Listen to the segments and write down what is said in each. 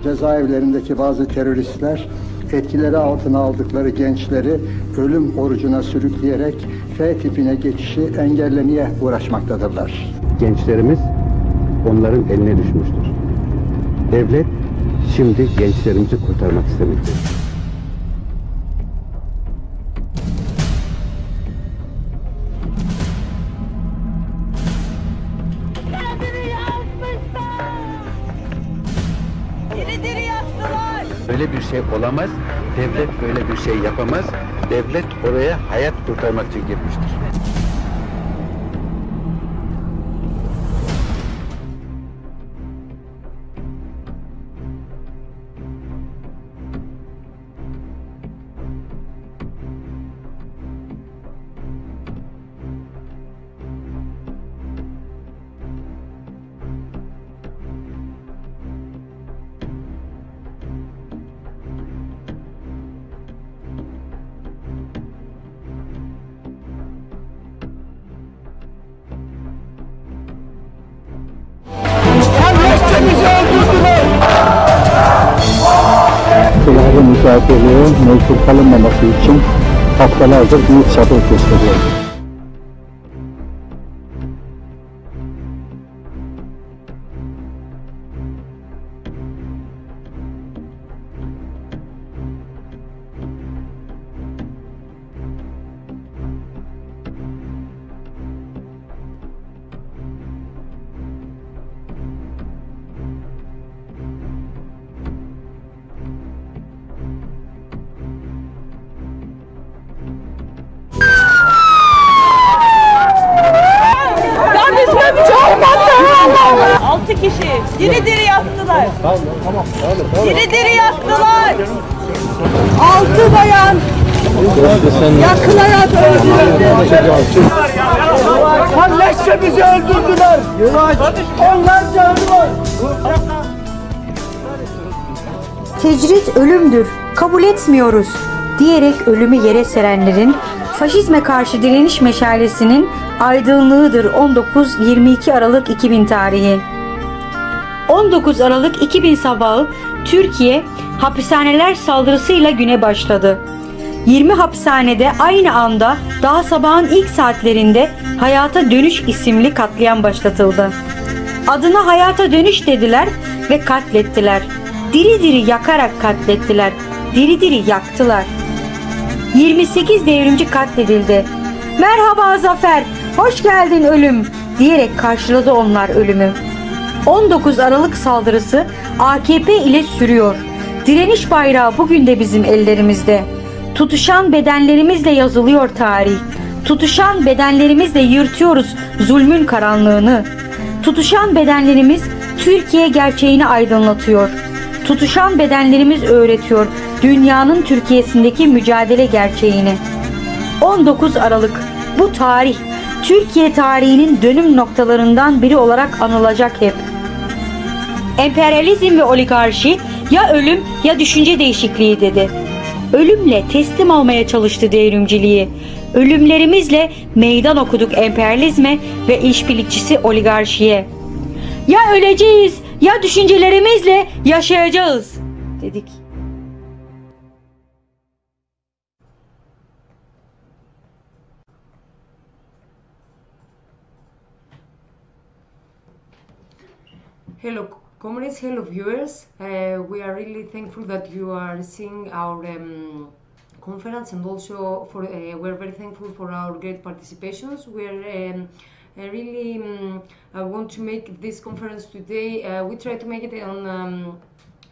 cezaevlerindeki bazı teröristler etkileri altına aldıkları gençleri ölüm orucuna sürükleyerek F tipine geçişi engellemeye uğraşmaktadırlar. Gençlerimiz onların eline düşmüştür. Devlet şimdi gençlerimizi kurtarmak istemektedir. Böyle bir şey olamaz, devlet böyle bir şey yapamaz, devlet oraya hayat kurtarmak için girmiştir. Silahlı mücadeleye mecbur kalınmaması için haftalardır büyük sabır gösteriyor. Altı kişi diri diri yaktılar. Diri diri yaktılar. 6 bayan yakılarak öldürüldü. Kalleşçe bizi öldürdüler. Onlar canlılar. Tecrit ölümdür, kabul etmiyoruz diyerek ölümü yere serenlerin faşizme karşı direniş meşalesinin aydınlığıdır 19-22 Aralık 2000 tarihi. 19 Aralık 2000 sabahı Türkiye hapishaneler saldırısıyla güne başladı. 20 hapishanede aynı anda daha sabahın ilk saatlerinde Hayata Dönüş isimli katliam başlatıldı. Adına Hayata Dönüş dediler ve katlettiler. Diri diri yakarak katlettiler. Diri diri yaktılar. 28 devrimci katledildi. Merhaba Zafer, hoş geldin ölüm diyerek karşıladı onlar ölümü. 19 Aralık saldırısı AKP ile sürüyor. Direniş bayrağı bugün de bizim ellerimizde. Tutuşan bedenlerimizle yazılıyor tarih. Tutuşan bedenlerimizle yırtıyoruz zulmün karanlığını. Tutuşan bedenlerimiz Türkiye gerçeğini aydınlatıyor. Tutuşan bedenlerimiz öğretiyor dünyanın Türkiye'sindeki mücadele gerçeğini. 19 Aralık bu tarih Türkiye tarihinin dönüm noktalarından biri olarak anılacak hep. Emperyalizm ve oligarşi ya ölüm ya düşünce değişikliği dedi. Ölümle teslim almaya çalıştı devrimciliği. Ölümlerimizle meydan okuduk emperyalizme ve işbirlikçisi oligarşiye. Ya öleceğiz ya düşüncelerimizle yaşayacağız dedik. Hello comrades, hello viewers. We are really thankful that you are seeing our conference, and also for we're very thankful for our great participations. We're really want to make this conference today. We try to make it on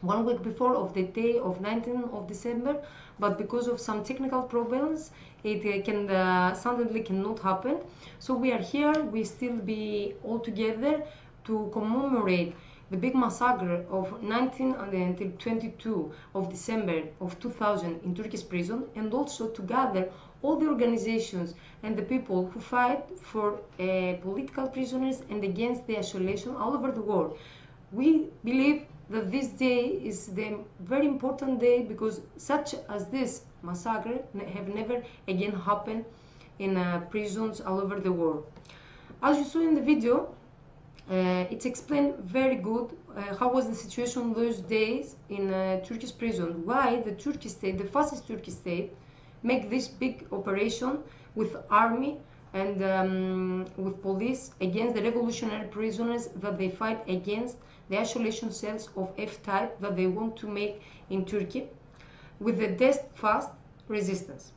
1 week before of the day of 19th of December, but because of some technical problems it can suddenly cannot happen. So we are here, we still be all together to commemorate the big massacre of 19 until 22 of December of 2000 in Turkish prison, and also to gather all the organizations and the people who fight for political prisoners and against the isolation all over the world. We believe that this day is the very important day because such as this massacre have never again happened in prisons all over the world. As you saw in the video, It's explained very good how was the situation those days in Turkish prison, why the Turkish state, the fascist Turkish state, make this big operation with army and with police against the revolutionary prisoners that they fight against the isolation cells of F-type that they want to make in Turkey with the death fast resistance.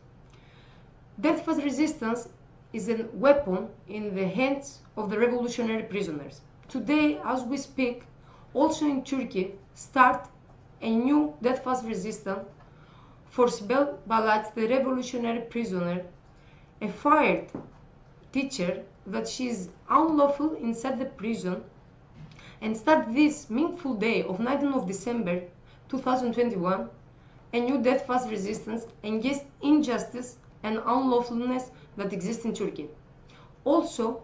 Death fast resistance is a weapon in the hands of the revolutionary prisoners. Today, as we speak, also in Turkey, start a new death fast resistance for Sibel Balat, the revolutionary prisoner, a fired teacher that she is unlawful inside the prison, and start this meaningful day of 19th of December 2021, a new death fast resistance against injustice and unlawfulness that exists in Turkey. Also,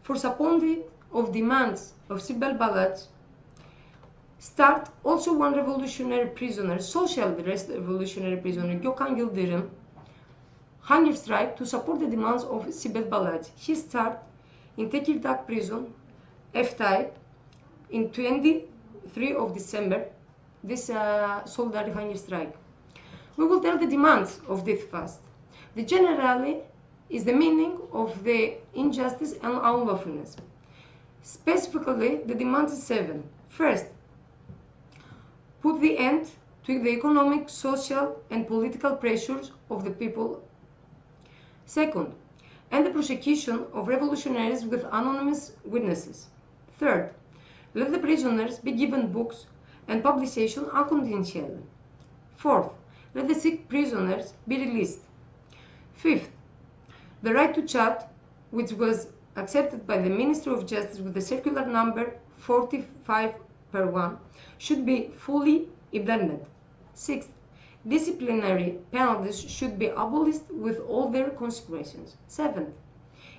for supporting of demands of Sibel Balat, start also one revolutionary prisoner, social revolutionary prisoner, Gökhan Yıldırım, hunger strike to support the demands of Sibel Balat. He start in Tekirdağ prison, F-type, in 23 of December, this solidarity hunger strike. We will tell the demands of death fast. The generally is the meaning of the injustice and unlawfulness. Specifically, the demands is 7. First, put the end to the economic, social, and political pressures of the people. Second, end the prosecution of revolutionaries with anonymous witnesses. Third, let the prisoners be given books and publication unconditionally. Fourth, let the sick prisoners be released. Fifth, the right to chat, which was accepted by the Ministry of Justice with the circular number 45/1, should be fully implemented. Sixth, disciplinary penalties should be abolished with all their consequences. Seventh,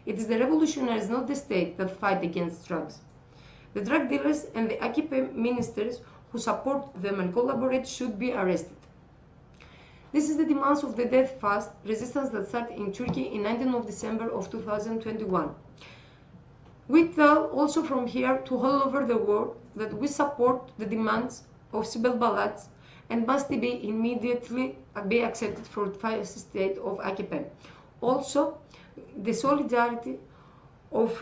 it is the revolutionaries, not the state, that fight against drugs. The drug dealers and the AKP ministers who support them and collaborate should be arrested. This is the demands of the death fast resistance that started in Turkey in 19th of December of 2021. We tell also from here to all over the world that we support the demands of Sibel Balat and must be immediately be accepted for the fascist state of AKP. Also, the solidarity of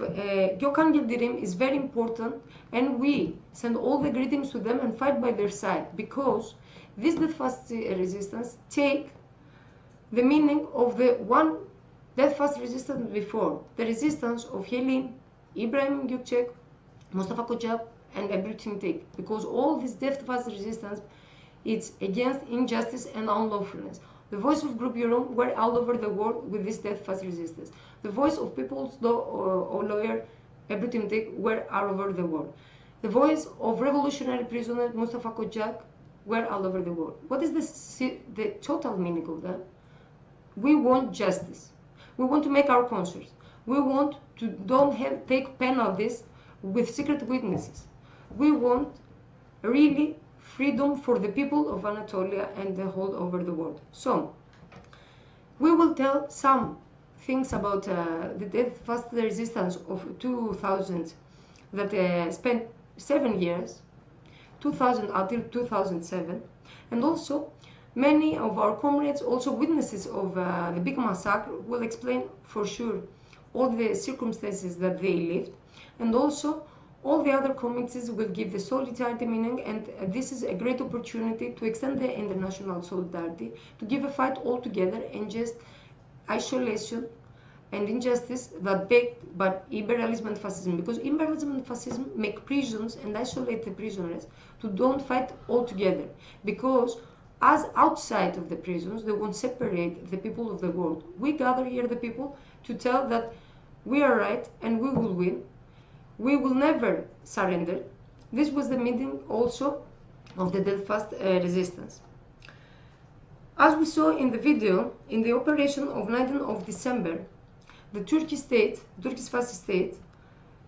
Gökhan Yıldırım is very important, and we send all the greetings to them and fight by their side, because this death fast resistance take the meaning of the one death fast resistance before, the resistance of Helin, Ibrahim Gökçek, Mustafa Kocak, and everything take, because all this death fast resistance it's against injustice and unlawfulness. The voice of Group Europe were all over the world with this death fast resistance. The voice of people's lawyer, everything take, were all over the world. The voice of revolutionary prisoner Mustafa Kocak were all over the world. What is the total meaning of that? We want justice. We want to make our conscience. We want to don't take penalties with secret witnesses. We want really freedom for the people of Anatolia and the whole over the world. So, we will tell some things about the death fast resistance of 2000 that spent 7 years, 2000 until 2007, and also many of our comrades, also witnesses of the big massacre, will explain for sure all the circumstances that they lived, and also all the other committees will give the solidarity meaning, and this is a great opportunity to extend the international solidarity, to give a fight all together and just isolation and injustice that backed by imperialism and fascism, because imperialism and fascism make prisons and isolate the prisoners to don't fight all together, because as outside of the prisons they won't separate the people of the world. We gather here the people to tell that we are right and we will win. We will never surrender. This was the meaning also of the death fast resistance. As we saw in the video, in the operation of 19th of December, the Turkish state, Turkish fascist state,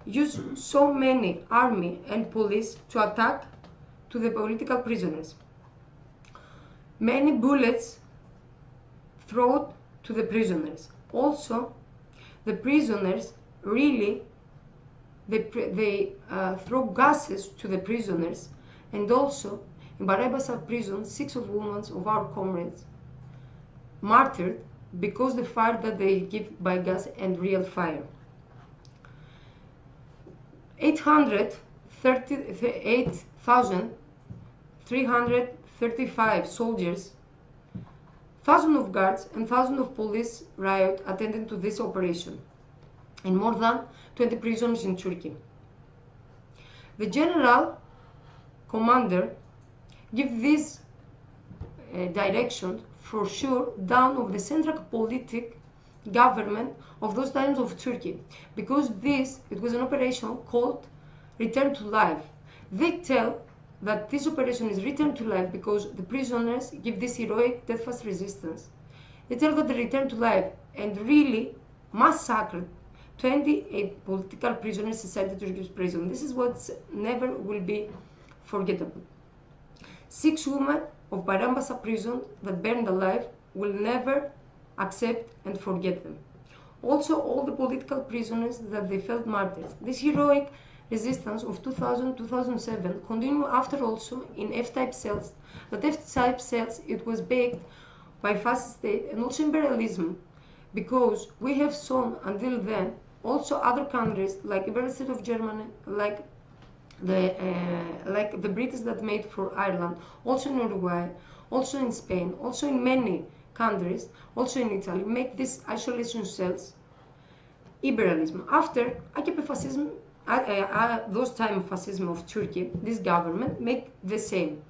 used so many army and police to attack to the political prisoners. Many bullets thrown to the prisoners. Also, the prisoners really they throw gases to the prisoners, and also in Barabasa prison 6 of women of our comrades martyred because the fire that they give by gas and real fire. 838,335 soldiers, thousands of guards and thousands of police riot attended to this operation, and more than 20 prisoners in Turkey. The general commander give this direction for sure down of the central politic government of those times of Turkey, because it was an operation called Return to Life. They tell that this operation is Return to Life because the prisoners give this heroic steadfast resistance. They tell that they return to life and really massacred 28 political prisoners inside the Turkish prison. This is what never will be forgettable. 6 women of Barambasa prison that burned alive will never accept and forget them. Also, all the political prisoners that they felt martyrs. This heroic resistance of 2000-2007 continued after also in F-type cells. But F-type cells, it was baked by fascist state and also imperialism, because we have shown until then also other countries like the State of Germany, like the British that made for Ireland, also in Uruguay, also in Spain, also in many countries, also in Italy, make these isolation cells imperialism. After AKP fascism, those time of fascism of Turkey, this government make the same.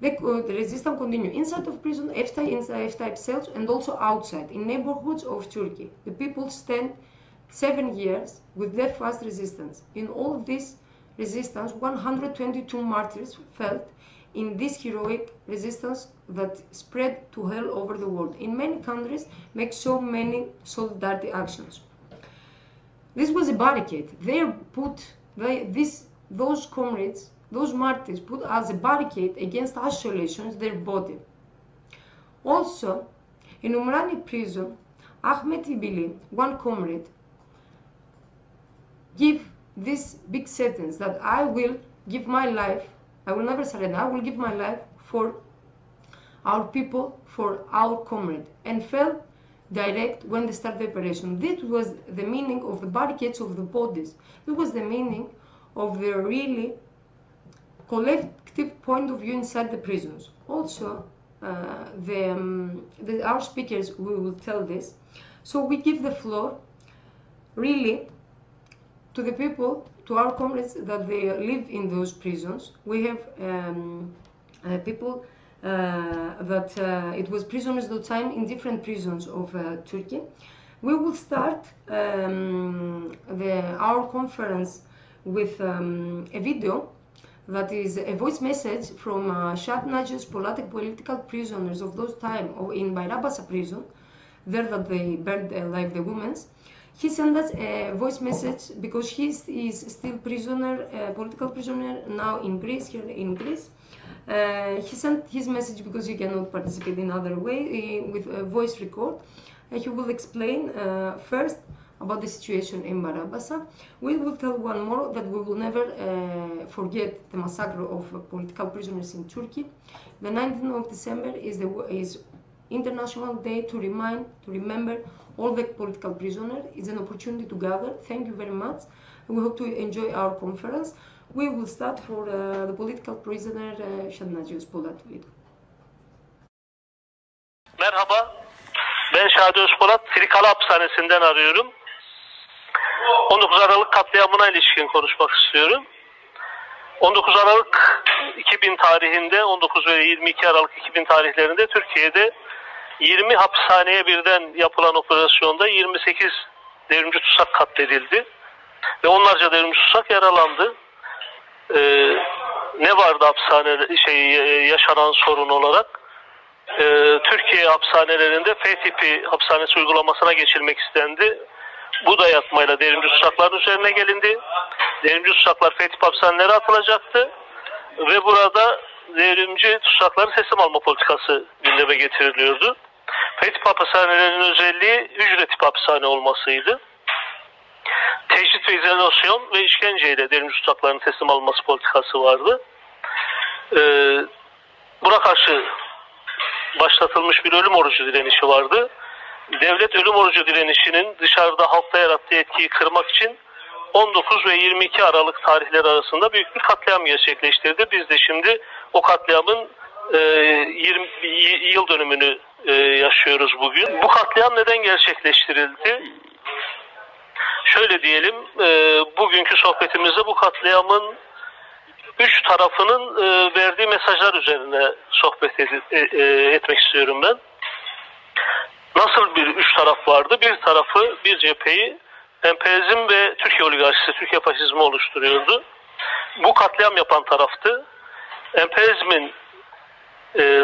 The resistance continue inside of prison, F-type cells, and also outside, in neighborhoods of Turkey. The people stand 7 years with their fast resistance. In all of this resistance, 122 martyrs felt in this heroic resistance that spread to hell over the world. In many countries, make so many solidarity actions. This was a barricade. Those comrades, those martyrs, put as a barricade against isolations their body. Also, in Umrani prison, Ahmet Ibili, one comrade, give this big sentence that I will give my life, I will never surrender, I will give my life for our people, for our comrade, and fell direct when they started the operation. This was the meaning of the barricades of the bodies. This was the meaning of the really collective point of view inside the prisons. Also, our speakers will tell this. So we give the floor really to the people, to our comrades that they live in those prisons. We have people that it was prisoners at the time in different prisons of Turkey. We will start our conference with a video that is a voice message from Shadnaju's political prisoners of those time in Bayrabasa prison, there that they burned alive the women. He sent us a voice message because he is still prisoner, political prisoner now in Greece, here in Greece. He sent his message because he cannot participate in other way with a voice record. He will explain first about the situation in Barabasa. We will tell one more that we will never forget the massacre of political prisoners in Turkey. The 19th of December is International Day to remember all the political prisoners. It's an opportunity to gather. Thank you very much. We hope to enjoy our conference. We will start for the political prisoner Shadnaju's Polat video. Merhaba, ben Şadi Özpolat, Trikala Hapishanesi'nden arıyorum. 19 Aralık katliamına ilişkin konuşmak istiyorum. 19 Aralık 2000 tarihinde, 19 ve 22 Aralık 2000 tarihlerinde Türkiye'de 20 hapishaneye birden yapılan operasyonda 28 devrimci tutsak katledildi. Ve onlarca devrimci tutsak yaralandı. Ne vardı yaşanan sorun olarak? Türkiye hapishanelerinde F tipi hapishanesi uygulamasına geçilmek istendi. Bu dayatmayla devrimci tutsakların üzerine gelindi. Devrimci tutsaklar F tipi hapishanelere atılacaktı. Ve burada devrimci tutsakların teslim alma politikası gündeme getiriliyordu. F tipi hapishanelerin özelliği hücre tipi hapishane olmasıydı. Tecrit tehdit ve izolasyon ve işkenceyle devrimci tutsakların teslim alınması politikası vardı. Buna karşı başlatılmış bir ölüm orucu direnişi vardı. Devlet ölüm orucu direnişinin dışarıda halkta yarattığı etkiyi kırmak için 19 ve 22 Aralık tarihleri arasında büyük bir katliam gerçekleştirdi. Biz de şimdi o katliamın 20 yıl dönümünü yaşıyoruz bugün. Bu katliam neden gerçekleştirildi? Şöyle diyelim, bugünkü sohbetimizde bu katliamın üç tarafının verdiği mesajlar üzerine sohbet etmek istiyorum ben. Nasıl bir üç taraf vardı? Bir tarafı, bir cepheyi emperyalizm ve Türkiye oligarşisi, Türkiye faşizmi oluşturuyordu. Bu katliam yapan taraftı. Emperyalizmin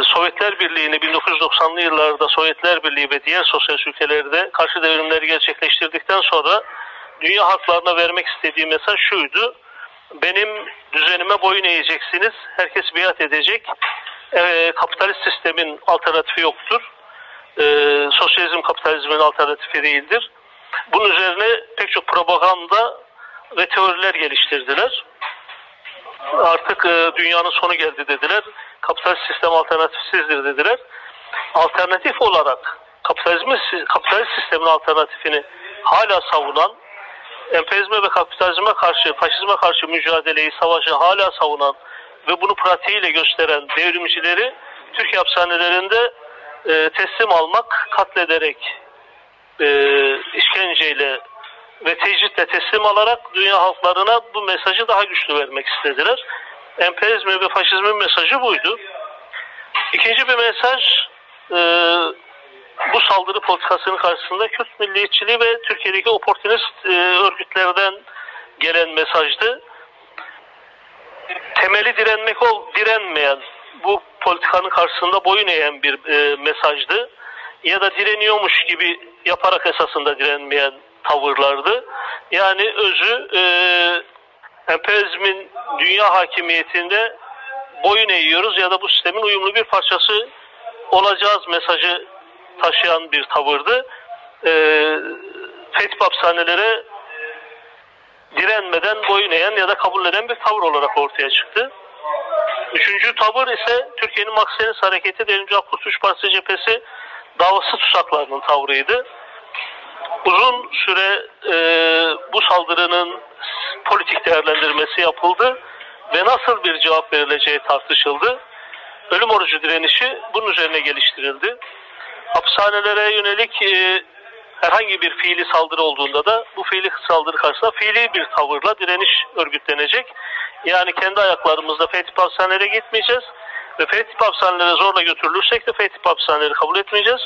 Sovyetler Birliği'ni 1990'lı yıllarda Sovyetler Birliği ve diğer sosyalist ülkelerde karşı devrimleri gerçekleştirdikten sonra dünya halklarına vermek istediği mesaj şuydu: benim düzenime boyun eğeceksiniz, herkes biat edecek, kapitalist sistemin alternatifi yoktur, sosyalizm kapitalizmin alternatifi değildir. Bunun üzerine pek çok propaganda ve teoriler geliştirdiler. Artık dünyanın sonu geldi dediler. Kapitalist sistem alternatifsizdir dediler. Alternatif olarak kapitalist sistemin alternatifini hala savunan, emperyalizme ve kapitalizme karşı, faşizme karşı mücadeleyi, savaşı hala savunan ve bunu pratiğiyle gösteren devrimcileri Türkiye hapishanelerinde teslim almak, katlederek, işkenceyle ve tecritle teslim alarak dünya halklarına bu mesajı daha güçlü vermek istediler. Emperyalizmin ve faşizmin mesajı buydu. İkinci bir mesaj, bu saldırı politikasının karşısında Kürt milliyetçiliği ve Türkiye'deki oportunist örgütlerden gelen mesajdı. Temeli direnmeyen, bu politikanın karşısında boyun eğen bir mesajdı. Ya da direniyormuş gibi yaparak esasında direnmeyen tavırlardı. Yani özü emperyalizmin dünya hakimiyetinde boyun eğiyoruz ya da bu sistemin uyumlu bir parçası olacağız mesajı taşıyan bir tavırdı. Fetih hapishanelere direnmeden boyun eğen ya da kabul eden bir tavır olarak ortaya çıktı. Üçüncü tavır ise Türkiye'nin Makseniz Hareketi, Devrimci Halk Kurtuluş Partisi cephesi davası tutsaklarının tavrıydı. Uzun süre bu saldırının politik değerlendirmesi yapıldı ve nasıl bir cevap verileceği tartışıldı. Ölüm orucu direnişi bunun üzerine geliştirildi. Hapishanelere yönelik herhangi bir fiili saldırı olduğunda da bu fiili saldırı karşısında fiili bir tavırla direniş örgütlenecek. Yani kendi ayaklarımızla Fetih hapishanelere gitmeyeceğiz ve Fetih hapishanelere zorla götürülürsek de Fetih hapishaneleri kabul etmeyeceğiz.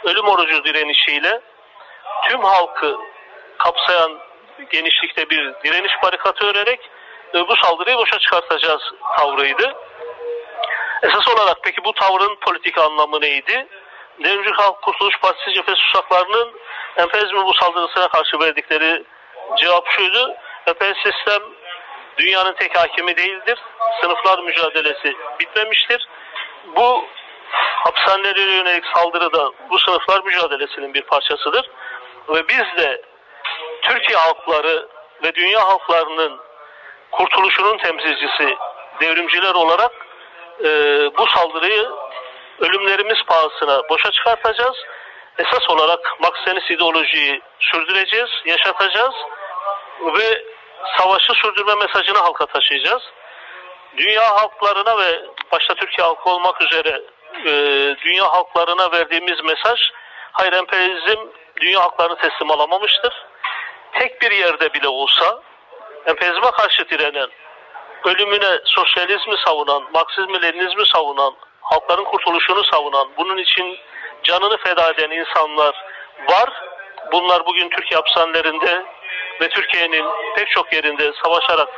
Ölüm orucu direnişiyle tüm halkı kapsayan genişlikte bir direniş barikatı örerek bu saldırıyı boşa çıkartacağız tavrıydı. Esas olarak peki bu tavrın politik anlamı neydi? Devrimci Halk Kurtuluş Partisi cephesi tutsaklarının emperyalizmin bu saldırısına karşı verdikleri cevap şuydu: emperyalist sistem dünyanın tek hakimi değildir. Sınıflar mücadelesi bitmemiştir. Bu hapishanelere yönelik saldırı da bu sınıflar mücadelesinin bir parçasıdır. Ve biz de Türkiye halkları ve dünya halklarının kurtuluşunun temsilcisi devrimciler olarak bu saldırıyı ölümlerimiz pahasına boşa çıkartacağız. Esas olarak Marksist ideolojiyi sürdüreceğiz, yaşatacağız ve savaşı sürdürme mesajını halka taşıyacağız. Dünya halklarına ve başta Türkiye halkı olmak üzere dünya halklarına verdiğimiz mesaj, hayır, emperyalizm dünya halklarını teslim alamamıştır. Tek bir yerde bile olsa emperyalizme karşı direnen, ölümüne sosyalizmi savunan, Marksizmi, Leninizmi savunan, halkların kurtuluşunu savunan, bunun için canını feda eden insanlar var. Bunlar bugün Türkiye hapishanelerinde ve Türkiye'nin pek çok yerinde savaşarak,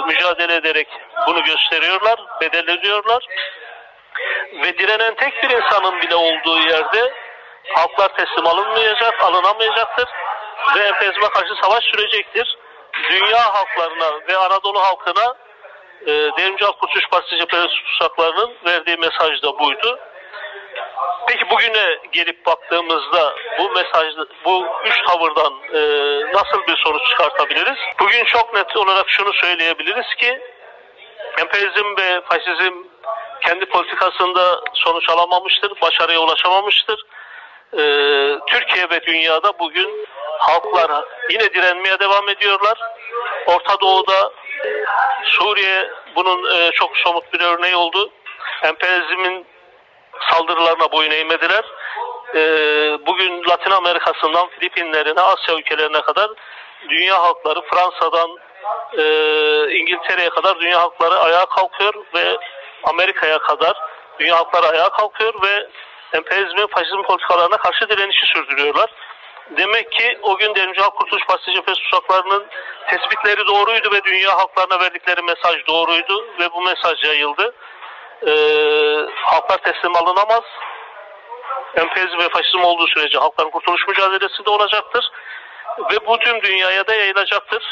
mücadele ederek bunu gösteriyorlar, bedel ödüyorlar. Ve direnen tek bir insanın bile olduğu yerde halklar teslim alınamayacaktır ve emperyalizme karşı savaş sürecektir. Dünya halklarına ve Anadolu halkına Devrimci Halk Kurtuluş Partisi cephesi tutsaklarının verdiği mesaj da buydu. Peki bugüne gelip baktığımızda bu mesaj, bu üç tavırdan nasıl bir sonuç çıkartabiliriz? Bugün çok net olarak şunu söyleyebiliriz ki emperyalizm ve faşizm kendi politikasında sonuç alamamıştır, başarıya ulaşamamıştır. Türkiye ve dünyada bugün halklar yine direnmeye devam ediyorlar. Orta Doğu'da, Suriye bunun çok somut bir örneği oldu. Emperyalizmin saldırılarına boyun eğmediler. Bugün Latin Amerika'sından Filipinlerine, Asya ülkelerine kadar dünya halkları, Fransa'dan İngiltere'ye kadar dünya halkları ayağa kalkıyor ve Amerika'ya kadar dünya halkları ayağa kalkıyor ve emperyalizmin, faşizm politikalarına karşı direnişi sürdürüyorlar. Demek ki o gün Devrimci Halk Kurtuluş Partisi cephesi tuzaklarının tespitleri doğruydu ve dünya halklarına verdikleri mesaj doğruydu ve bu mesaj yayıldı. Halklar teslim alınamaz. Emperyalizm ve faşizm olduğu sürece halkların kurtuluş mücadelesi de olacaktır. Ve bu tüm dünyaya da yayılacaktır.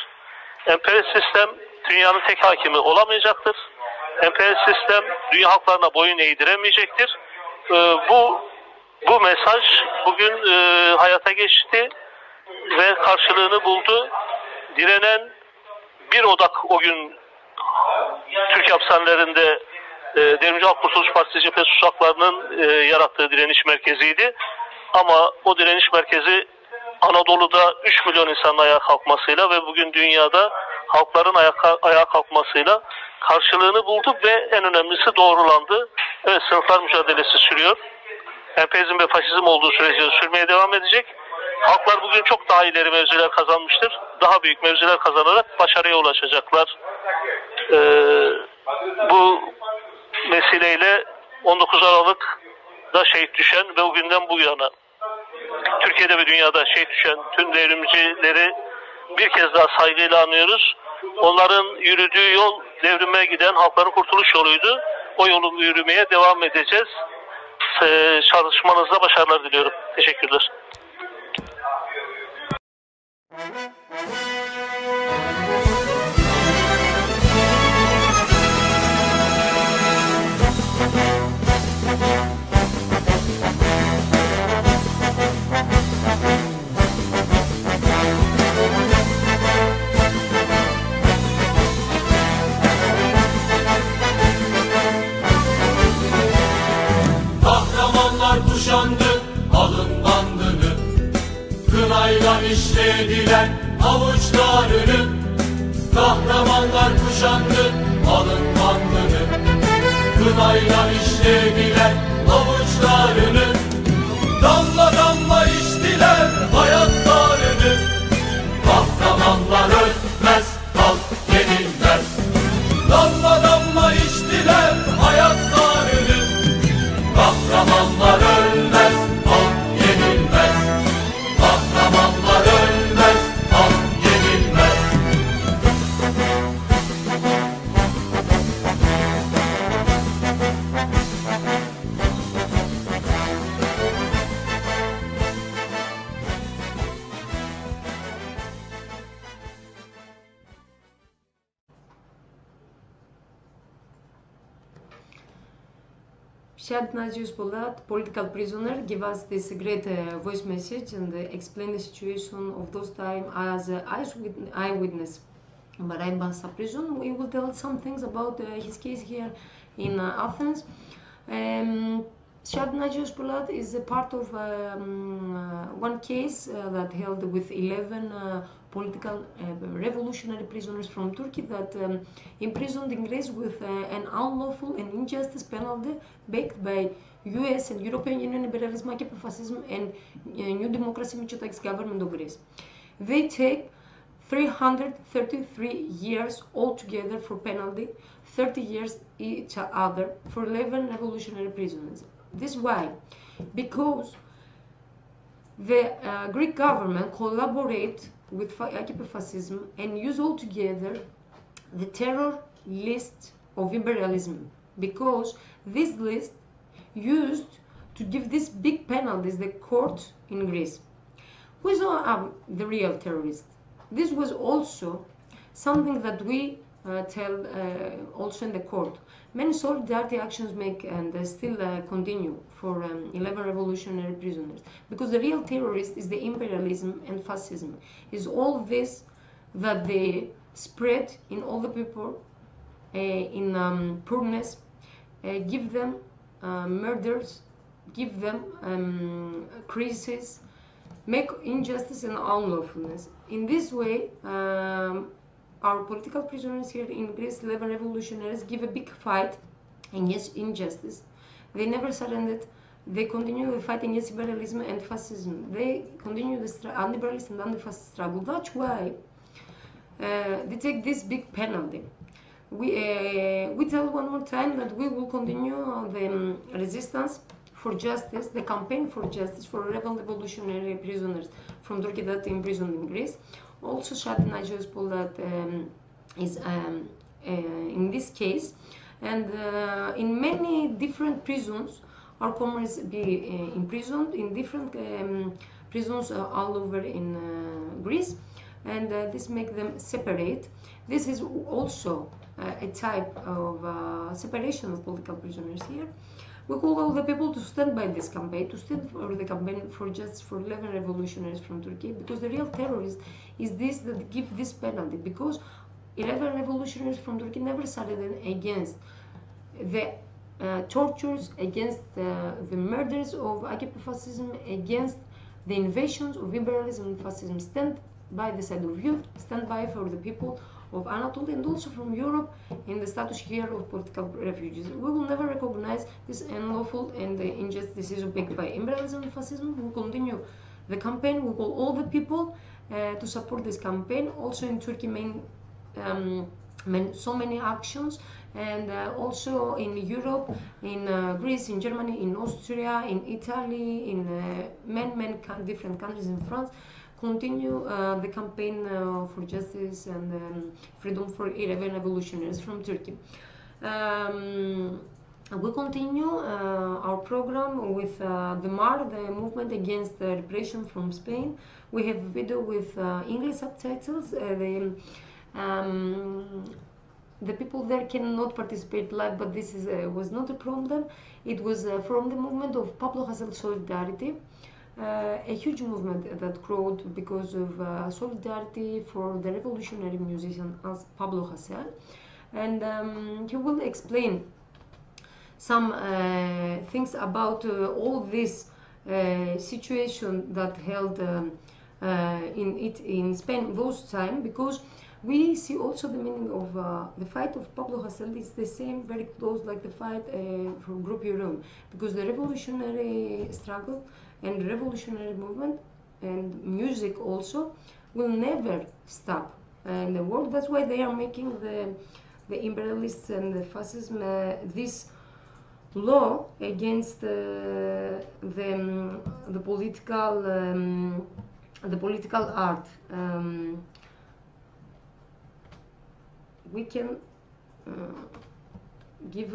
Emperyalist sistem dünyanın tek hakimi olamayacaktır. Emperyalist sistem dünya halklarına boyun eğdiremeyecektir. Bu mesaj bugün hayata geçti ve karşılığını buldu. Direnen bir odak o gün Türkiye hapishanelerinde Devrimci Halk Kurtuluş Partisi cephesi tuzaklarının yarattığı direniş merkeziydi. Ama o direniş merkezi Anadolu'da 3 milyon insanın ayağa kalkmasıyla ve bugün dünyada halkların ayağa kalkmasıyla karşılığını buldu ve en önemlisi doğrulandı. Evet, sınıflar mücadelesi sürüyor. Emperyalizm ve faşizm olduğu sürece sürmeye devam edecek. Halklar bugün çok daha ileri mevziler kazanmıştır. Daha büyük mevziler kazanarak başarıya ulaşacaklar. Bu vesileyle 19 Aralık'da şehit düşen ve o günden bu yana Türkiye'de ve dünyada şehit düşen tüm devrimcileri bir kez daha saygıyla anıyoruz. Onların yürüdüğü yol devrime giden halkların kurtuluş yoluydu. O yolu yürümeye devam edeceğiz. Çalışmanızda başarılar diliyorum. Teşekkürler. Kuşandı alın bandını, kınayla işlediler avuçlarını. Kahramanlar kuşandı alın bandını, kınayla işlediler avuçlarını. Damla damla içtiler hayatlarını. Kahramanlar ölmez, halk yenilmez. Damla damla içtiler hayatlarını. Kahramanlar ölmez, halk yenilmez. Kahramanlar ölmez, halk yenilmez. Shad Nagios Polat, political prisoner, give us this great voice message and explain the situation of those time as eyewitness. Basa prison. We will tell some things about his case here in Athens. Shad Nagios Polat is a part of one case that held with 11 political revolutionary prisoners from Turkey that imprisoned in Greece with an unlawful and injustice penalty backed by US and European Union imperialism, AKP fascism and New Democracy Mitsotakis government of Greece. They take 333 years altogether for penalty, 30 years each other for 11 revolutionary prisoners. This why? Because the Greek government collaborate with AKP fascism and use altogether the terror list of imperialism, because this list used to give these big penalties the court in Greece. Who is the real terrorist? This was also something that we tell also in the court. Many solidarity actions make and still continue for 11 revolutionary prisoners, because the real terrorist is the imperialism and fascism. Is all this that they spread in all the people in poorness, give them murders, give them crises, make injustice and unlawfulness. In this way, our political prisoners here in Greece, 11 revolutionaries, give a big fight against injustice. They never surrendered. They continue the fight against imperialism and fascism. They continue the anti-imperialist and anti-fascist struggle. That's why they take this big penalty. We tell one more time that we will continue the resistance for justice, the campaign for justice for 11 revolutionary prisoners from Turkey that imprisoned in Greece. Also Shatina Jospol that is in this case, and in many different prisons our comrades be imprisoned in different prisons all over in Greece, and this makes them separate. This is also a type of separation of political prisoners here. We call all the people to stand by this campaign, to stand for the campaign for justice for 11 revolutionaries from Turkey, because the real terrorist is this that give this penalty, because 11 revolutionaries from Turkey never surrendered against the tortures, against the murders of AKP fascism, against the invasions of imperialism and fascism. Stand by the side of youth, stand by for the people of Anatolia and also from Europe in the status here of political refugees. We will never recognize this unlawful and unjust decision made by imperialism and fascism. We will continue the campaign. We call all the people to support this campaign. Also in Turkey, so many actions, and also in Europe, in Greece, in Germany, in Austria, in Italy, in many different countries, in France. Continue the campaign for justice and freedom for 11 revolutionaries from Turkey. We continue our program with the MAR, the movement against repression from Spain. We have a video with English subtitles. The people there cannot participate live, but this was not a problem. It was from the movement of Pablo Hasél Solidarity. A huge movement that grew because of solidarity for the revolutionary musician as Pablo Hasél, and he will explain some things about all this situation that held in Spain those time, because we see also the meaning of the fight of Pablo Hasél is the same, very close like the fight for Group Europe, because the revolutionary struggle and revolutionary movement and music also will never stop in the world. That's why they are making the imperialists and the fascism this law against the political art. We can give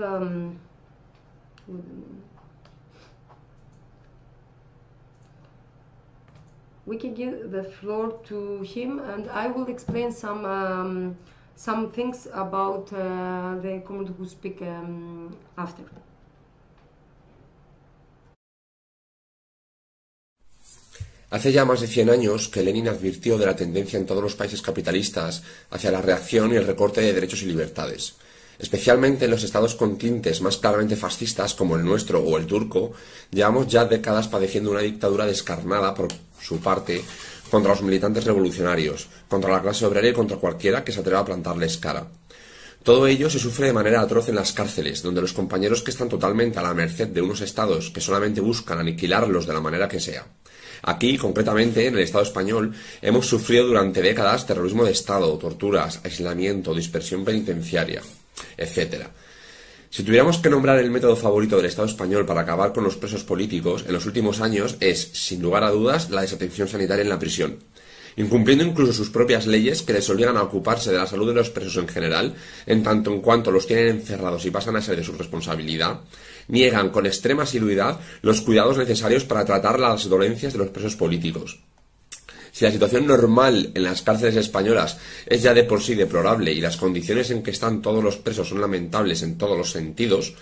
we can give the floor to him, and I will explain some things about the community who speak after. Hace ya más de 100 años que Lenin advirtió de la tendencia en todos los países capitalistas hacia la reacción y el recorte de derechos y libertades. Especialmente en los estados con tintes más claramente fascistas como el nuestro o el turco, llevamos ya décadas padeciendo una dictadura descarnada por su parte contra los militantes revolucionarios, contra la clase obrera y contra cualquiera que se atreva a plantarles cara. Todo ello se sufre de manera atroz en las cárceles, donde los compañeros que están totalmente a la merced de unos estados que solamente buscan aniquilarlos de la manera que sea. Aquí, concretamente, en el Estado español, hemos sufrido durante décadas terrorismo de Estado, torturas, aislamiento, dispersión penitenciaria, etc. Si tuviéramos que nombrar el método favorito del Estado español para acabar con los presos políticos en los últimos años es, sin lugar a dudas, la desatención sanitaria en la prisión, incumpliendo incluso sus propias leyes que les obligan a ocuparse de la salud de los presos en general, en tanto en cuanto los tienen encerrados y pasan a ser de su responsabilidad, niegan con extrema asiduidad los cuidados necesarios para tratar las dolencias de los presos políticos. Si la situación normal en las cárceles españolas es ya de por sí deplorable y las condiciones en que están todos los presos son lamentables en todos los sentidos,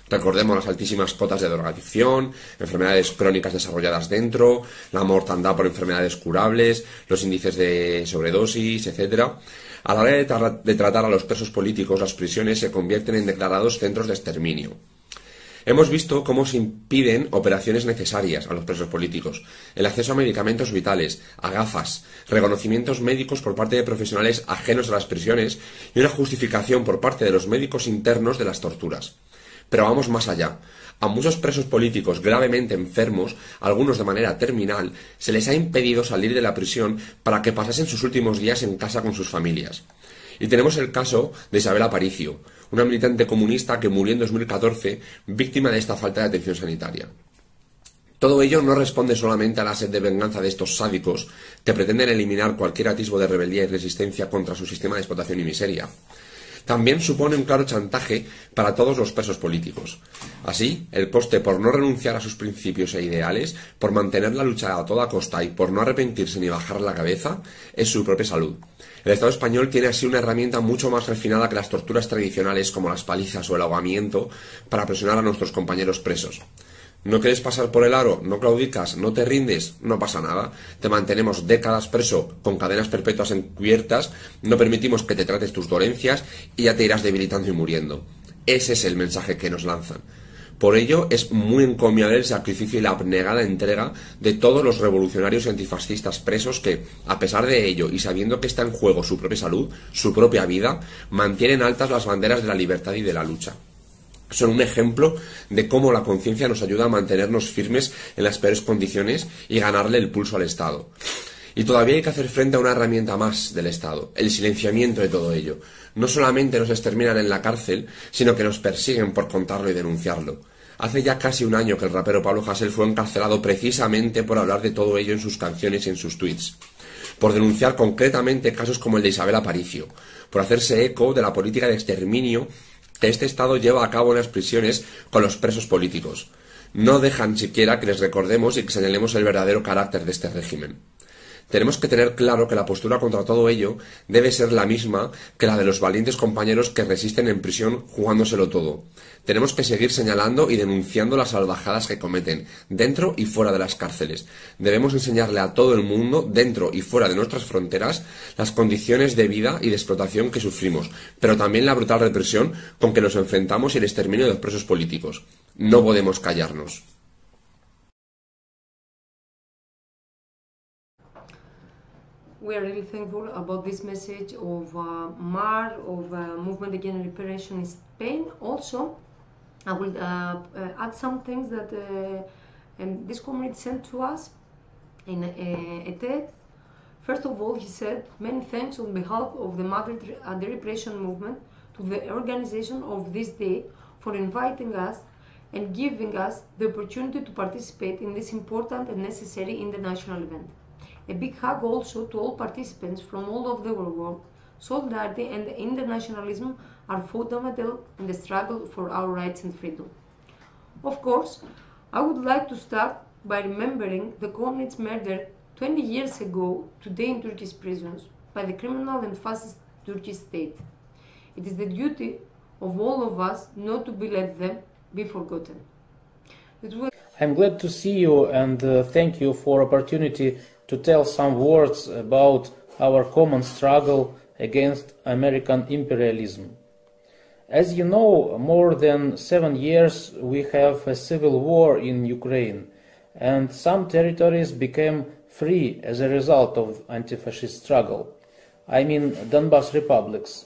recordemos las altísimas cotas de drogadicción, enfermedades crónicas desarrolladas dentro, la mortandad por enfermedades curables, los índices de sobredosis, etc. A la hora de tratar a los presos políticos, las prisiones se convierten en declarados centros de exterminio. Hemos visto cómo se impiden operaciones necesarias a los presos políticos, el acceso a medicamentos vitales, a gafas, reconocimientos médicos por parte de profesionales ajenos a las prisiones y una justificación por parte de los médicos internos de las torturas. Pero vamos más allá. A muchos presos políticos gravemente enfermos, algunos de manera terminal, se les ha impedido salir de la prisión para que pasasen sus últimos días en casa con sus familias. Y tenemos el caso de Isabel Aparicio, una militante comunista que murió en 2014 víctima de esta falta de atención sanitaria. Todo ello no responde solamente a la sed de venganza de estos sádicos que pretenden eliminar cualquier atisbo de rebeldía y resistencia contra su sistema de explotación y miseria. También supone un claro chantaje para todos los presos políticos. Así, el coste por no renunciar a sus principios e ideales, por mantener la lucha a toda costa y por no arrepentirse ni bajar la cabeza, es su propia salud. El Estado español tiene así una herramienta mucho más refinada que las torturas tradicionales como las palizas o el ahogamiento para presionar a nuestros compañeros presos. ¿No quieres pasar por el aro? ¿No claudicas? ¿No te rindes? No pasa nada. Te mantenemos décadas preso con cadenas perpetuas encubiertas, no permitimos que te trates tus dolencias y ya te irás debilitando y muriendo. Ese es el mensaje que nos lanzan. Por ello es muy encomiable el sacrificio y la abnegada entrega de todos los revolucionarios y antifascistas presos que, a pesar de ello y sabiendo que está en juego su propia salud, su propia vida, mantienen altas las banderas de la libertad y de la lucha. Son un ejemplo de cómo la conciencia nos ayuda a mantenernos firmes en las peores condiciones y ganarle el pulso al Estado. Y todavía hay que hacer frente a una herramienta más del Estado, el silenciamiento de todo ello. No solamente nos exterminan en la cárcel, sino que nos persiguen por contarlo y denunciarlo. Hace ya casi un año que el rapero Pablo Hasél fue encarcelado precisamente por hablar de todo ello en sus canciones y en sus tweets, por denunciar concretamente casos como el de Isabel Aparicio, por hacerse eco de la política de exterminio que este Estado lleva a cabo en las prisiones con los presos políticos. No dejan siquiera que les recordemos y que señalemos el verdadero carácter de este régimen. Tenemos que tener claro que la postura contra todo ello debe ser la misma que la de los valientes compañeros que resisten en prisión jugándoselo todo. Tenemos que seguir señalando y denunciando las salvajadas que cometen, dentro y fuera de las cárceles. Debemos enseñarle a todo el mundo, dentro y fuera de nuestras fronteras, las condiciones de vida y de explotación que sufrimos, pero también la brutal represión con que nos enfrentamos y el exterminio de los presos políticos. No podemos callarnos. We are really thankful about this message of MAR, of Movement Against Repression in Spain. Also, I will add some things that this comrade sent to us in a text. First of all, he said, many thanks on behalf of the Madrid Anti-Repression Movement to the organization of this day for inviting us and giving us the opportunity to participate in this important and necessary international event. A big hug also to all participants from all over the world. Solidarity and internationalism are fundamental in the struggle for our rights and freedom. Of course, I would like to start by remembering the comrades murdered 20 years ago today in Turkish prisons by the criminal and fascist Turkish state. It is the duty of all of us not to let them be forgotten. I'm glad to see you and thank you for opportunity to tell some words about our common struggle against American imperialism. As you know, more than 7 years we have a civil war in Ukraine, and some territories became free as a result of anti-fascist struggle. I mean Donbas republics.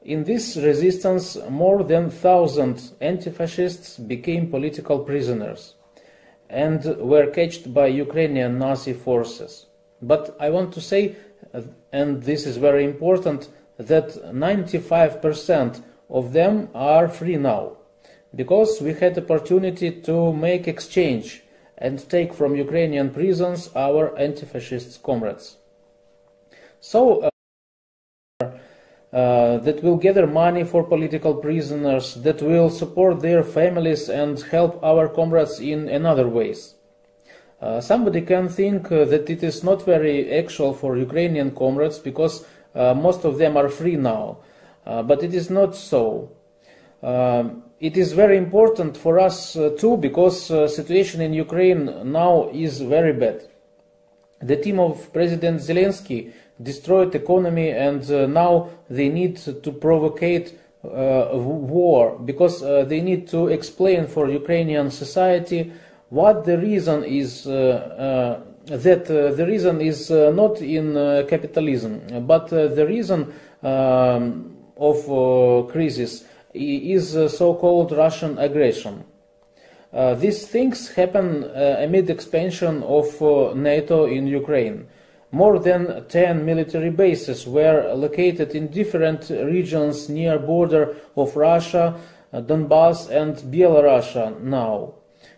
In this resistance, more than 1,000 anti-fascists became political prisoners and were caged by Ukrainian Nazi forces. But I want to say, and this is very important, that 95% of them are free now, because we had the opportunity to make exchange and take from Ukrainian prisons our anti-fascist comrades. So that will gather money for political prisoners, that will support their families and help our comrades in another ways. Somebody can think that it is not very actual for Ukrainian comrades because most of them are free now, but it is not so. It is very important for us too because situation in Ukraine now is very bad. The team of President Zelensky destroyed economy and now they need to provocate war because they need to explain for Ukrainian society what the reason is, that the reason is not in capitalism, but the reason of crisis is so-called Russian aggression. These things happen amid expansion of NATO in Ukraine. More than 10 military bases were located in different regions near border of Russia, Donbass and Belarus now.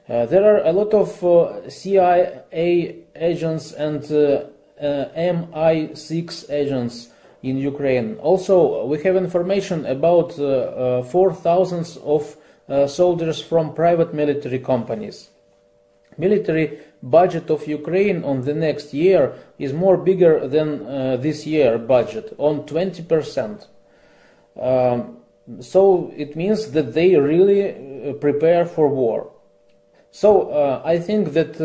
There are a lot of CIA agents and MI6 agents in Ukraine. Also, we have information about 4,000 of soldiers from private military companies. Military budget of Ukraine on the next year is more bigger than this year budget, on 20%. So it means that they really prepare for war. So I think that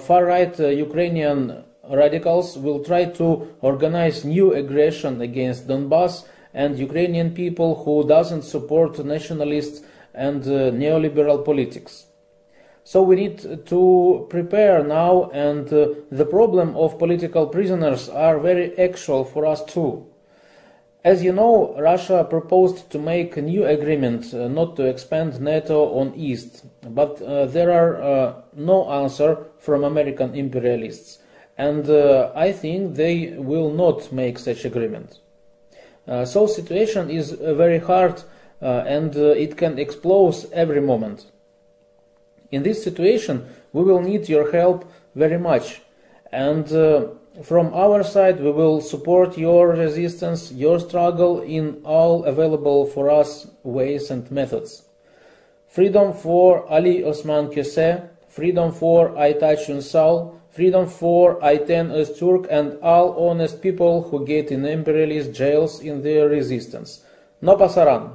far-right Ukrainian radicals will try to organize new aggression against Donbass and Ukrainian people who doesn't support nationalists and neoliberal politics. So we need to prepare now, and the problem of political prisoners are very actual for us too. As you know, Russia proposed to make a new agreement not to expand NATO on East, but there are no answer from American imperialists, and I think they will not make such agreement. So situation is very hard and it can explode every moment. In this situation, we will need your help very much, and from our side we will support your resistance, your struggle in all available for us ways and methods. Freedom for Ali Osman Köse, freedom for Aytaç Ünsal, freedom for Ayten Öztürk and all honest people who get in imperialist jails in their resistance. No pasarán.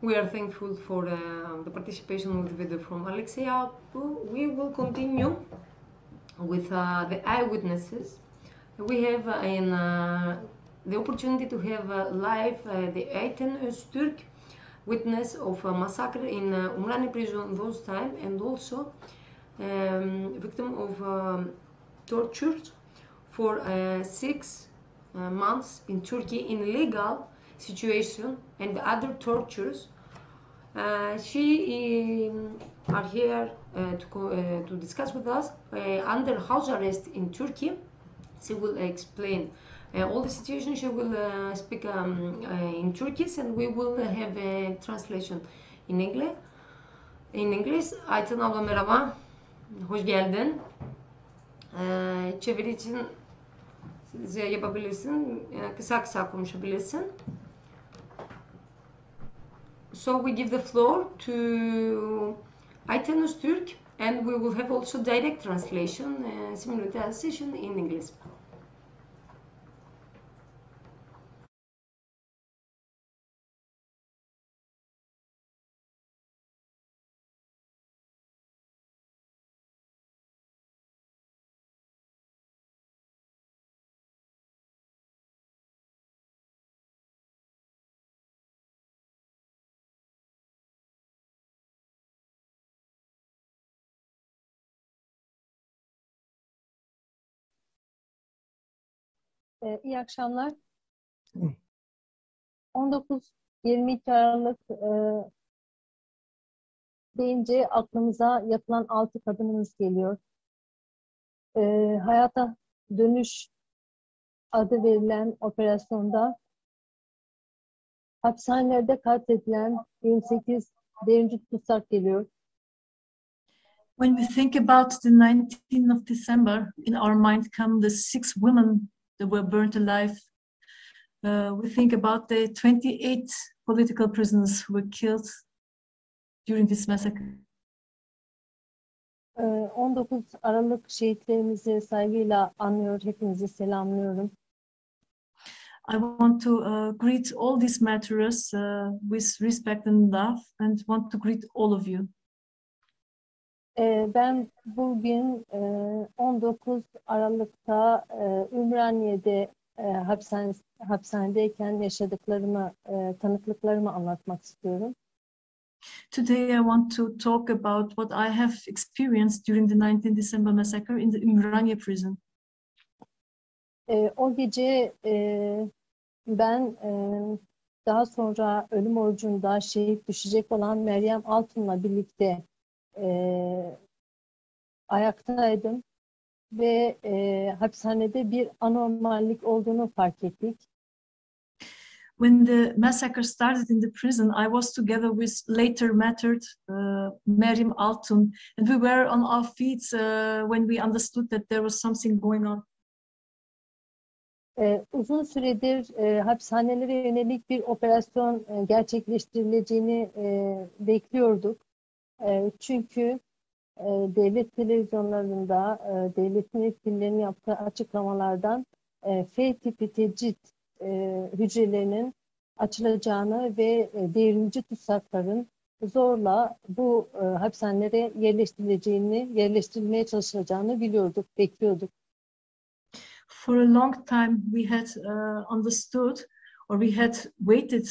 We are thankful for the participation with the video from Alexei. We will continue with the eyewitnesses. We have the opportunity to have live the Ayten Öztürk, witness of a massacre in Umrani prison those time, and also victim of tortures for 6 months in Turkey in legal situation and other tortures. She are here to discuss with us under house arrest in Turkey. She will explain all the situation. She will speak in Turkish and we will have a translation in English. Ayten abla merhaba. Hoş geldin. Çeviri için yapabilirsin. Kısa kısa konuşabilirsin. So we give the floor to Ayten Öztürk and we will have also direct translation, simultaneous translation in English. İyi akşamlar. 19-22 Aralık deyince aklımıza yapılan 6 kadınımız geliyor. Hayata dönüş adı verilen operasyonda hapishanelerde katledilen 28 derinci tutsak geliyor. When we think about the 19th of December, in our mind come the 6 women that were burnt alive. We think about the 28 political prisoners who were killed during this massacre. 19 Aralık şehitlerimizi saygıyla anıyor, hepinizi selamlıyorum. I want to greet all these martyrs with respect and love, and want to greet all of you. Ben bugün 19 Aralık'ta Ümraniye'de hapishanedeyken yaşadıklarımı, tanıklıklarımı anlatmak istiyorum. Today I want to talk about what I have experienced during the 19 December massacre in the Ümraniye prison. O gece ben daha sonra ölüm orucunda şehit düşecek olan Meryem Altun'la birlikte ayaktaydım ve hapishanede bir anormallik olduğunu fark ettik. When the massacre started in the prison, I was together with later martyred Meryem Altun, and we were on our feet when we understood that there was something going on. Uzun süredir hapishanelere yönelik bir operasyon gerçekleştirileceğini bekliyorduk. Çünkü devlet televizyonlarında devletin yetkililerinin yaptığı açıklamalardan F tipi tecrit hücrelerinin açılacağını ve devrimci tutsakların zorla bu hapishanelere yerleştirilmeye çalışılacağını biliyorduk, bekliyorduk. For a long time we had understood, or we had waited,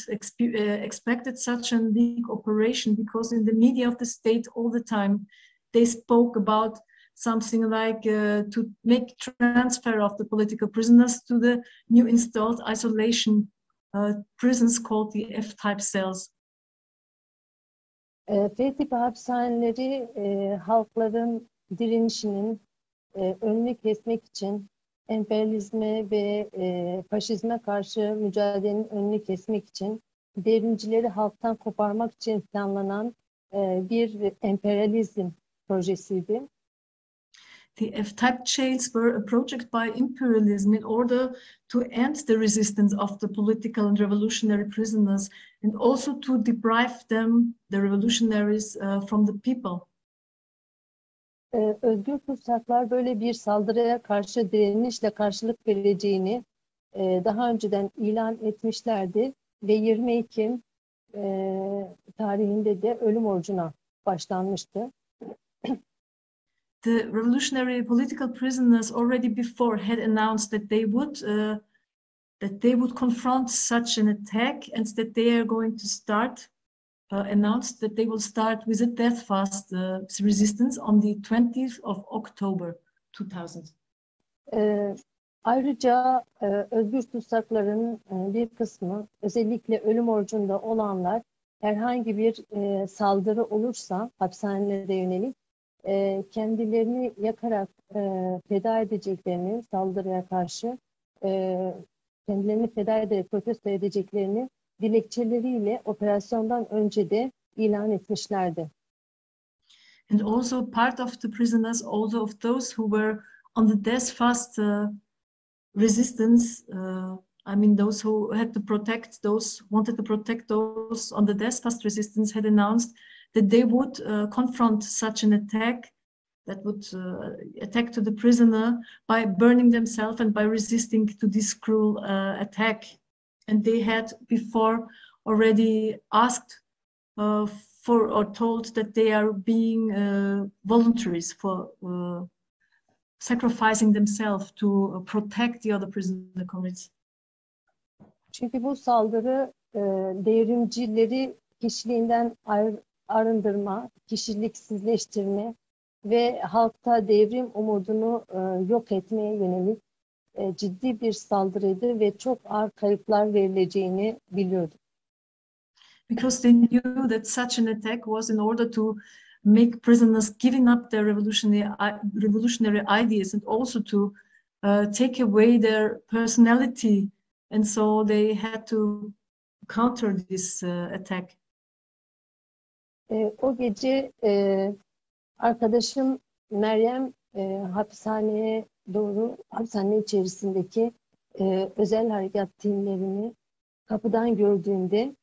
expected such a big operation, because in the media of the state all the time they spoke about something like to make transfer of the political prisoners to the new installed isolation prisons called the F-type cells. F-tipi hapishaneleri halkların direnişinin önünü kesmek için, emperyalizme ve faşizme karşı mücadelenin önünü kesmek için, devrimcileri halktan koparmak için planlanan bir emperyalizm projesiydi. The F-type jails were a project by imperialism in order to end the resistance of the political and revolutionary prisoners, and also to deprive them, the revolutionaries, from the people. Özgür tutsaklar böyle bir saldırıya karşı direnişle karşılık vereceğini daha önceden ilan etmişlerdi ve 20 Ekim tarihinde de ölüm orucuna başlanmıştı. The revolutionary political prisoners already before had announced that they would confront such an attack, and that they are going to start announced that they will start with a death fast resistance on the 20th of October 2000. Ayrıca özgür tutsakların bir kısmı, özellikle ölüm orucunda olanlar, herhangi bir saldırı olursa hapishanelere yönelik kendilerini yakarak feda edeceklerini, saldırıya karşı kendilerini feda ederek protesto edeceklerini dilekçeleriyle operasyondan önce de ilan etmişlerdi. And also part of the prisoners, also of those who were on the death fast resistance, I mean those who had to protect those, wanted to protect those on the death fast resistance, had announced that they would confront such an attack, that would attack to the prisoner by burning themselves and by resisting to this cruel attack. And they had before already asked for, or told that they are being voluntaries for sacrificing themselves to protect the other prisoner comrades. Çünkü bu saldırı devrimcileri kişiliğinden arındırma, kişiliksizleştirme ve halkta devrim umudunu yok etmeye yönelik ciddi bir saldırıydı ve çok ağır kayıplar verileceğini biliyorduk. Because they knew that such an attack was in order to make prisoners giving up their revolutionary ideas, and also to take away their personality, and so they had to counter this attack. O gece arkadaşım Meryem hapishane içerisindeki özel harekat timlerini kapıdan gördüğünde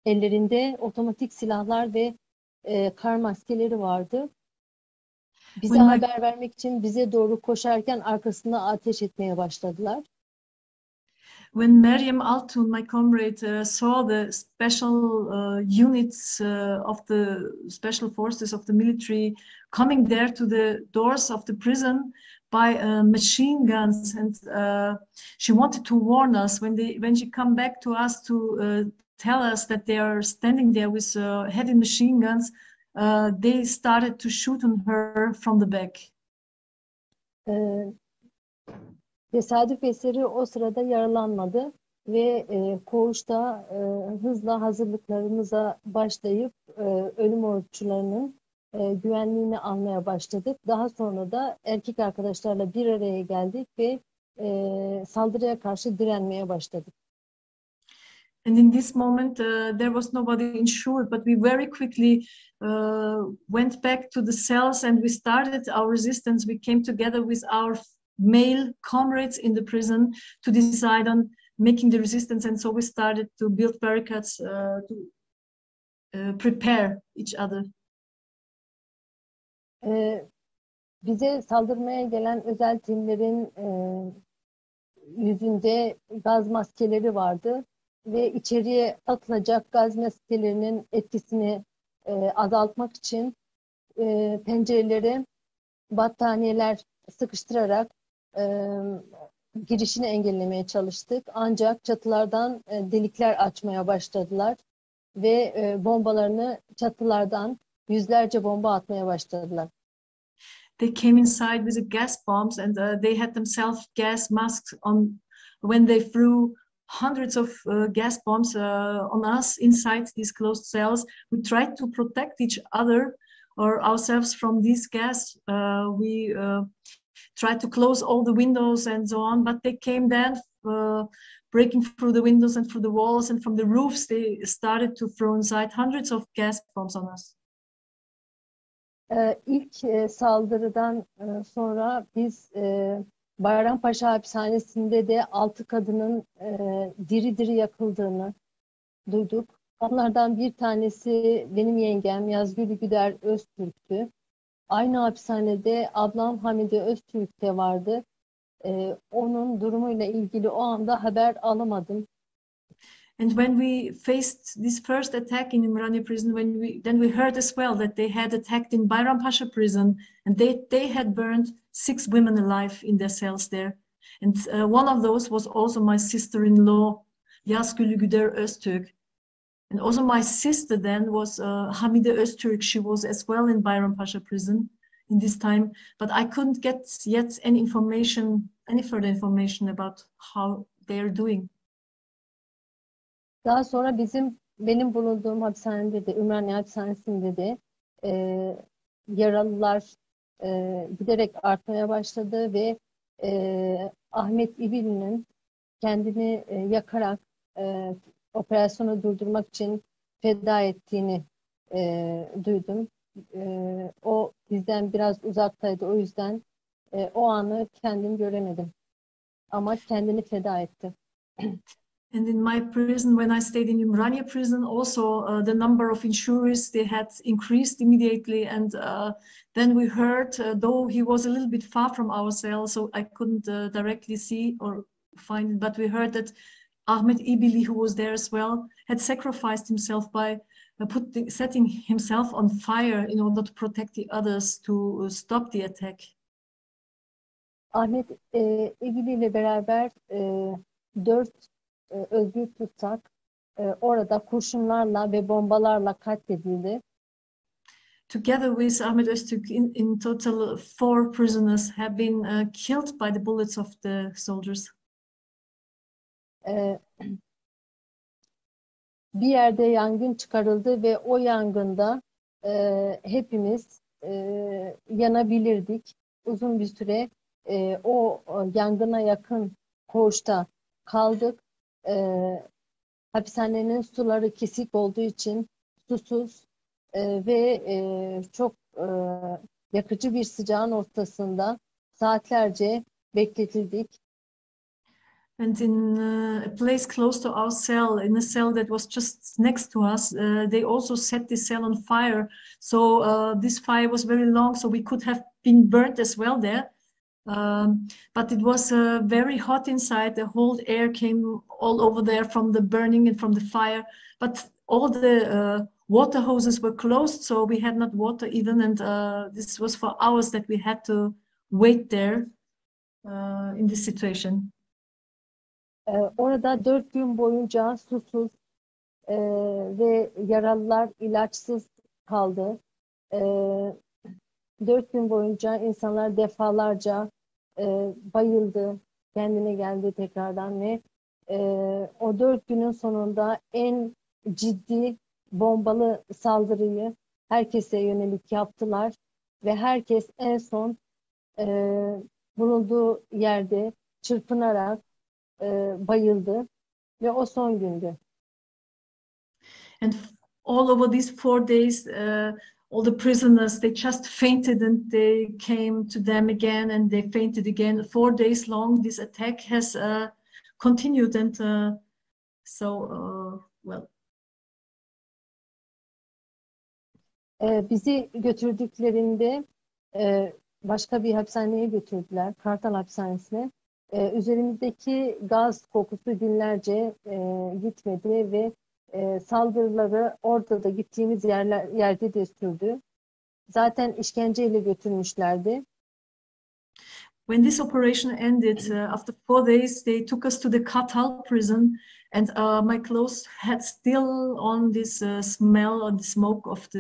ellerinde otomatik silahlar ve kar maskeleri vardı. Bize When my haber vermek için bize doğru koşarken arkasına ateş etmeye başladılar. When Meryem Altun, my comrade, saw the special units of the special forces of the military coming there to the doors of the prison by machine guns, and she wanted to warn us when she come back to us to tell us that they are standing there with heavy machine guns, they started to shoot on her from the back. Tesadüf eseri o sırada yaralanmadı ve koğuşta hızla hazırlıklarımıza başlayıp ölüm oruçlarının güvenliğini almaya başladık. Daha sonra da erkek arkadaşlarla bir araya geldik ve saldırıya karşı direnmeye başladık. And in this moment, there was nobody insured, but we very quickly went back to the cells and we started our resistance. We came together with our male comrades in the prison to decide on making the resistance, and so we started to build barricades to prepare each other. Bize saldırmaya gelen özel timlerin yüzünde gaz maskeleri vardı ve içeriye atılacak gaz maskelerinin etkisini azaltmak için pencerelere battaniyeler sıkıştırarak girişini engellemeye çalıştık. Ancak çatılardan delikler açmaya başladılar ve bombalarını çatılardan yüzlerce bomba atmaya başladılar. They came inside with the gas bombs, and they had themselves gas masks on when they threw hundreds of gas bombs on us inside these closed cells. We tried to protect each other or ourselves from this gas. We tried to close all the windows and so on, but they came then breaking through the windows and through the walls, and from the roofs they started to throw inside hundreds of gas bombs on us. İlk saldırıdan sonra biz Bayrampaşa hapishanesinde de 6 kadının diri diri yakıldığını duyduk. Onlardan bir tanesi benim yengem Yazgül Güder Öztürk'tü. Aynı hapishanede ablam Hamide Öztürk de vardı. Onun durumuyla ilgili o anda haber alamadım. And when we faced this first attack in Ümraniye prison, then we heard as well that they had attacked in Bayrampaşa prison, and they had burned 6 women alive in their cells there. And one of those was also my sister-in-law, Yazgül Güder Öztürk. And also my sister then was Hamide Öztürk. She was as well in Bayrampaşa prison in this time, but I couldn't get yet any further information about how they are doing. Daha sonra benim bulunduğum hapishanede de, Ümraniye hapishanesinde de yaralılar giderek artmaya başladı ve Ahmet İbili'nin kendini yakarak operasyonu durdurmak için feda ettiğini duydum. O bizden biraz uzaktaydı, o yüzden o anı kendim göremedim. Ama kendini feda etti. And in my prison, when I stayed in Ümraniye prison, also the number of insurers, they had increased immediately. And then we heard, though he was a little bit far from our cell, so I couldn't directly see or find it, but we heard that Ahmet İbili, who was there as well, had sacrificed himself by setting himself on fire in order to protect the others, to stop the attack. Ahmet İbili ile beraber 4 özgür tutsak orada kurşunlarla ve bombalarla katledildi. Together with Ahmet Öztürk, in total 4 prisoners have been killed by the bullets of the soldiers. Bir yerde yangın çıkarıldı ve o yangında hepimiz yanabilirdik. Uzun bir süre o yangına yakın koğuşta kaldık. Hapishanenin suları kesik olduğu için susuz ve çok yakıcı bir sıcağın ortasında saatlerce bekletildik. And in a place close to our cell, in a cell that was just next to us, they also set the cell on fire. So this fire was very long, so we could have been burnt as well there. But it was very hot inside. The whole air came all over there from the burning and from the fire. But all the water hoses were closed, so we had not water even. And this was for hours that we had to wait there in this situation. Orada 4 gün boyunca susuz ve yaralılar ilaçsız kaldı. 4 gün boyunca insanlar defalarca bayıldı, kendine geldi tekrardan ve o 4 günün sonunda en ciddi bombalı saldırıyı herkese yönelik yaptılar ve herkes en son bulunduğu yerde çırpınarak bayıldı ve o son gündü. And all over these 4 days, all the prisoners, they just fainted and they came to them again and they fainted again. 4 days long, this attack has continued and well. Bizi götürdüklerinde başka bir hapishaneye götürdüler, Kartal Hapishanesi'ne. Üzerimizdeki gaz kokusu günlerce gitmedi ve saldırıları orada da gittiğimiz yerde de sürdü. Zaten işkenceyle götürmüşlerdi. When this operation ended, after 4 days, they took us to the Kartal prison, and my clothes had still on this smell or the smoke of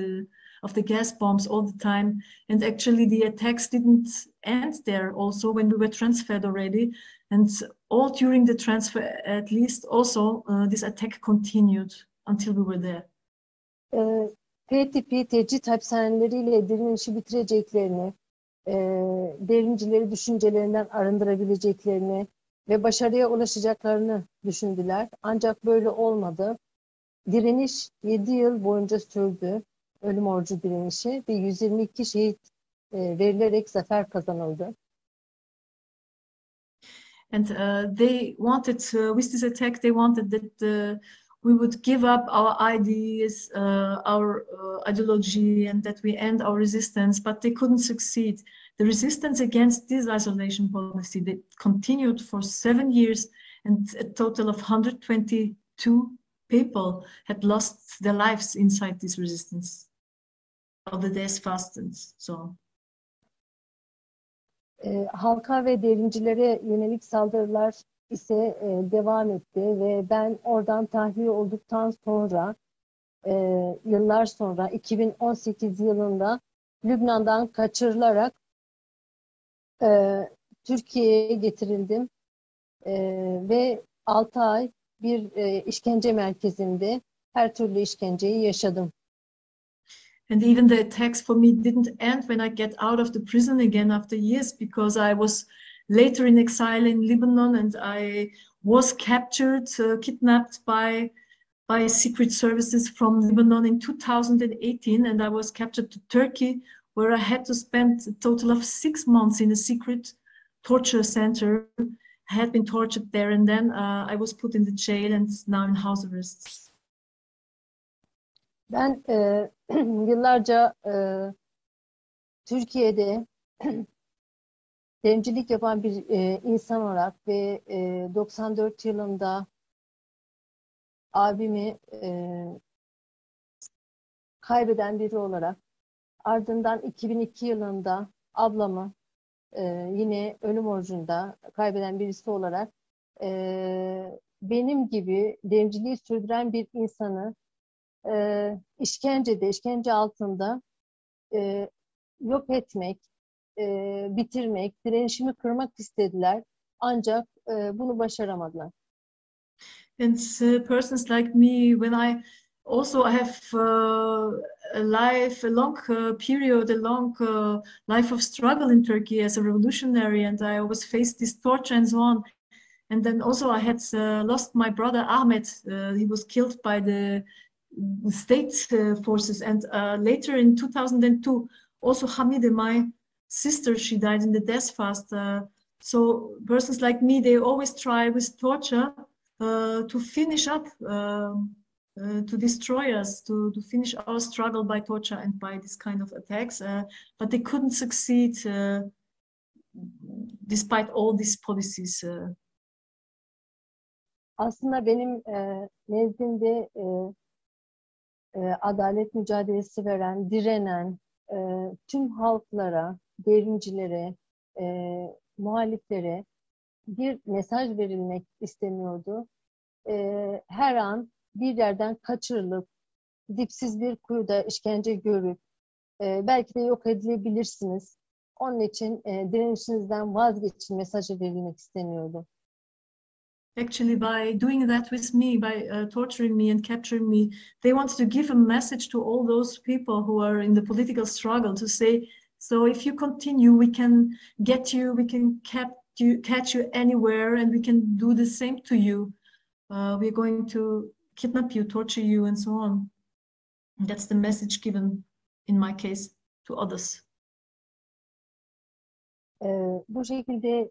the gas bombs all the time. And actually, the attacks didn't end there. Also, when we were transferred already, and all during the transfer, at least, also this attack continued until we were there. P tipi tecrit hapishaneleriyle direnişi bitireceklerini, devrimcileri düşüncelerinden arındırabileceklerini ve başarıya ulaşacaklarını düşündüler. Ancak böyle olmadı. Direniş 7 yıl boyunca sürdü. Ölüm orucu direnişi ve 122 şehit verilerek zafer kazanıldı. And they wanted, with this attack, they wanted that we would give up our ideas, our ideology, and that we end our resistance, but they couldn't succeed. The resistance against this isolation policy, that continued for 7 years, and a total of 122 people had lost their lives inside this resistance of the death fastens. So. Halka ve devrimcilere yönelik saldırılar ise devam etti ve ben oradan tahliye olduktan sonra yıllar sonra 2018 yılında Lübnan'dan kaçırılarak Türkiye'ye getirildim ve 6 ay bir işkence merkezinde her türlü işkenceyi yaşadım. And even the attacks for me didn't end when I get out of the prison again after years, because I was later in exile in Lebanon and I was captured, kidnapped by secret services from Lebanon in 2018, and I was captured to Turkey, where I had to spend a total of 6 months in a secret torture center. I had been tortured there, and then I was put in the jail and now in house arrest. Ben yıllarca Türkiye'de devrimcilik yapan bir insan olarak ve 94 yılında abimi kaybeden biri olarak, ardından 2002 yılında ablamı yine ölüm orucunda kaybeden birisi olarak benim gibi devrimciliği sürdüren bir insanı işkence altında yok etmek, bitirmek, direnişimi kırmak istediler. Ancak bunu başaramadılar. And persons like me, when I have a long period, a long life of struggle in Turkey as a revolutionary, and I always faced this torture and so on. And then also I had lost my brother Ahmet. He was killed by the state forces, and later in 2002 also Hamide, my sister, she died in the death fast. So persons like me, they always try with torture to finish up, to destroy us, to finish our struggle by torture and by this kind of attacks. But they couldn't succeed despite all these policies. Aslında benim nezdimde adalet mücadelesi veren, direnen tüm halklara, devrimcilere, muhaliflere bir mesaj verilmek isteniyordu. Her an bir yerden kaçırılıp, dipsiz bir kuyuda işkence görüp, belki de yok edilebilirsiniz. Onun için direnişinizden vazgeçin mesajı verilmek isteniyordu. Actually, by doing that with me, by torturing me and capturing me, they wanted to give a message to all those people who are in the political struggle to say, so if you continue, we can get you, we can catch you anywhere, and we can do the same to you. We're going to kidnap you, torture you, and so on. And that's the message given, in my case, to others. Bu şekilde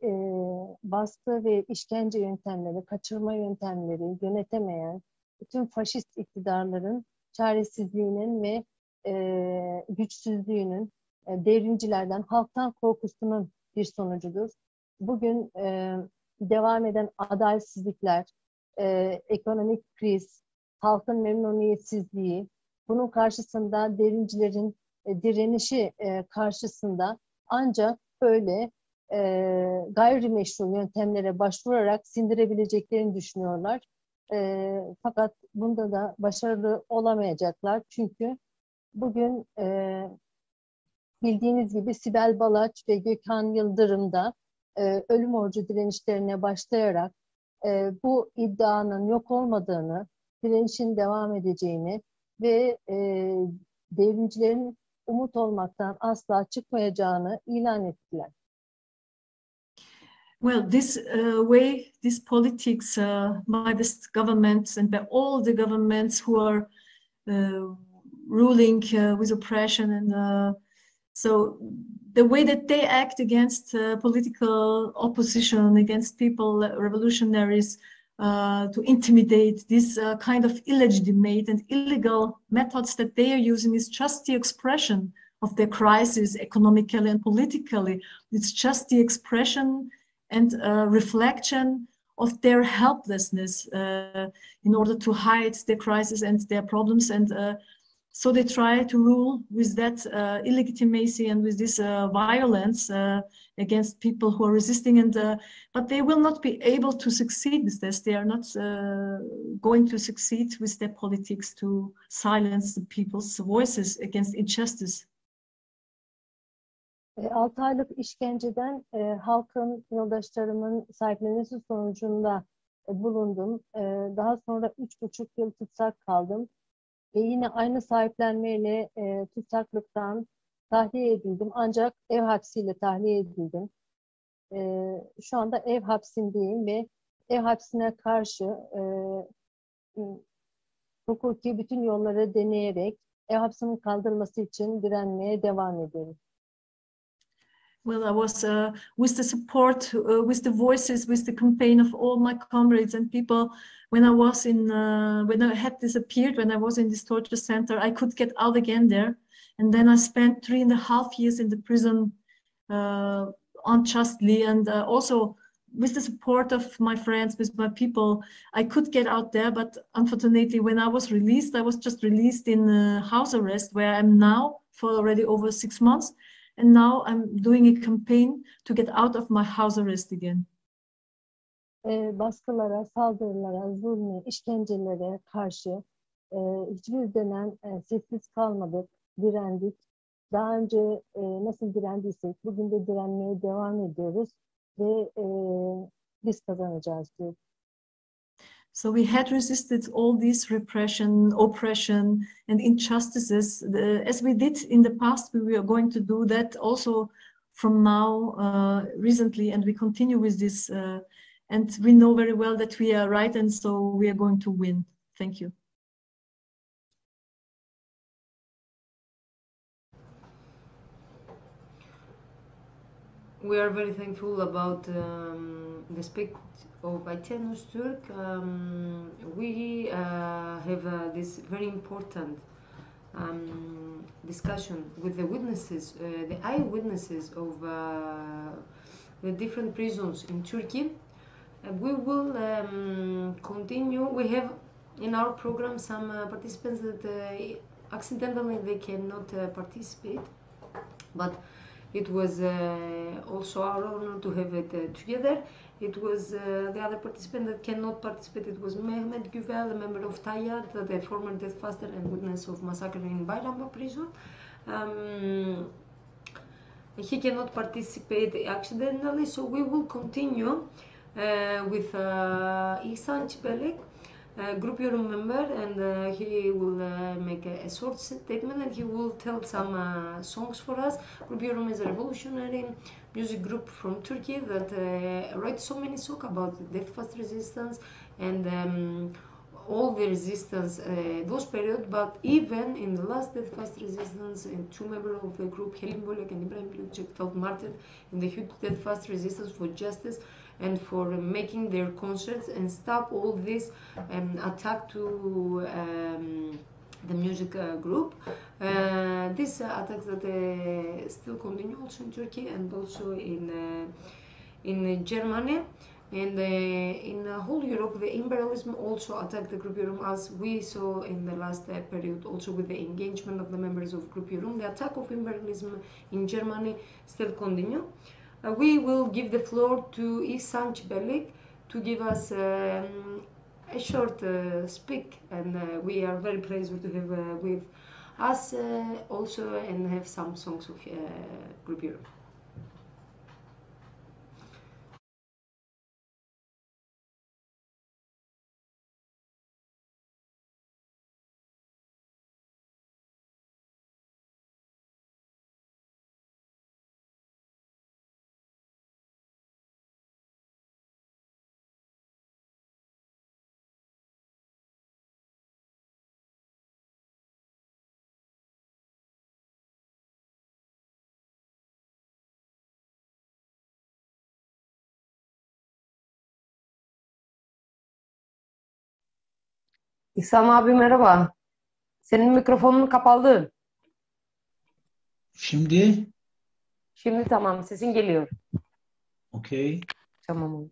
baskı ve işkence yöntemleri, kaçırma yöntemleri yönetemeyen bütün faşist iktidarların çaresizliğinin ve güçsüzlüğünün, devrimcilerden, halktan korkusunun bir sonucudur. Bugün devam eden adaletsizlikler, ekonomik kriz, halkın memnuniyetsizliği, bunun karşısında devrimcilerin direnişi karşısında ancak böyle gayrimeşru yöntemlere başvurarak sindirebileceklerini düşünüyorlar. Fakat bunda da başarılı olamayacaklar. Çünkü bugün bildiğiniz gibi Sibel Balaç ve Gökhan Yıldırım da ölüm orucu direnişlerine başlayarak bu iddianın yok olmadığını, direnişin devam edeceğini ve devrimcilerin umut olmaktan asla çıkmayacağını ilan ettiler. Well, this way, this politics by this government and by all the governments who are ruling with oppression, and so the way that they act against political opposition, against people, revolutionaries, to intimidate, this kind of illegitimate and illegal methods that they are using is just the expression of their crisis economically and politically. It's just the expression and reflection of their helplessness in order to hide their crisis and their problems. And so they try to rule with that illegitimacy and with this violence against people who are resisting. And but they will not be able to succeed with this. They are not going to succeed with their politics to silence the people's voices against injustice. 6 aylık işkenceden halkın, yoldaşlarımın sahiplenmesi sonucunda bulundum. Daha sonra 3,5 yıl tutsak kaldım. Ve yine aynı sahiplenmeyle tutsaklıktan tahliye edildim. Ancak ev hapsiyle tahliye edildim. Şu anda ev hapsindeyim ve ev hapsine karşı hukuki bütün yolları deneyerek ev hapsinin kaldırılması için direnmeye devam ediyorum. Well, I was with the support, with the voices, with the campaign of all my comrades and people. When I was in, when I had disappeared, when I was in this torture center, I could get out again there. And then I spent 3.5 years in the prison unjustly. And also with the support of my friends, with my people, I could get out there. But unfortunately, when I was released, I was just released in house arrest, where I'm now for already over 6 months. And now I'm doing a campaign to get out of my house arrest again. Baskılara, saldırılara, zulme, işkencelere karşı hiçbir dönem sessiz kalmadık, direndik. Daha önce nasıl direndiysek bugün de direnmeye devam ediyoruz ve biz kazanacağız diyoruz. So we had resisted all this repression, oppression, and injustices. As we did in the past, we were going to do that also from now, recently, and we continue with this. And we know very well that we are right, and so we are going to win. Thank you. we are very thankful about the speech of Ayten Öztürk. We have this very important discussion with the witnesses, the eyewitnesses of the different prisons in Turkey. We will continue. We have in our program some participants that accidentally they cannot participate, but it was also our honor to have it together. It was the other participant that cannot participate. It was Mehmet Güvel, a member of Tayyad, the former death faster and witness of massacre in Bayrambar prison. He cannot participate accidentally, so we will continue with Ihsan Çipelik, group yorum member, and he will make a short statement and he will tell some songs for us. Group yorum is a revolutionary music group from Turkey that writes so many songs about the death fast resistance and all the resistance those period, but even in the last death fast resistance, and two members of the group, Helin Bolek and Ibrahim Bilukçak, felt martyred in the huge death fast resistance for justice and for making their concerts and stop all this attack to the music group. These attacks that still continue also in Turkey and also in Germany. And in whole Europe, the imperialism also attacked the Group Yorum, as we saw in the last period, also with the engagement of the members of Group Yorum. The attack of imperialism in Germany still continue. We will give the floor to Ihsan Çipelik to give us a short speak, and we are very pleased to have with us also and have some songs of Group Yorum. İhsan abi merhaba. Senin mikrofonun kapalı. Şimdi? Şimdi tamam, sesin geliyor. Okay. Tamam.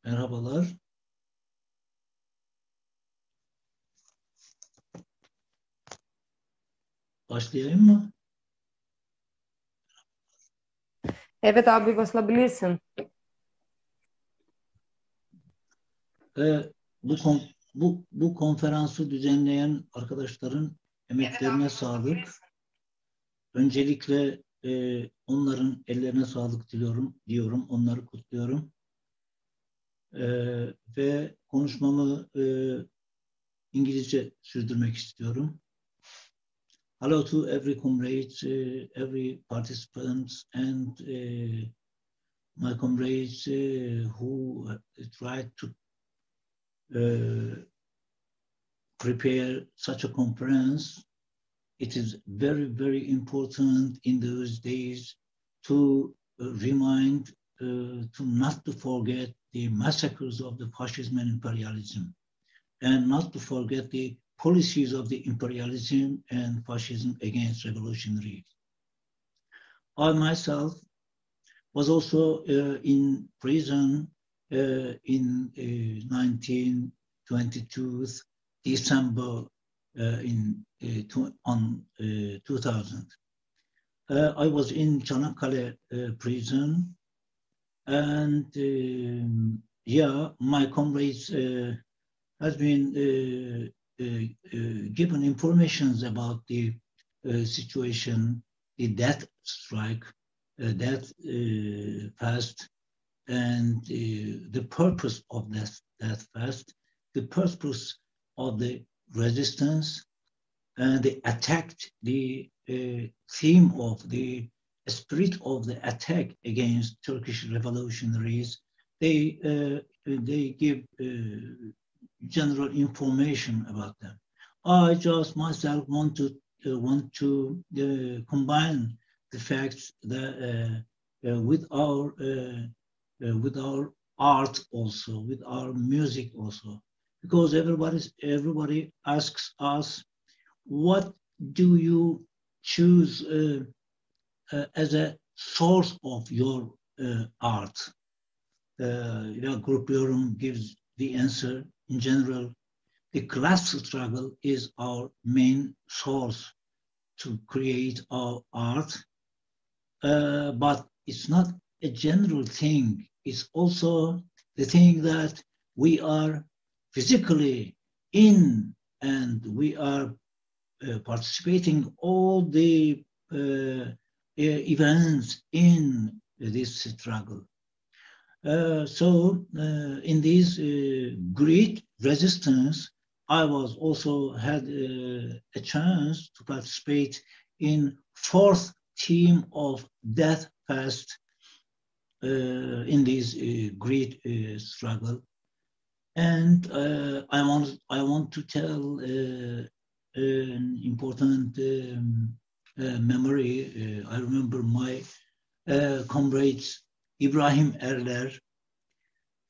Merhabalar. Başlayayım mı? Evet abi, başlayabilirsin. Bu konferansı düzenleyen arkadaşların emeklerine sağlık. Öncelikle onların ellerine sağlık diyorum. Onları kutluyorum. Ve konuşmamı İngilizce sürdürmek istiyorum. Hello to every comrade, every participant, and my comrades who tried to prepare such a conference. It is very, very important in those days to remind, to not to forget the massacres of the fascism and imperialism, and not to forget the policies of the imperialism and fascism against revolutionaries. I myself was also in prison in 1922 December on 2000. I was in Çanakkale prison, and yeah, my comrades has been given informations about the situation, the death strike, death fast, and the purpose of that fast, the purpose of the resistance, and they attacked the theme of the spirit of the attack against Turkish revolutionaries. They give general information about them. I just myself want to combine the facts that with our art also, with our music also, because everybody asks us, what do you choose as a source of your art? Group Yorum gives the answer. In general, the class struggle is our main source to create our art, but it's not a general thing. It's also the thing that we are physically in, and we are participating all the events in this struggle. So in this great resistance, I was also had a chance to participate in fourth team of Death Fast in this great struggle. And I want to tell an important memory. I remember my comrades Ibrahim Erler.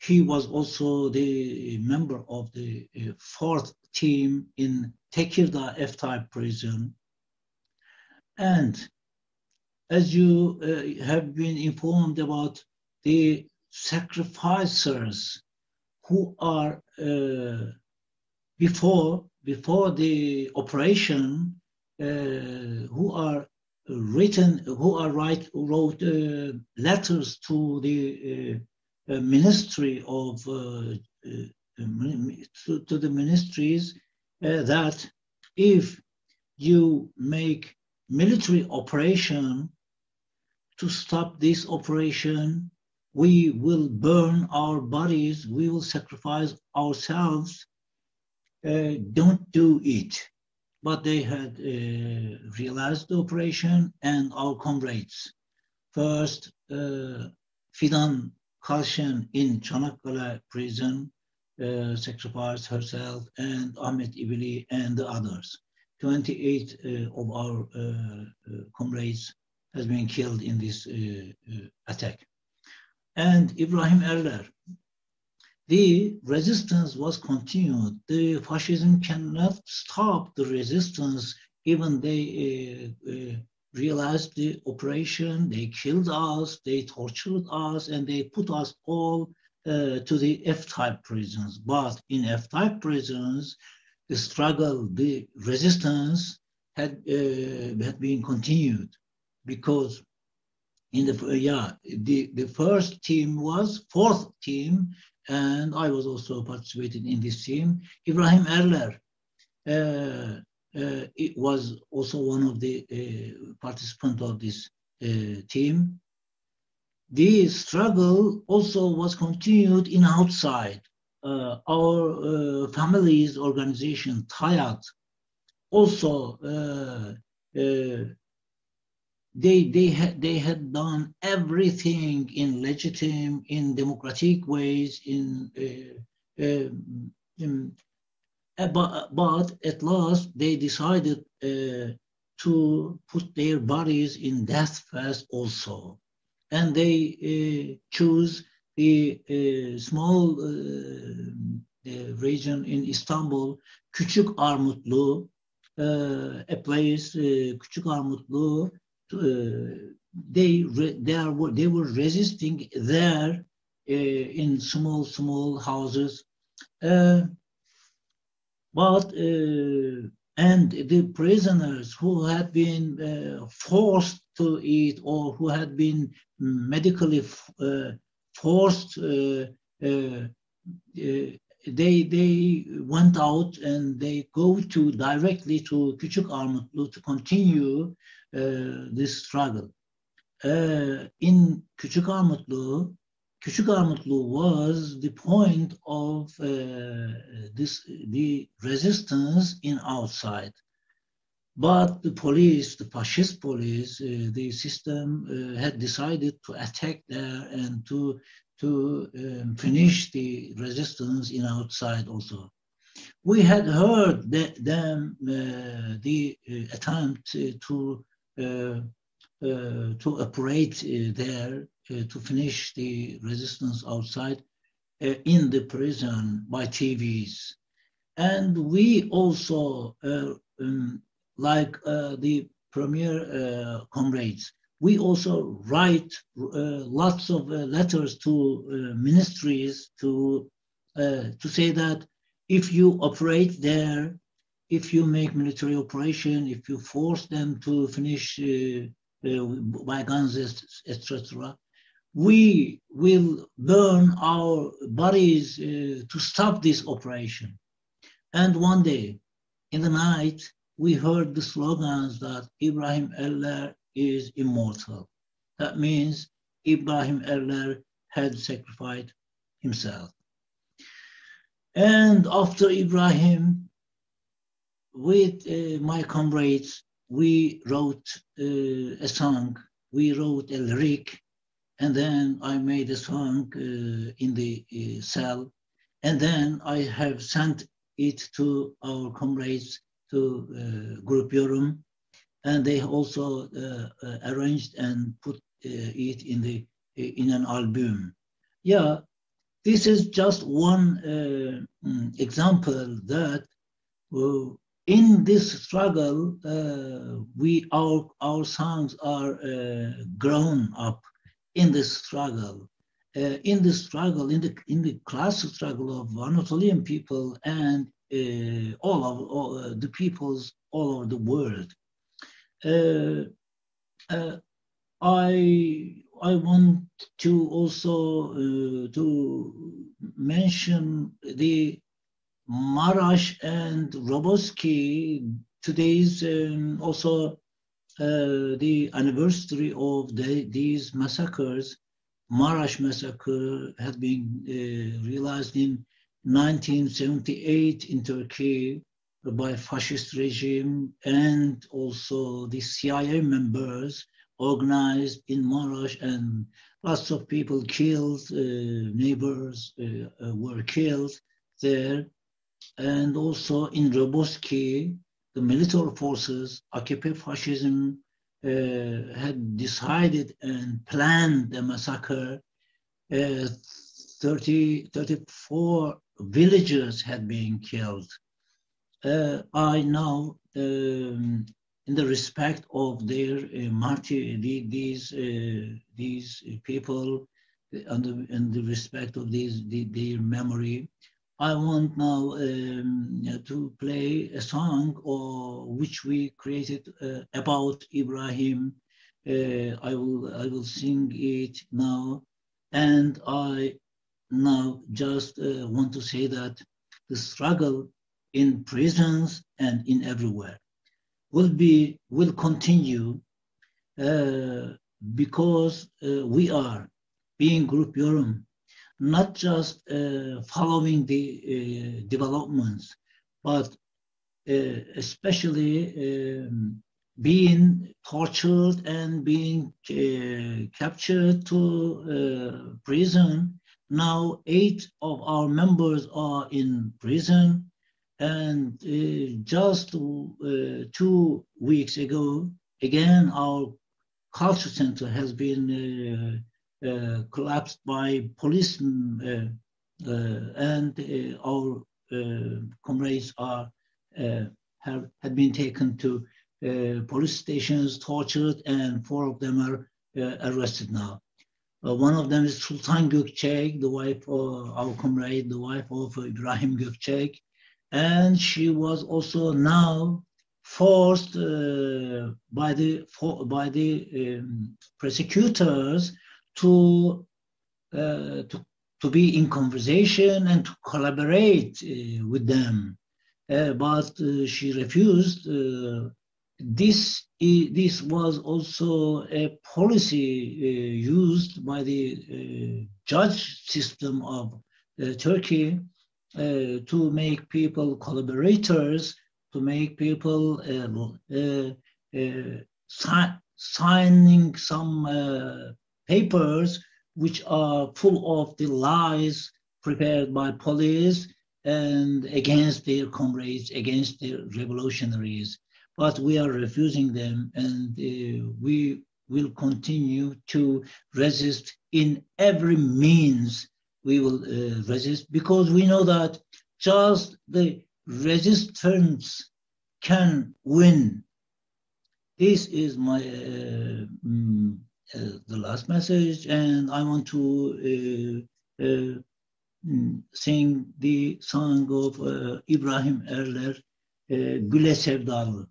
He was also the member of the fourth team in Tekirdağ F-type prison. And as you have been informed about the sacrificers who are before the operation, who wrote letters to the ministry of to the ministries that if you make military operation to stop this operation, we will burn our bodies, we will sacrifice ourselves. Don't do it. But they had realized the operation, and our comrades, first Fidan Kalşen in Çanakkale prison sacrificed herself, and Ahmet İbili and the others. 28 of our comrades has been killed in this attack. And Ibrahim Erler, the resistance was continued. The fascism cannot stop the resistance. Even they realized the operation, they killed us, they tortured us, and they put us all to the F-type prisons. But in F-type prisons, the struggle, the resistance had been continued, because in the first team was fourth team, and I was also participating in this team. Ibrahim Erler it was also one of the participants of this team. The struggle also was continued in outside. Our families organization, TAYAT, also they had done everything in legitimate, in democratic ways, but at last they decided to put their bodies in death fast also, and they chose the small region in Istanbul, Küçük Armutlu, a place, Küçük Armutlu, they were resisting there in small houses, but and the prisoners who had been forced to eat or who had been medically forced, they went out and they go directly to Küçükarmutlu to continue this struggle. In Küçükarmutlu was the point of the resistance in outside. But the police, the fascist police, the system had decided to attack there and to finish the resistance in outside also. We had heard the attempt to operate there to finish the resistance outside in the prison by TVs. And we also, like the premier comrades, we also write lots of letters to ministries to say that if you operate there, if you make military operation, if you force them to finish by guns, etc., we will burn our bodies to stop this operation. And one day, in the night, we heard the slogans that Ibrahim Eller is immortal. That means Ibrahim Eller had sacrificed himself. And after Ibrahim, with my comrades, we wrote a song, we wrote a lyric, and then I made a song in the cell, and then I have sent it to our comrades, to Group Yorum, and they also arranged and put it in an album. Yeah, this is just one example that in this struggle, our songs are grown up in this struggle, in the class struggle of Anatolian people and all the peoples all over the world. I want to also to mention the Marash and Roboski. Today's also the anniversary of these massacres. Marash massacre had been realized in 1978 in Turkey by fascist regime, and also the CIA members organized in Marash, and lots of people killed, neighbors were killed there. And also in Roboski, the military forces, AKP fascism, had decided and planned the massacre. 34 villagers had been killed. I now, in the respect of their these people, and the respect of their memory, I want now to play a song which we created about Ibrahim. I will sing it now, and I now just want to say that the struggle in prisons and in everywhere will continue because we are, being Group Yorum, not just following the developments, but especially being tortured and being captured to prison. Now 8 of our members are in prison, and just 2 weeks ago, again, our culture center has been collapsed by police, and our comrades had been taken to police stations, tortured, and 4 of them are arrested now. One of them is Sultan Gökçek, the wife of our comrade, the wife of Ibrahim Gökçek, and she was also now forced by the prosecutors to be in conversation and to collaborate with them, but she refused. This was also a policy used by the judge system of Turkey to make people collaborators, to make people signing some papers which are full of the lies prepared by police and against their comrades, against their revolutionaries. But we are refusing them, and we will continue to resist in every means. We will resist because we know that just the resistance can win. This is my the last message, and I want to sing the song of İbrahim Erler, Güle Sevdalı.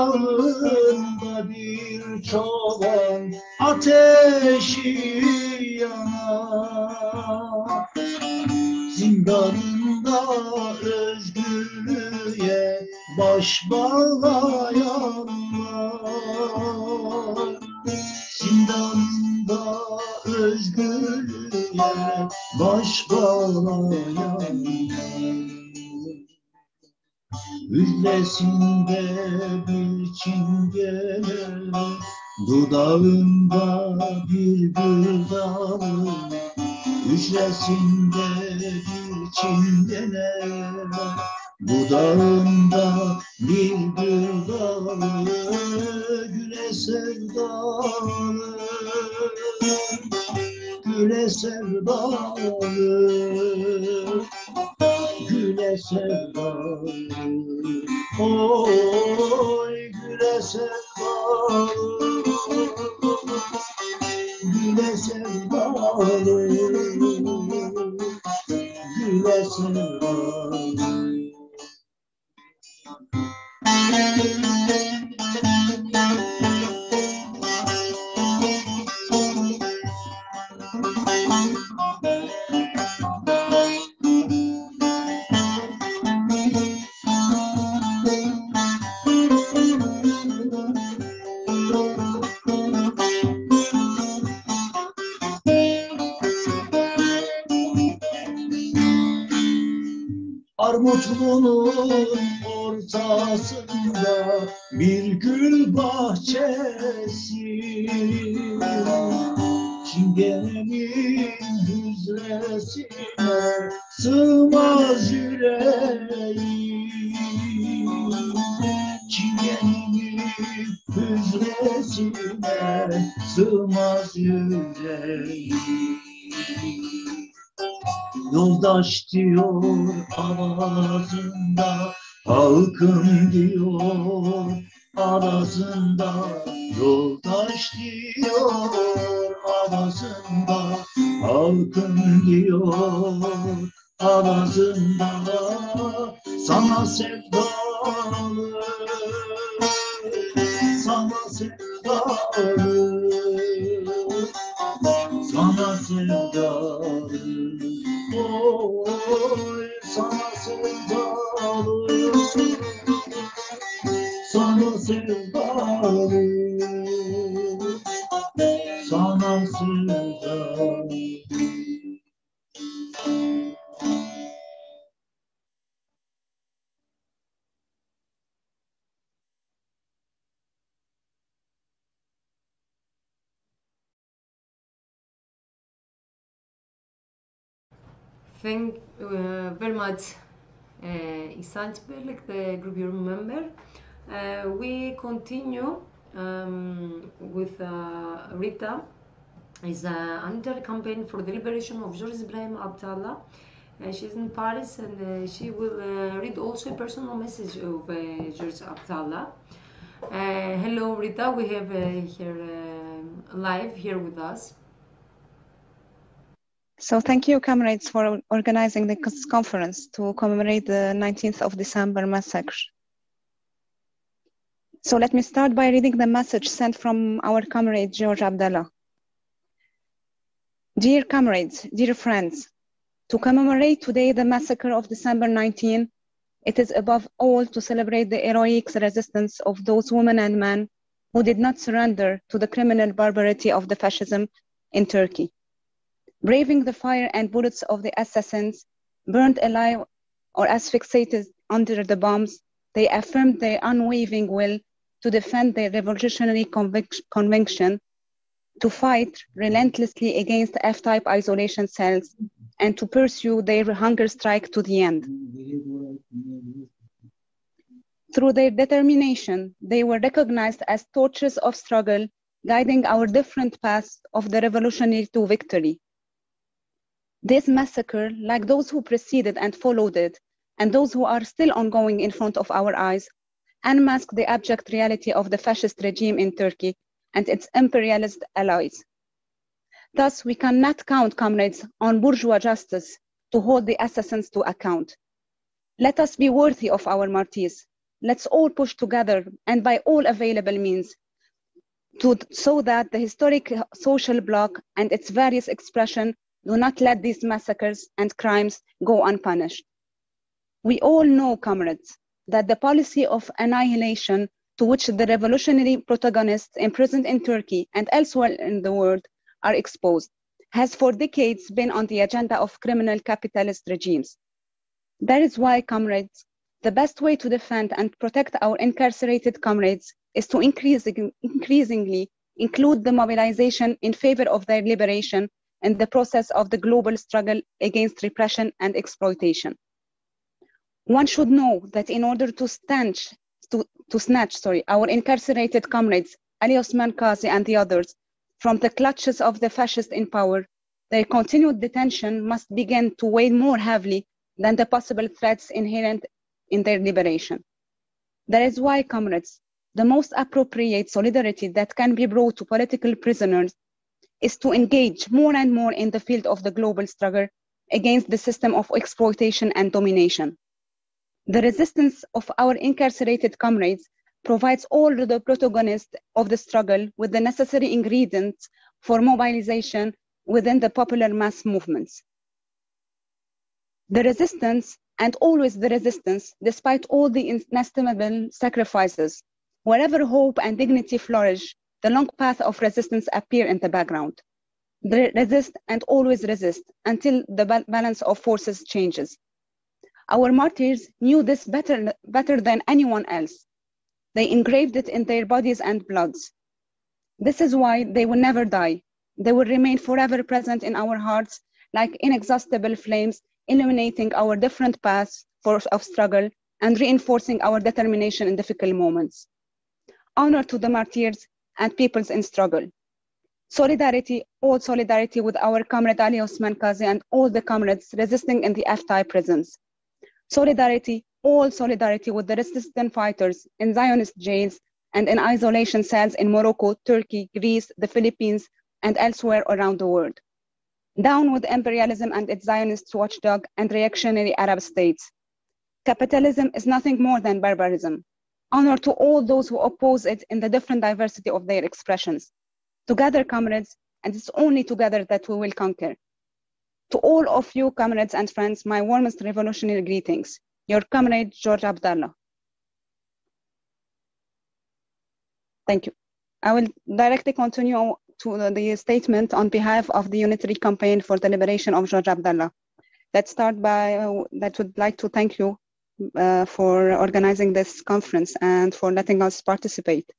Tekirdağ'ında bir çoban ateşi yanar, zindanında özgürlüğe baş bağlayanlar, zindanında özgürlüğe baş bağlayanlar. Hüzlesinde bir çingene, dudağında bir dalı. Hüzlesinde bir çingene, dudağında bir dalı. Güle sevdalı, güle sevdalı, güle sevdalı. Oy güle sevdalı, güle sevdalı, güle sevdalı. Armutlu'nun ortasında bir gül bahçesi, çingenemin hüzresine sığmaz yüreğim, çingenemin hüzresine sığmaz yüreğim. Yoldaş diyor avazında, halkım diyor arasında. Yoldaş diyor avazında, halkım diyor arasında. Sana sevdalı, sana sevdalı, sana sevdalı. Oy sana sevdalı, sana sevdalı, sana thank very much İhsan Çiperlik, the group you remember. We continue with Rita. Is another campaign for the liberation of George Ibrahim Abdallah. She's in Paris, and she will read also a personal message of George Abdallah. Hello Rita, we have her live here with us. So thank you, comrades, for organizing this conference to commemorate the 19th of December massacre. So let me start by reading the message sent from our comrade, George Abdallah. Dear comrades, dear friends, to commemorate today the massacre of December 19, it is above all to celebrate the heroic resistance of those women and men who did not surrender to the criminal barbarity of the fascism in Turkey. Braving the fire and bullets of the assassins, burned alive or asphyxiated under the bombs, they affirmed their unwavering will to defend their revolutionary conviction, to fight relentlessly against F-type isolation cells, and to pursue their hunger strike to the end. Through their determination, they were recognized as torches of struggle, guiding our different paths of the revolutionary to victory. This massacre, like those who preceded and followed it, and those who are still ongoing in front of our eyes, unmask the abject reality of the fascist regime in Turkey and its imperialist allies. Thus, we cannot count, comrades, on bourgeois justice to hold the assassins to account. Let us be worthy of our martyrs. Let's all push together and by all available means so that the historic social bloc and its various expressions do not let these massacres and crimes go unpunished. We all know, comrades, that the policy of annihilation to which the revolutionary protagonists imprisoned in Turkey and elsewhere in the world are exposed has for decades been on the agenda of criminal capitalist regimes. That is why, comrades, the best way to defend and protect our incarcerated comrades is to increasingly include the mobilization in favor of their liberation in the process of the global struggle against repression and exploitation. One should know that in order to snatch our incarcerated comrades, Ali Osman Qazi and the others, from the clutches of the fascists in power, their continued detention must begin to weigh more heavily than the possible threats inherent in their liberation. That is why, comrades, the most appropriate solidarity that can be brought to political prisoners is to engage more and more in the field of the global struggle against the system of exploitation and domination. The resistance of our incarcerated comrades provides all the protagonists of the struggle with the necessary ingredients for mobilization within the popular mass movements. The resistance, and always the resistance, despite all the inestimable sacrifices, wherever hope and dignity flourish, the long path of resistance appear in the background. They resist and always resist until the balance of forces changes. Our martyrs knew this better than anyone else. They engraved it in their bodies and bloods. This is why they will never die. They will remain forever present in our hearts like inexhaustible flames, illuminating our different paths of struggle and reinforcing our determination in difficult moments. Honor to the martyrs and peoples in struggle. Solidarity, all solidarity with our comrade Ali Osman Qazi and all the comrades resisting in the F-type prisons. Solidarity, all solidarity with the resistant fighters in Zionist jails and in isolation cells in Morocco, Turkey, Greece, the Philippines, and elsewhere around the world. Down with imperialism and its Zionist watchdog and reactionary Arab states. Capitalism is nothing more than barbarism. Honor to all those who oppose it in the different diversity of their expressions. Together, comrades, and it's only together that we will conquer. To all of you, comrades and friends, my warmest revolutionary greetings. Your comrade, George Abdallah. Thank you. I will directly continue to the statement on behalf of the Unitary Campaign for the Liberation of George Abdallah. Let's start by, that would like to thank you for organizing this conference and for letting us participate.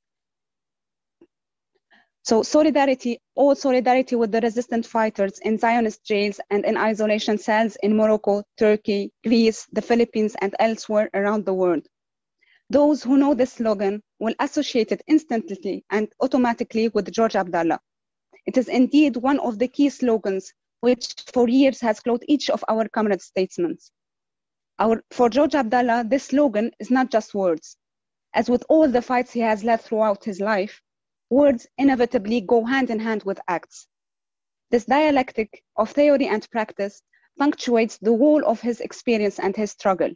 So solidarity, all solidarity with the resistant fighters in Zionist jails and in isolation cells in Morocco, Turkey, Greece, the Philippines, and elsewhere around the world. Those who know this slogan will associate it instantly and automatically with George Abdallah. It is indeed one of the key slogans which for years has clothed each of our comrade statesmen. For George Abdallah, this slogan is not just words. As with all the fights he has led throughout his life, words inevitably go hand in hand with acts. This dialectic of theory and practice punctuates the whole of his experience and his struggle.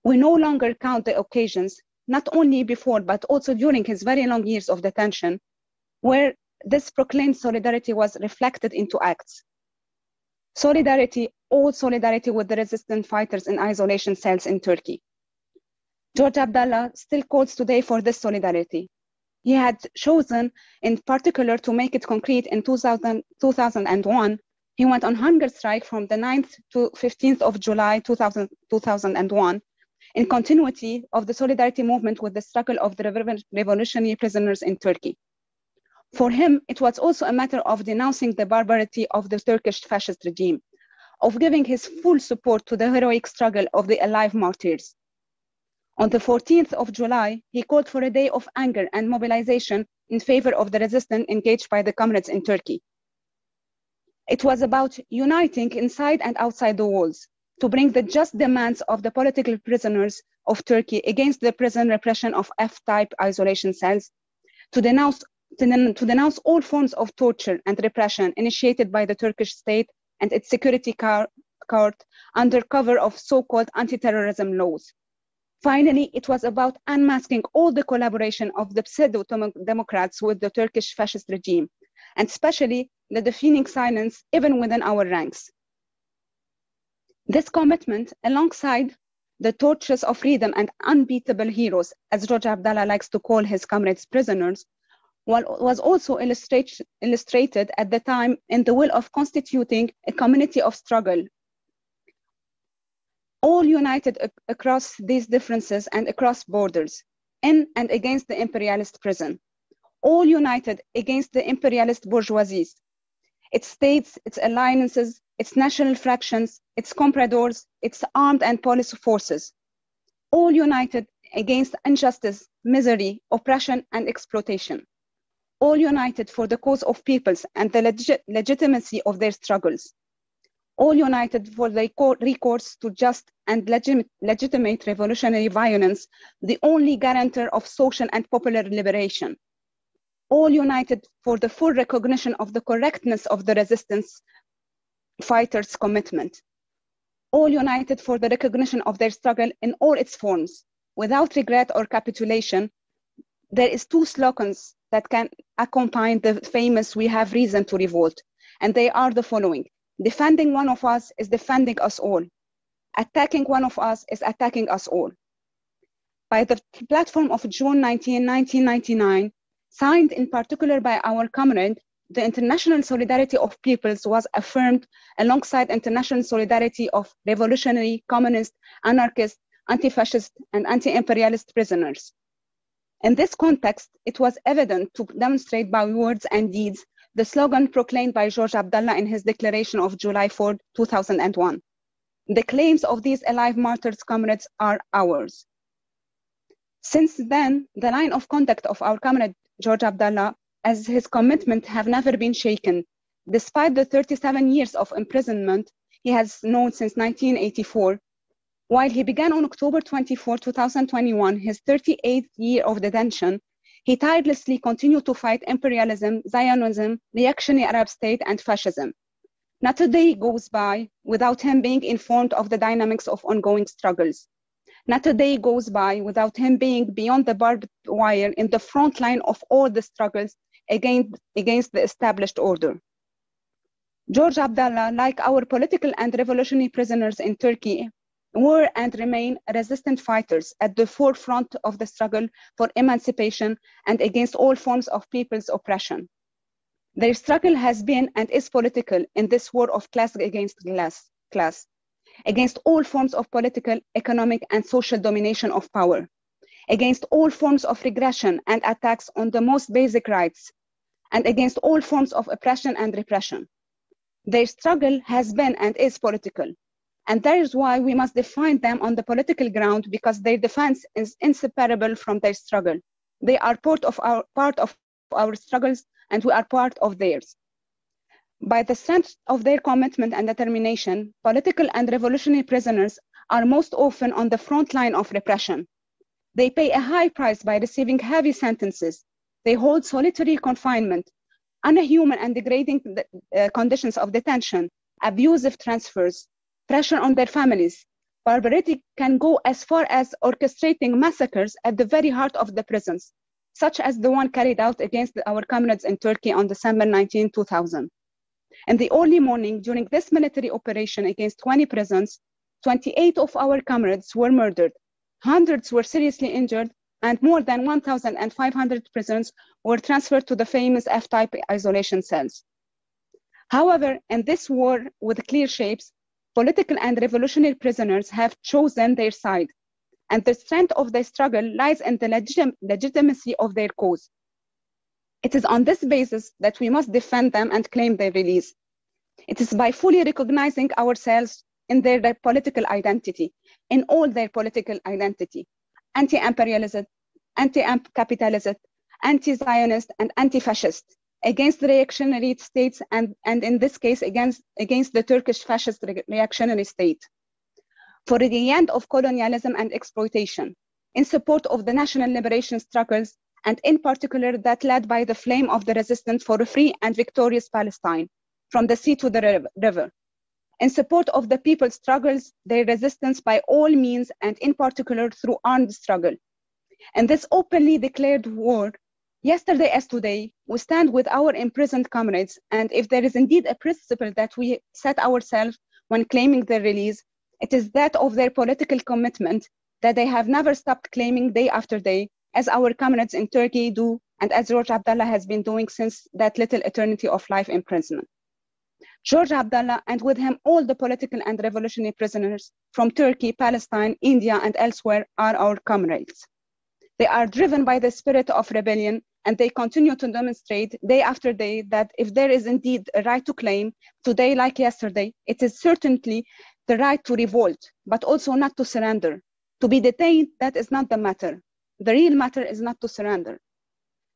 We no longer count the occasions, not only before but also during his very long years of detention, where this proclaimed solidarity was reflected into acts. Solidarity, all solidarity with the resistant fighters in isolation cells in Turkey. George Abdallah still calls today for this solidarity. He had chosen in particular to make it concrete in 2001. He went on hunger strike from the 9th to 15th of July 2001 in continuity of the solidarity movement with the struggle of the revolutionary prisoners in Turkey. For him, it was also a matter of denouncing the barbarity of the Turkish fascist regime, of giving his full support to the heroic struggle of the alive martyrs. On the 14th of July, he called for a day of anger and mobilization in favor of the resistance engaged by the comrades in Turkey. It was about uniting inside and outside the walls to bring the just demands of the political prisoners of Turkey against the prison repression of F-type isolation cells, to denounce all forms of torture and repression initiated by the Turkish state and its security court under cover of so-called anti-terrorism laws. Finally, it was about unmasking all the collaboration of the pseudo-democrats with the Turkish fascist regime, and especially the deafening silence even within our ranks. This commitment, alongside the torches of freedom and unbeatable heroes, as George Abdallah likes to call his comrades prisoners, was also illustrated at the time in the will of constituting a community of struggle, all united across these differences and across borders, in and against the imperialist prison, all united against the imperialist bourgeoisie, its states, its alliances, its national fractions, its compradors, its armed and police forces, all united against injustice, misery, oppression, and exploitation, all united for the cause of peoples and the legitimacy of their struggles, all united for the recourse to just and legitimate revolutionary violence, the only guarantor of social and popular liberation, all united for the full recognition of the correctness of the resistance fighters' commitment, all united for the recognition of their struggle in all its forms, without regret or capitulation. There is two slogans that can accompany the famous "We have reason to revolt," and they are the following: defending one of us is defending us all. Attacking one of us is attacking us all. By the platform of June 19, 1999, signed in particular by our comrade, the international solidarity of peoples was affirmed alongside international solidarity of revolutionary, communist, anarchist, anti-fascist, and anti-imperialist prisoners. In this context, it was evident to demonstrate by words and deeds the slogan proclaimed by George Abdallah in his declaration of July 4, 2001. The claims of these alive martyrs' comrades are ours. Since then, the line of conduct of our comrade George Abdallah as his commitment have never been shaken. Despite the 37 years of imprisonment he has known since 1984, while he began on October 24, 2021, his 38th year of detention, he tirelessly continued to fight imperialism, Zionism, reactionary Arab state, and fascism. Not a day goes by without him being informed of the dynamics of ongoing struggles. Not a day goes by without him being beyond the barbed wire in the front line of all the struggles against the established order. George Abdallah, like our political and revolutionary prisoners in Turkey, were and remain resistant fighters at the forefront of the struggle for emancipation and against all forms of people's oppression. Their struggle has been and is political in this war of class against class, against all forms of political, economic, and social domination of power, against all forms of regression and attacks on the most basic rights, and against all forms of oppression and repression. Their struggle has been and is political, and that is why we must define them on the political ground, because their defense is inseparable from their struggle. They are part of our struggles, and we are part of theirs. By the strength of their commitment and determination, political and revolutionary prisoners are most often on the front line of repression. They pay a high price by receiving heavy sentences. They hold solitary confinement, inhuman and degrading conditions of detention, abusive transfers, pressure on their families. Barbarity can go as far as orchestrating massacres at the very heart of the prisons, such as the one carried out against our comrades in Turkey on December 19, 2000. In the early morning, during this military operation against 20 prisons, 28 of our comrades were murdered, hundreds were seriously injured, and more than 1,500 prisoners were transferred to the famous F-type isolation cells. However, in this war with clear shapes, political and revolutionary prisoners have chosen their side, and the strength of their struggle lies in the legitimacy of their cause. It is on this basis that we must defend them and claim their release. It is by fully recognizing ourselves in their political identity, in all their political identity, anti-imperialist, anti-capitalist, anti-Zionist, and anti-fascist, against the reactionary states, and in this case, against the Turkish fascist reactionary state, for the end of colonialism and exploitation, in support of the national liberation struggles, and in particular that led by the flame of the resistance for a free and victorious Palestine, from the sea to the river, in support of the people's struggles, their resistance by all means, and in particular through armed struggle. In this openly declared war, yesterday as today, we stand with our imprisoned comrades, and if there is indeed a principle that we set ourselves when claiming their release, it is that of their political commitment that they have never stopped claiming day after day, as our comrades in Turkey do, and as George Abdallah has been doing since that little eternity of life imprisonment. George Abdallah, and with him all the political and revolutionary prisoners from Turkey, Palestine, India, and elsewhere, are our comrades. They are driven by the spirit of rebellion, and they continue to demonstrate day after day that if there is indeed a right to claim, today like yesterday, it is certainly the right to revolt, but also not to surrender. To be detained, that is not the matter. The real matter is not to surrender.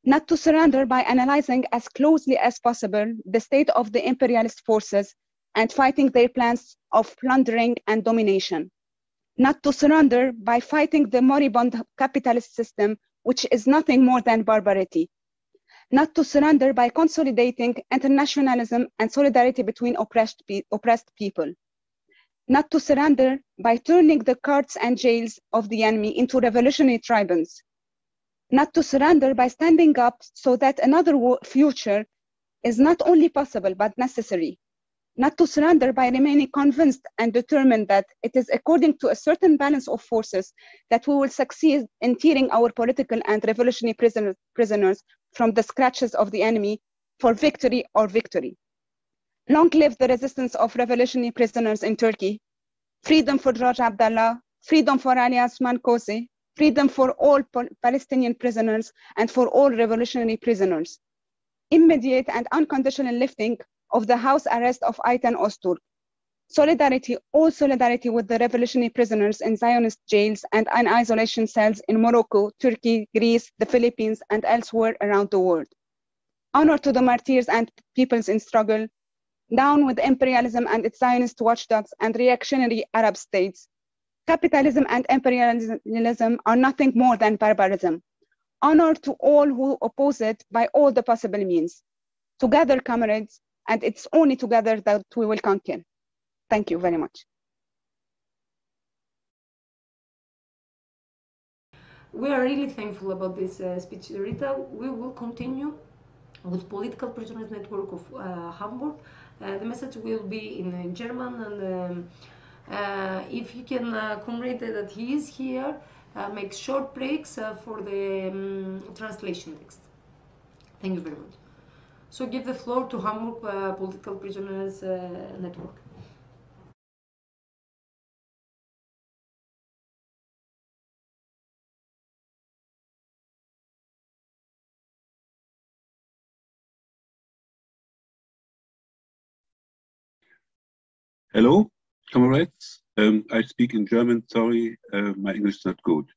Not to surrender by analyzing as closely as possible the state of the imperialist forces and fighting their plans of plundering and domination. Not to surrender by fighting the moribund capitalist system, which is nothing more than barbarity. Not to surrender by consolidating internationalism and solidarity between oppressed people. Not to surrender by turning the courts and jails of the enemy into revolutionary tribunes. Not to surrender by standing up so that another future is not only possible but necessary. Not to surrender by remaining convinced and determined that it is according to a certain balance of forces that we will succeed in tearing our political and revolutionary prisoners from the scratches of the enemy for victory or victory. Long live the resistance of revolutionary prisoners in Turkey. Freedom for George Abdallah, freedom for Ali Osman Kosi, freedom for all Palestinian prisoners and for all revolutionary prisoners. Immediate and unconditional lifting of the house arrest of Ayten Öztürk. Solidarity, all solidarity with the revolutionary prisoners in Zionist jails and in isolation cells in Morocco, Turkey, Greece, the Philippines, and elsewhere around the world. Honor to the martyrs and peoples in struggle. Down with imperialism and its Zionist watchdogs and reactionary Arab states. Capitalism and imperialism are nothing more than barbarism. Honor to all who oppose it by all the possible means. Together, comrades, and it's only together that we will conquer. Thank you very much. We are really thankful about this speech, Rita. We will continue with Political Prisoners Network of Hamburg. The message will be in German, and if you can comrade that he is here, make short breaks for the translation text. Thank you very much. So give the floor to Hamburg Political Prisoners Network. Hello, comrades. I speak in German. Sorry, my English is not good.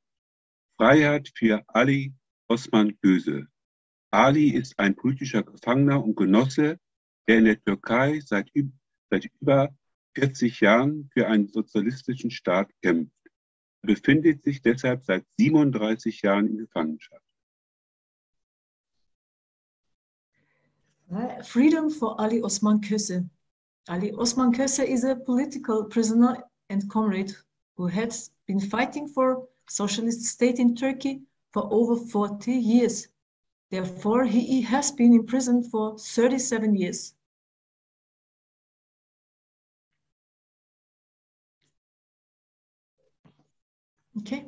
Freiheit für Ali Osman Köse. Ali ist ein politischer Gefangener und Genosse, der in der Türkei seit über 40 Jahren für einen sozialistischen Staat kämpft. Er befindet sich deshalb seit 37 Jahren in Gefangenschaft. Freedom for Ali Osman Köse. Ali Osman Köse is a political prisoner and comrade who has been fighting for socialist state in Turkey for over 40 years. Therefore, he has been imprisoned for 37 years. Okay.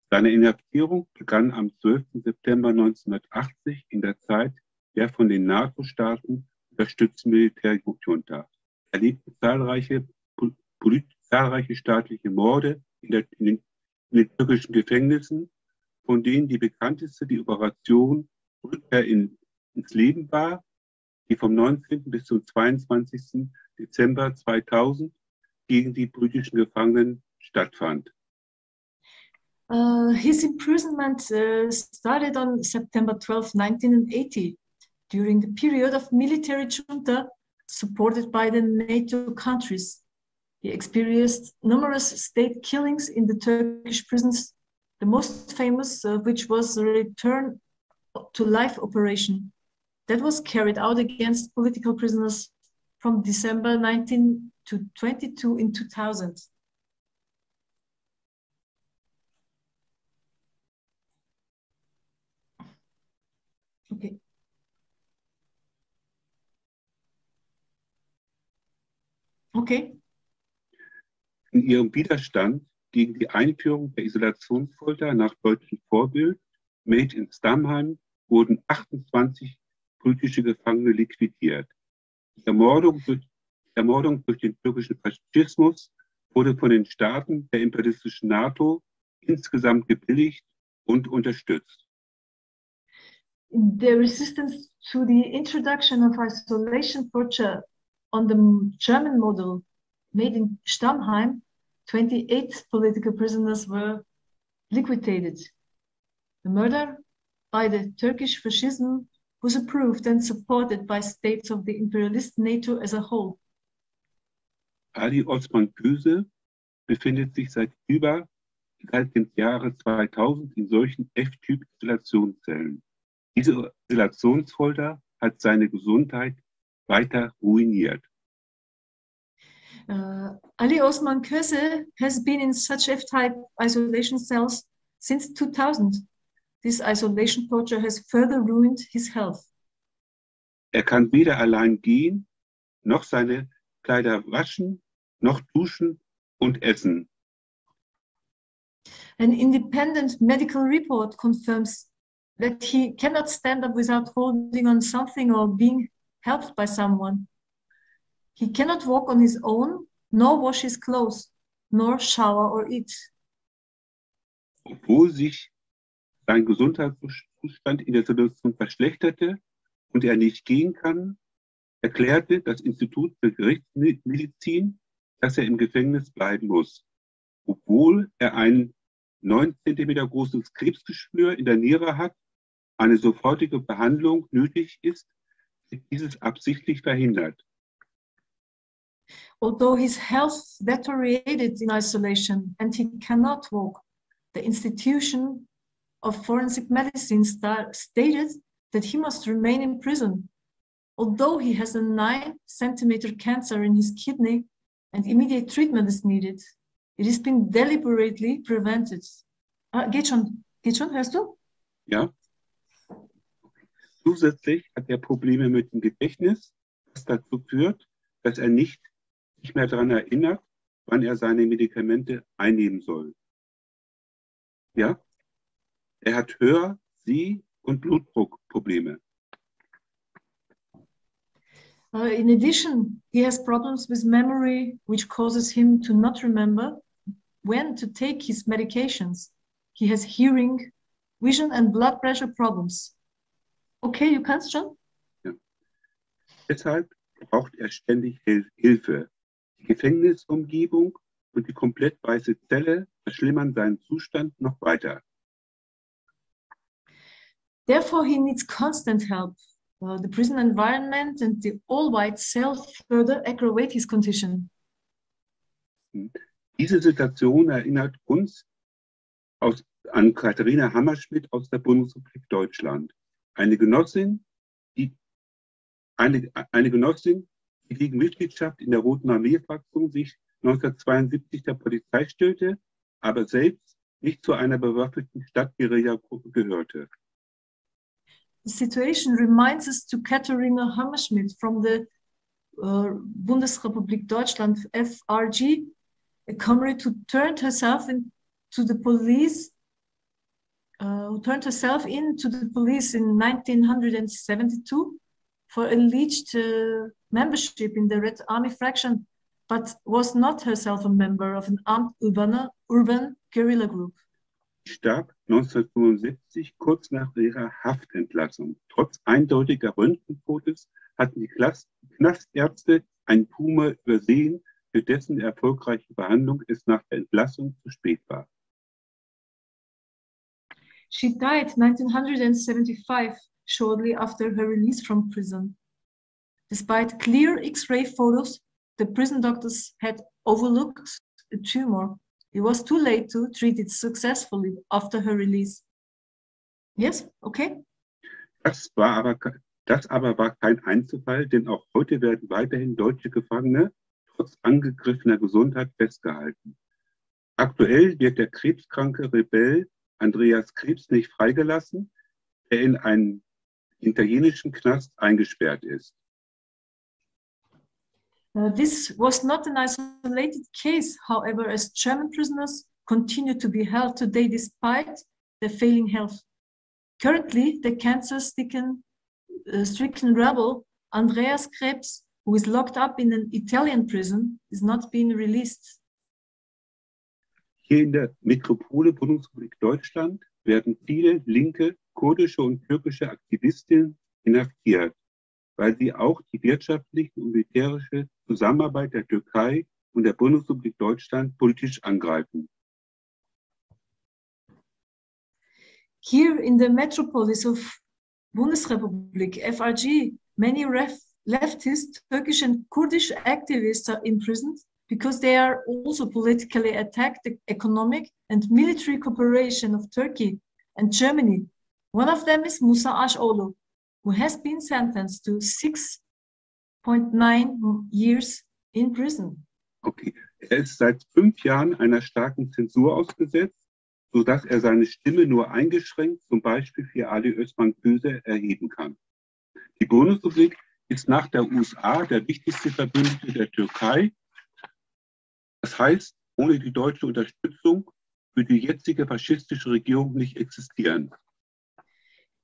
Seine Inhaftierung begann am 12. September 1980 in der Zeit der von den NATO-Staaten unterstützten Militärjunta. Er erlebte zahlreiche staatliche Morde in den türkischen Gefängnissen, von denen die bekannteste die Operation Rückkehr ins Leben war, die vom 19. bis zum 22. Dezember 2000 gegen die politischen Gefangenen stattfand. His imprisonment started on September 12, 1980, during the period of military junta supported by the NATO countries. He experienced numerous state killings in the Turkish prisons, the most famous of which was the Return to Life operation that was carried out against political prisoners from December 19 to 22 in 2000. Okay. Okay. In ihrem Widerstand gegen die Einführung der Isolationsfolter nach deutschem Vorbild, made in Stammheim, wurden 28 politische Gefangene liquidiert. Die Ermordung durch den türkischen Faschismus wurde von den Staaten der imperialistischen NATO insgesamt gebilligt und unterstützt. The resistance to the introduction of isolation torture on the German model made in Stammheim, 28 political prisoners were liquidated. The murder by the Turkish fascism was approved and supported by states of the imperialist NATO as a whole. Ali Osman Köse befindet sich seit dem Jahre 2000 in solchen F-Typ-Isolationszellen. Diese Isolationsfolter hat seine Gesundheit weiter ruiniert. Ali Osman Köse has been in such F-type isolation cells since 2000. This isolation torture has further ruined his health. Er kann weder allein gehen, noch seine Kleider waschen, noch duschen und essen. An independent medical report confirms that he cannot stand up without holding on something or being helped by someone. He cannot walk on his own, nor wash his clothes, nor shower or eat. Obwohl sich sein Gesundheitszustand in der Situation verschlechterte und er nicht gehen kann, erklärte das Institut für Gerichtsmedizin, dass er im Gefängnis bleiben muss, obwohl er ein 9 cm großes Krebsgeschwür in der Niere hat. Eine sofortige Behandlung nötig ist, wird dieses absichtlich verhindert. Although his health deteriorated in isolation and he cannot walk, the institution of forensic medicine stated that he must remain in prison. Although he has a 9 cm cancer in his kidney and immediate treatment is needed, it has been deliberately prevented. Geht schon, hörst du? Ja. Zusätzlich hat er Probleme mit dem Gedächtnis, was dazu führt, dass er nicht mehr daran erinnert, wann er seine Medikamente einnehmen soll. Ja? Er hat Hör-, Seh- und Blutdruckprobleme. In addition, he has problems with memory, which causes him to not remember when to take his medications. He has hearing, vision, and blood pressure problems. Okay, you kannst schon. Ja. Deshalb braucht er ständig Hilfe. Die Gefängnisumgebung und die komplett weiße Zelle verschlimmern seinen Zustand noch weiter. Therefore, he needs constant help. The prison environment and the all-white cell further aggravate his condition. Diese Situation erinnert uns an Katharina Hammerschmidt aus der Bundesrepublik Deutschland. Eine Genossin, die gegen Mitgliedschaft in der Roten Armee-Fraktion sich 1972 der Polizei stellte, aber selbst nicht zu einer bewaffneten Stadtguerilla-Gruppe gehörte. The situation reminds us to Katharina Hammerschmidt from the Bundesrepublik Deutschland, FRG, a comrade who turned herself into the police in 1972 for alleged membership in the Red Army faction, but was not herself a member of an armed urban guerrilla group. Sie starb 1975 kurz nach ihrer Haftentlassung. Trotz eindeutiger Röntgenfotos hatten die Knastärzte einen Tumor übersehen, für dessen erfolgreiche Behandlung es nach der Entlassung zu spät war. She died 1975, shortly after her release from prison. Despite clear X-ray photos, the prison doctors had overlooked a tumor. It was too late to treat it successfully after her release. Yes, okay. Das aber war kein Einzelfall, denn auch heute werden weiterhin deutsche Gefangene trotz angegriffener Gesundheit festgehalten. Aktuell wird der krebskranke Rebell Andreas Krebs nicht freigelassen, der in einem italienischen Knast eingesperrt ist. This was not an isolated case, however, as German prisoners continue to be held today despite their failing health. Currently, the cancer-stricken rebel Andreas Krebs, who is locked up in an Italian prison, is not being released. Hier in der Metropole Bundesrepublik Deutschland werden viele linke, kurdische und türkische Aktivistinnen inhaftiert, weil sie auch die wirtschaftliche und militärische Zusammenarbeit der Türkei und der Bundesrepublik Deutschland politisch angreifen. Here in the metropolis of Bundesrepublik, FRG, many leftist Turkish and Kurdish activists are imprisoned because they are also politically attacked the economic and military cooperation of Turkey and Germany. One of them is Musa Aşoğlu, who has been sentenced to 6.9 years in prison. Okay, er ist seit 5 Jahren einer starken Zensur ausgesetzt, sodass er seine Stimme nur eingeschränkt, zum Beispiel für Ali Özman Köse, erheben kann. Die Bundesrepublik ist nach der USA der wichtigste Verbündete der Türkei. Das heißt, ohne die deutsche Unterstützung würde die jetzige faschistische Regierung nicht existieren.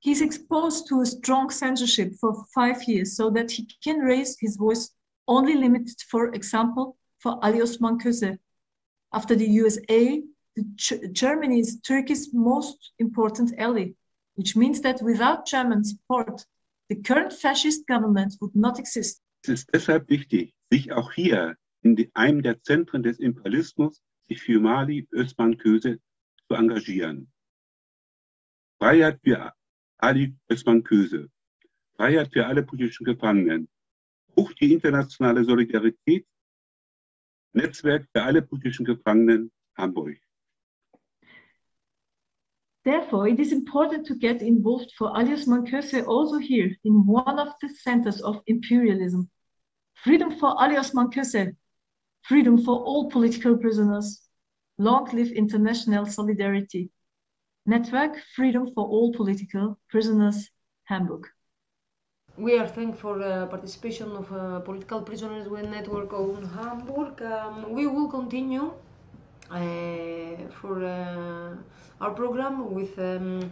He's exposed to a strong censorship for 5 years so that he can raise his voice only limited, for example, for Ali Osman Köse. After the USA, Germany is Turkey's most important ally, which means that without German support, the current fascist government would not exist. Es ist deshalb wichtig, sich auch hier in einem der Zentren des Imperialismus sich für Ali Osman Köse zu engagieren. Freiheit für Ali Osman Köse, Freiheit für alle politischen Gefangenen, hoch die internationale Solidarität, Netzwerk für alle politischen Gefangenen, Hamburg. Therefore, it is important to get involved for Ali Osman Köse also here in one of the centers of imperialism. Freedom for Ali Osman Köse, freedom for all political prisoners. Long live international solidarity. Network Freedom for All Political Prisoners, Hamburg. We are thankful for the participation of political prisoners with Network in Hamburg. We will continue for our program with a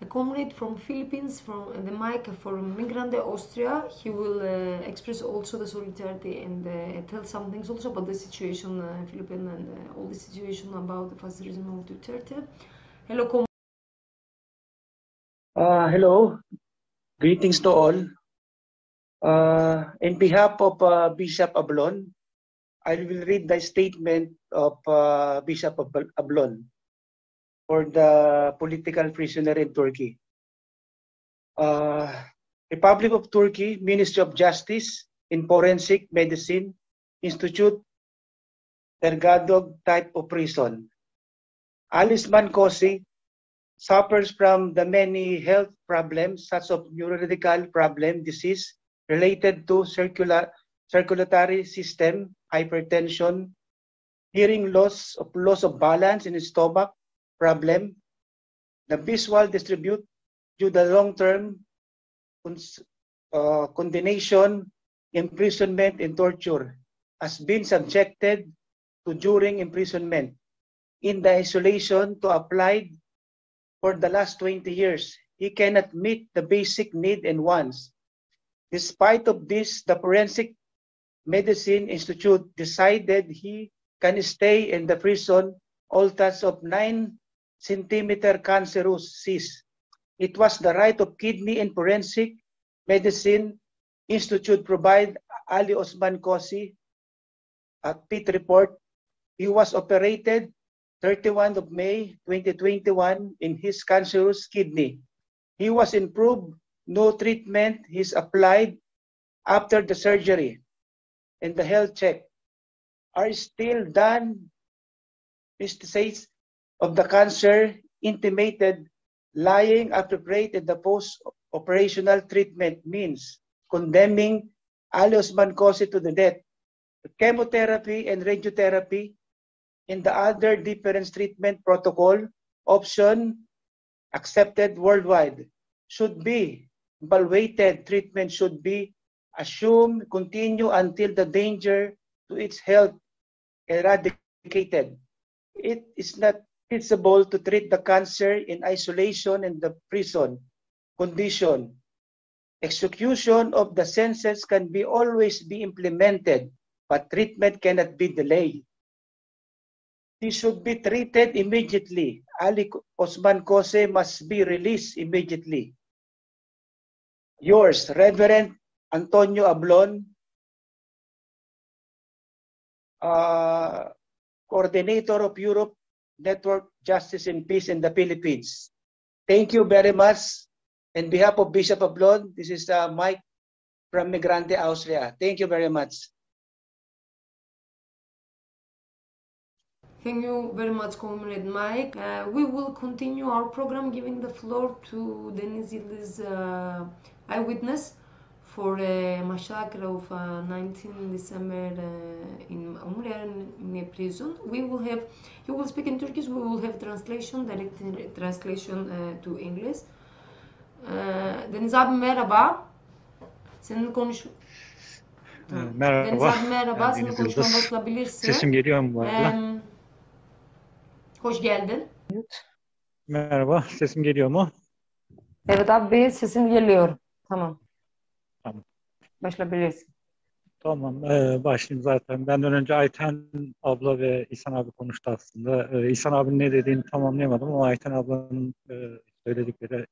comrade from Philippines, from the mic from Migrante Austria. He will express also the solidarity and tell some things also about the situation in Philippines and all the situation about the fascism of Duterte. Hello, hello. Greetings to all. In behalf of Bishop Ablon, I will read the statement of Bishop Ablon for the political prisoner in Turkey. Republic of Turkey, Ministry of Justice in Forensic Medicine, Institute, Tergadog type of prison. Ali Osman Kosi suffers from the many health problems such as neurological problem, disease related to circulatory system, hypertension, hearing loss of balance in the stomach problem, the visual distribute due to long-term condemnation, imprisonment, and torture, has been subjected to during imprisonment in the isolation to applied for the last 20 years. He cannot meet the basic need and wants. Despite of this, the Forensic Medicine Institute decided he can stay in the prison altars of 9-centimeter cancerous cyst. It was the right of Kidney and Forensic Medicine Institute provide Ali Osman Kosi a PIT report. He was operated 31 of May 2021 in his cancerous kidney. He was improved. No treatment is applied after the surgery, and the health check are still done. Metastasis of the cancer intimated lying appropriate in the post-operational treatment means condemning Ali Osman Kosi to the death. The chemotherapy and radiotherapy in the other different treatment protocol option accepted worldwide should be evaluated. Treatment should be assumed continue until the danger to its health eradicated. It is not feasible to treat the cancer in isolation in the prison condition. Execution of the sentence can be always be implemented, but treatment cannot be delayed. He should be treated immediately. Ali Osman Kosi must be released immediately. Yours, Reverend Antonio Ablon, Coordinator of Europe Network Justice and Peace in the Philippines. Thank you very much. On behalf of Bishop Ablon, this is Mike from Migrante, Austria. Thank you very much. Thank you very much, Comrade Mike. We will continue our program giving the floor to Deniz Yıldız, eyewitness for a massacre of 19 December in Umre'nin prison. He will speak in Turkish. We will have translation, direct translation to English. Deniz abi merhaba. Senin konuş. Merhaba. Deniz abi merhaba. Senin Deniz konuşmana Yıldız. basılabilirse. Sesim geliyor mu bu arada? Hoş geldin. Merhaba. Sesim geliyor mu? Evet abi, sesin geliyor. Tamam. Tamam. Başlayabilirsin. Tamam. Başlayayım zaten. Benden önce Ayten abla ve İhsan abi konuştu aslında. İhsan abinin ne dediğini tam anlayamadım ama Ayten ablanın söyledikleri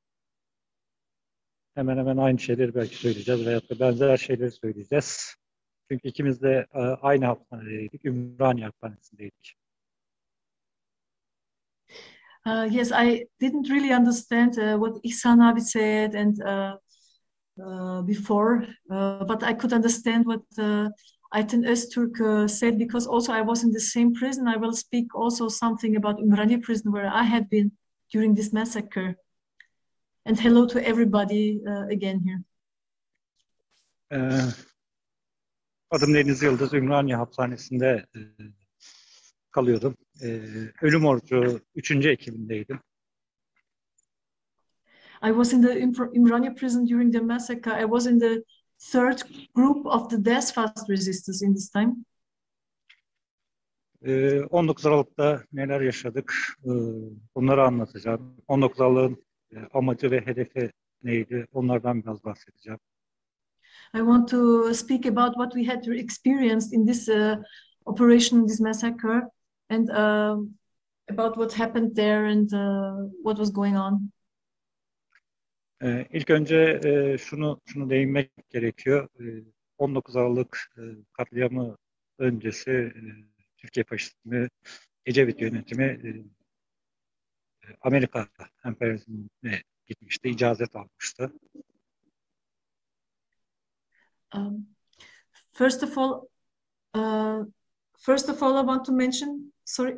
hemen hemen aynı şeyleri belki söyleyeceğiz veyahut da benzer şeyleri söyleyeceğiz. Çünkü ikimiz de aynı hapishanedeydik. Ümraniye hapishanesindeydik. Yes, I didn't really understand what İhsan abi said and before, but I could understand what Ayten Öztürk said, because also I was in the same prison. I will speak also something about Ümraniye prison where I had been during this massacre. And hello to everybody again here. Adım Deniz Yıldız, Ümraniye hapishanesinde kalıyordum. Ölüm orucu 3. ekibindeydim. I was in the Ümraniye prison during the massacre. I was in the 3rd group of the death fast resistance in this time. 19 Aralık'ta neler yaşadık, bunları anlatacağım. 19 Aralık'ın amacı ve hedefi neydi, onlardan biraz bahsedeceğim. I want to speak about what we had experienced in this operation, this massacre, and about what happened there and what was going on. İlk önce şunu değinmek gerekiyor. 19 Aralık katliamı öncesi Türkiye faşizmi, Ecevit yönetimi Amerika emperyalizmine gitmişti, icazet almıştı. Um, first of all, I want to mention, sorry,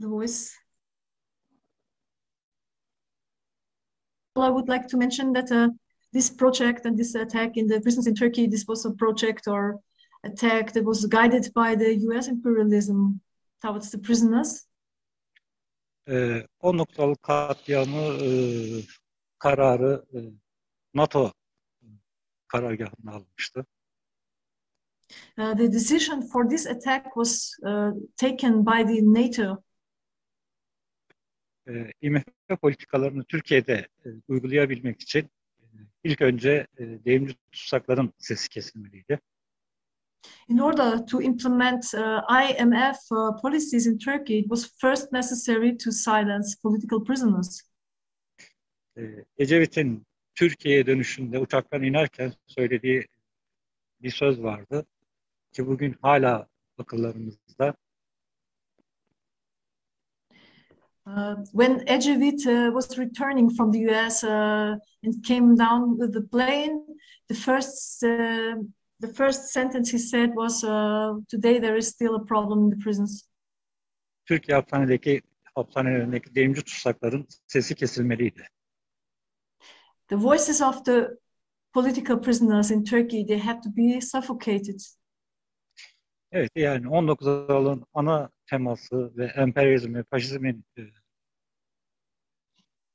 the voice. I would like to mention that this project and this attack in the prisons in Turkey, this was a project or attack that was guided by the US imperialism towards the prisoners. 10 noktalık katliamı kararı NATO karargahında almıştı. The decision for this attack was taken by the NATO. IMF politikalarını Türkiye'de uygulayabilmek için ilk önce devrimci tutsakların sesi kesilmeliydi. In order to implement IMF policies in Turkey, it was first necessary to silence political prisoners. Ecevit'in Türkiye'ye dönüşünde uçaktan inerken söylediği bir söz vardı ki bugün hala akıllarımızda. When Ecevit was returning from the US and came down with the plane, the first sentence he said was, "Today there is still a problem in the prisons." Türkiye hapishanelerindeki devrimci tutsakların sesi kesilmeliydi. The voices of the political prisoners in Turkey, they had to be suffocated. Evet, yani 19 Aralık'ın ana teması ve emperyalizm ve faşizmin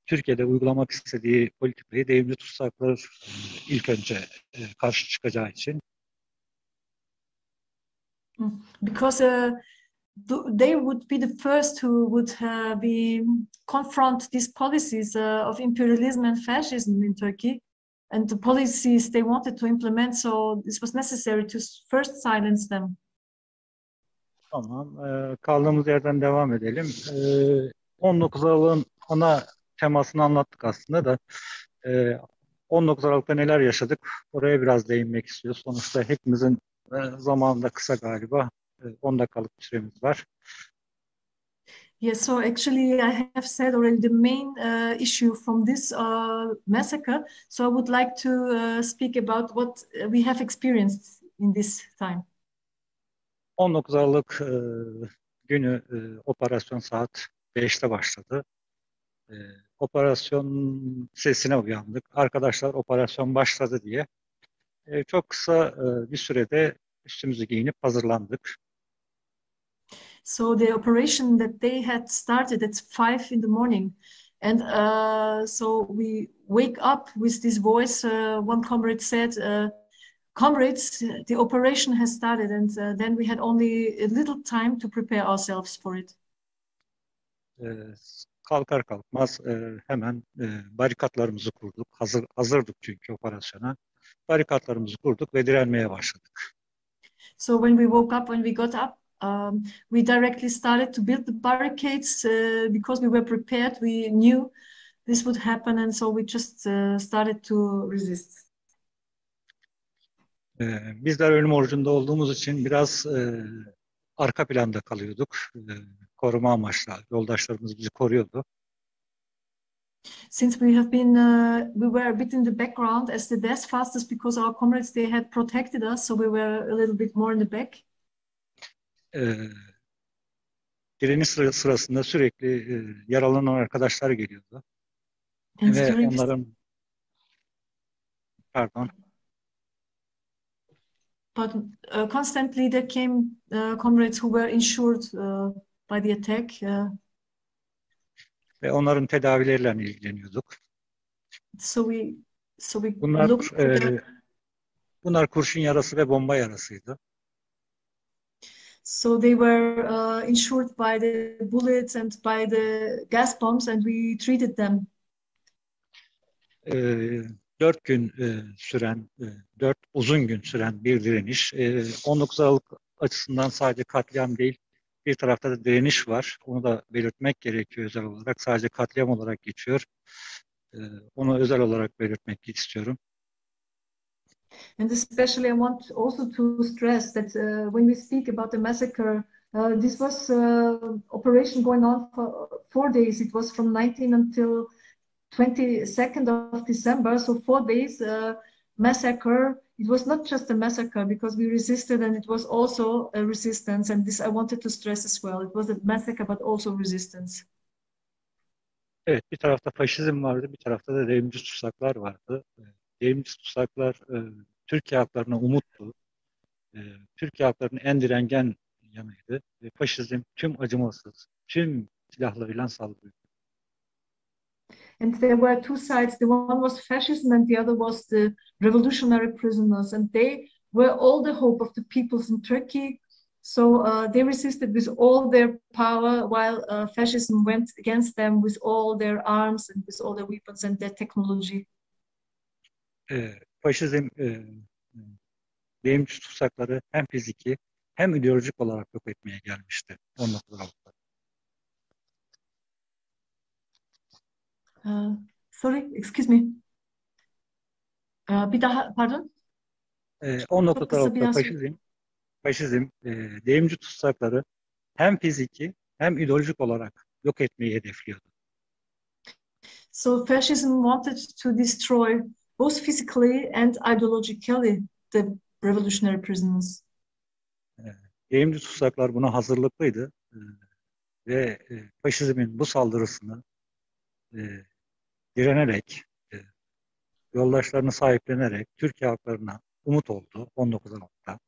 Türkiye'de uygulamak istediği politikayı devrimci tutsaklar ilk önce karşı çıkacağı için. Because they would be the first who would confront these policies of imperialism and fascism in Turkey, and the policies they wanted to implement. So this was necessary to first silence them. Tamam, kaldığımız yerden devam edelim. 19 Aralık'ın ana temasını anlattık aslında da 19 Aralık'ta neler yaşadık oraya biraz değinmek istiyoruz. Sonuçta hepimizin zamanında kısa galiba 10 dakikalık bir süremiz var. Yes, so actually I have said already the main issue from this massacre. So I would like to speak about what we have experienced in this time. 19 Aralık günü operasyon saat 5'te başladı. Operasyon sesine uyandık. Arkadaşlar operasyon başladı diye. Çok kısa bir sürede üstümüzü giyinip hazırlandık. So the operation that they had started at 5 in the morning. And so we wake up with this voice. One comrade said, "Comrades, the operation has started." And then we had only a little time to prepare ourselves for it. Kalkar kalkmaz hemen barikatlarımızı kurduk. Hazırdık çünkü operasyona. Barikatlarımızı kurduk ve direnmeye başladık. So when we woke up, when we got up, we directly started to build the barricades because we were prepared. We knew this would happen, and so we just started to resist. Bizler ölüm orucunda olduğumuz için biraz arka planda kalıyorduk. Koruma amaçlı yoldaşlarımız bizi koruyordu. Since we were a bit in the background as the death fastest because our comrades they had protected us, so we were a little bit more in the back. Direniş sırasında sürekli yaralanan arkadaşlar geliyordu. Ve onların constantly there came comrades who were injured by the attack. Ve onların tedavileriyle ilgileniyorduk. So we looked. Bunlar kurşun yarası ve bomba yarasıydı. So they were injured by the bullets and by the gas bombs, and we treated them. 4 gün süren, 4 uzun gün süren bir direniş. 19 Aralık açısından sadece katliam değil, bir tarafta da direniş var. Onu da belirtmek gerekiyor özel olarak. Sadece katliam olarak geçiyor. Onu özel olarak belirtmek istiyorum. And especially, I want also to stress that when we speak about the massacre, this was operation going on for 4 days. It was from 19 until 22nd of December, so 4 days massacre. It was not just a massacre because we resisted, and it was also a resistance. And this I wanted to stress as well. It was a massacre, but also resistance. Evet, bir tarafta faşizm vardı, bir tarafta da devrimci tutsaklar vardı. Devrimci tutsaklar Türkiye halklarına umuttu. Türkiye halklarının en direngen yanıydı. Faşizm tüm acımasız, tüm silahlarıyla saldırıyordu. And there were two sides. The one was fascism and the other was the revolutionary prisoners. And they were all the hope of the peoples in Turkey. So they resisted with all their power while fascism went against them with all their arms and with all their weapons and their technology. Faşizm devrimci tutsakları hem fiziki hem ideolojik olarak yok etmeye gelmişti 19 Aralık'ta. Sorry, excuse me. Bir daha, pardon? 19 Aralık'ta faşizm devrimci tutsakları hem fiziki hem ideolojik olarak yok etmeyi hedefliyordu. So fascism wanted to destroy both physically and ideologically the revolutionary prisoners. Devrimci tutsaklar buna hazırlıklıydı ve faşizmin bu saldırısını direnerek, yoldaşlarını sahiplenerek Türkiye halklarına umut oldu 19 Aralık'ta.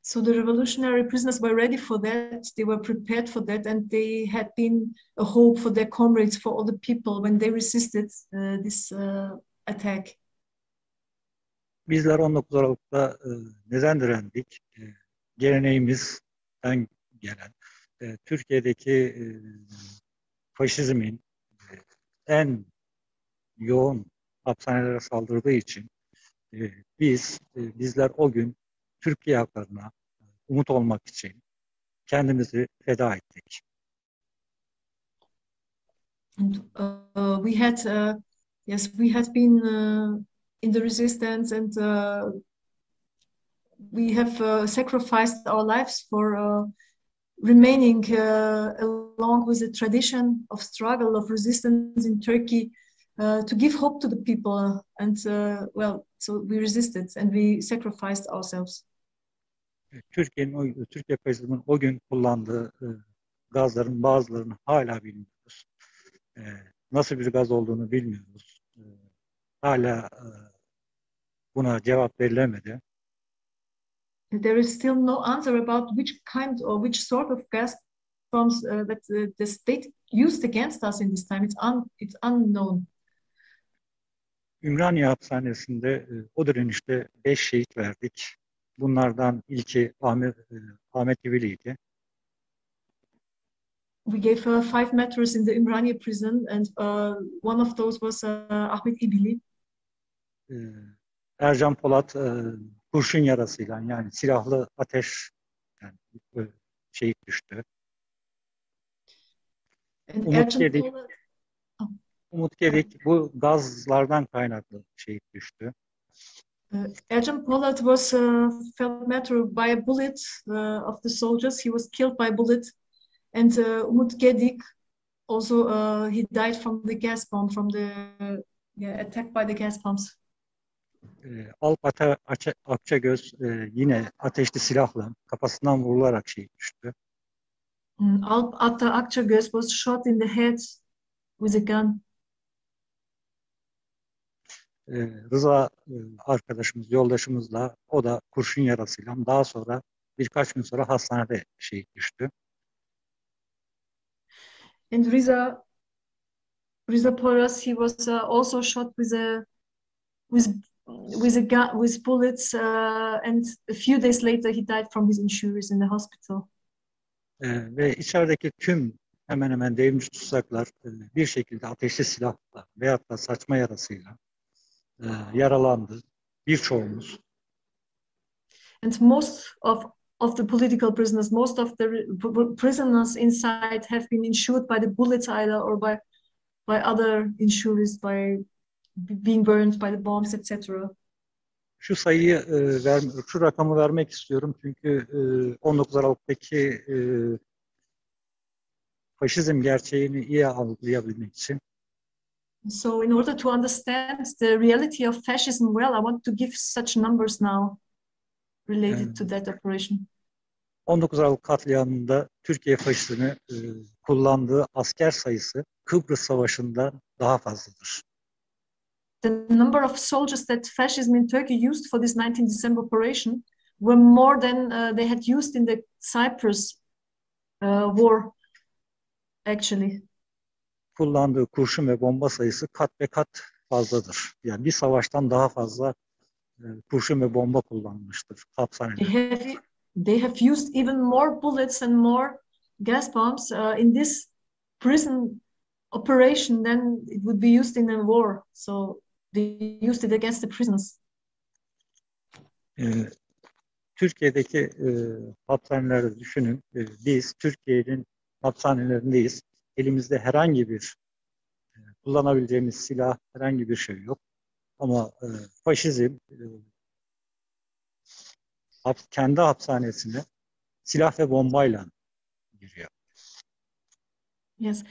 So the revolutionary prisoners were ready for that. They were prepared for that, and they had been a hope for their comrades, for all the people when they resisted this attack. Bizler 19 Aralık'ta neden direndik? Geleneğimizden gelen, Türkiye'deki faşizmin en yoğun hapishanelere saldırdığı için bizler o gün Türkiye halklarına umut olmak için kendimizi feda ettik. And we had, yes, we had been in the resistance, and we have sacrificed our lives for remaining along with the tradition of struggle, of resistance in Turkey, to give hope to the people. And well, so we resisted and we sacrificed ourselves. Türkiye faşizmin o gün kullandığı gazların bazılarını hala bilmiyoruz. Nasıl bir gaz olduğunu bilmiyoruz. Hala buna cevap verilemedi. There is still no answer about which kind or which sort of gas bombs that the state used against us in this time. It's unknown. Ümraniye Hapishanesi'nde o direnişte 5 şehit verdik. Bunlardan ilki Ahmet İvili'ydi. We gave 5 martyrs in the Ümraniye prison, and one of those was Ahmet İvili. Ercan Polat kurşun yarasıyla, yani silahlı ateş şehit düştü. Umut Gedik bu gazlardan kaynaklı şehit düştü. Ercan Polat was fell martyr by a bullet of the soldiers. He was killed by a bullet, and Umut Gedik also he died from the gas bomb, from the attack by the gas bombs. Alp Akçagöz yine ateşli silahla kafasından vurularak şehit düştü. Alp Akçagöz was shot in the head with a gun. Rıza arkadaşımız, yoldaşımızla, o da kurşun yarasıyla daha sonra birkaç gün sonra hastanede şehit düştü. And Riza Poras, he was also shot with a gun, with bullets, and a few days later he died from his injuries in the hospital. Ve içerideki tüm hemen hemen devrimci tutsaklar bir şekilde ateşli silahla veyahut da saçma yarasıyla yaralandı. Birçoğumuz. And most of the political prisoners, most of the prisoners inside have been injured by the bullets either or by by other insurers, by being burned by the bombs, etc. Şu sayıyı şu rakamı vermek istiyorum çünkü 19 Aralık'taki faşizm gerçeğini iyi algılayabilmek için. So in order to understand the reality of fascism well, I want to give such numbers now related to that operation. 19 Aralık katliamında Türkiye faşizmi kullandığı asker sayısı Kıbrıs Savaşı'ndan daha fazladır. The number of soldiers that fascism in Turkey used for this 19 December operation were more than they had used in the Cyprus war, actually. Kullandığı kurşun ve bomba sayısı kat ve kat fazladır. Yani bir savaştan daha fazla kurşun ve bomba kullanmıştır hapishanede. They have used even more bullets and more gas bombs in this prison operation than it would be used in a war. So they used it against the prisoners. Türkiye'deki hapishaneleri düşünün. Biz Türkiye'nin hapishanelerindeyiz. Elimizde herhangi bir kullanabileceğimiz silah, herhangi bir şey yok. Ama faşizm kendi hapishanesine silah ve bombayla giriyor. Yes.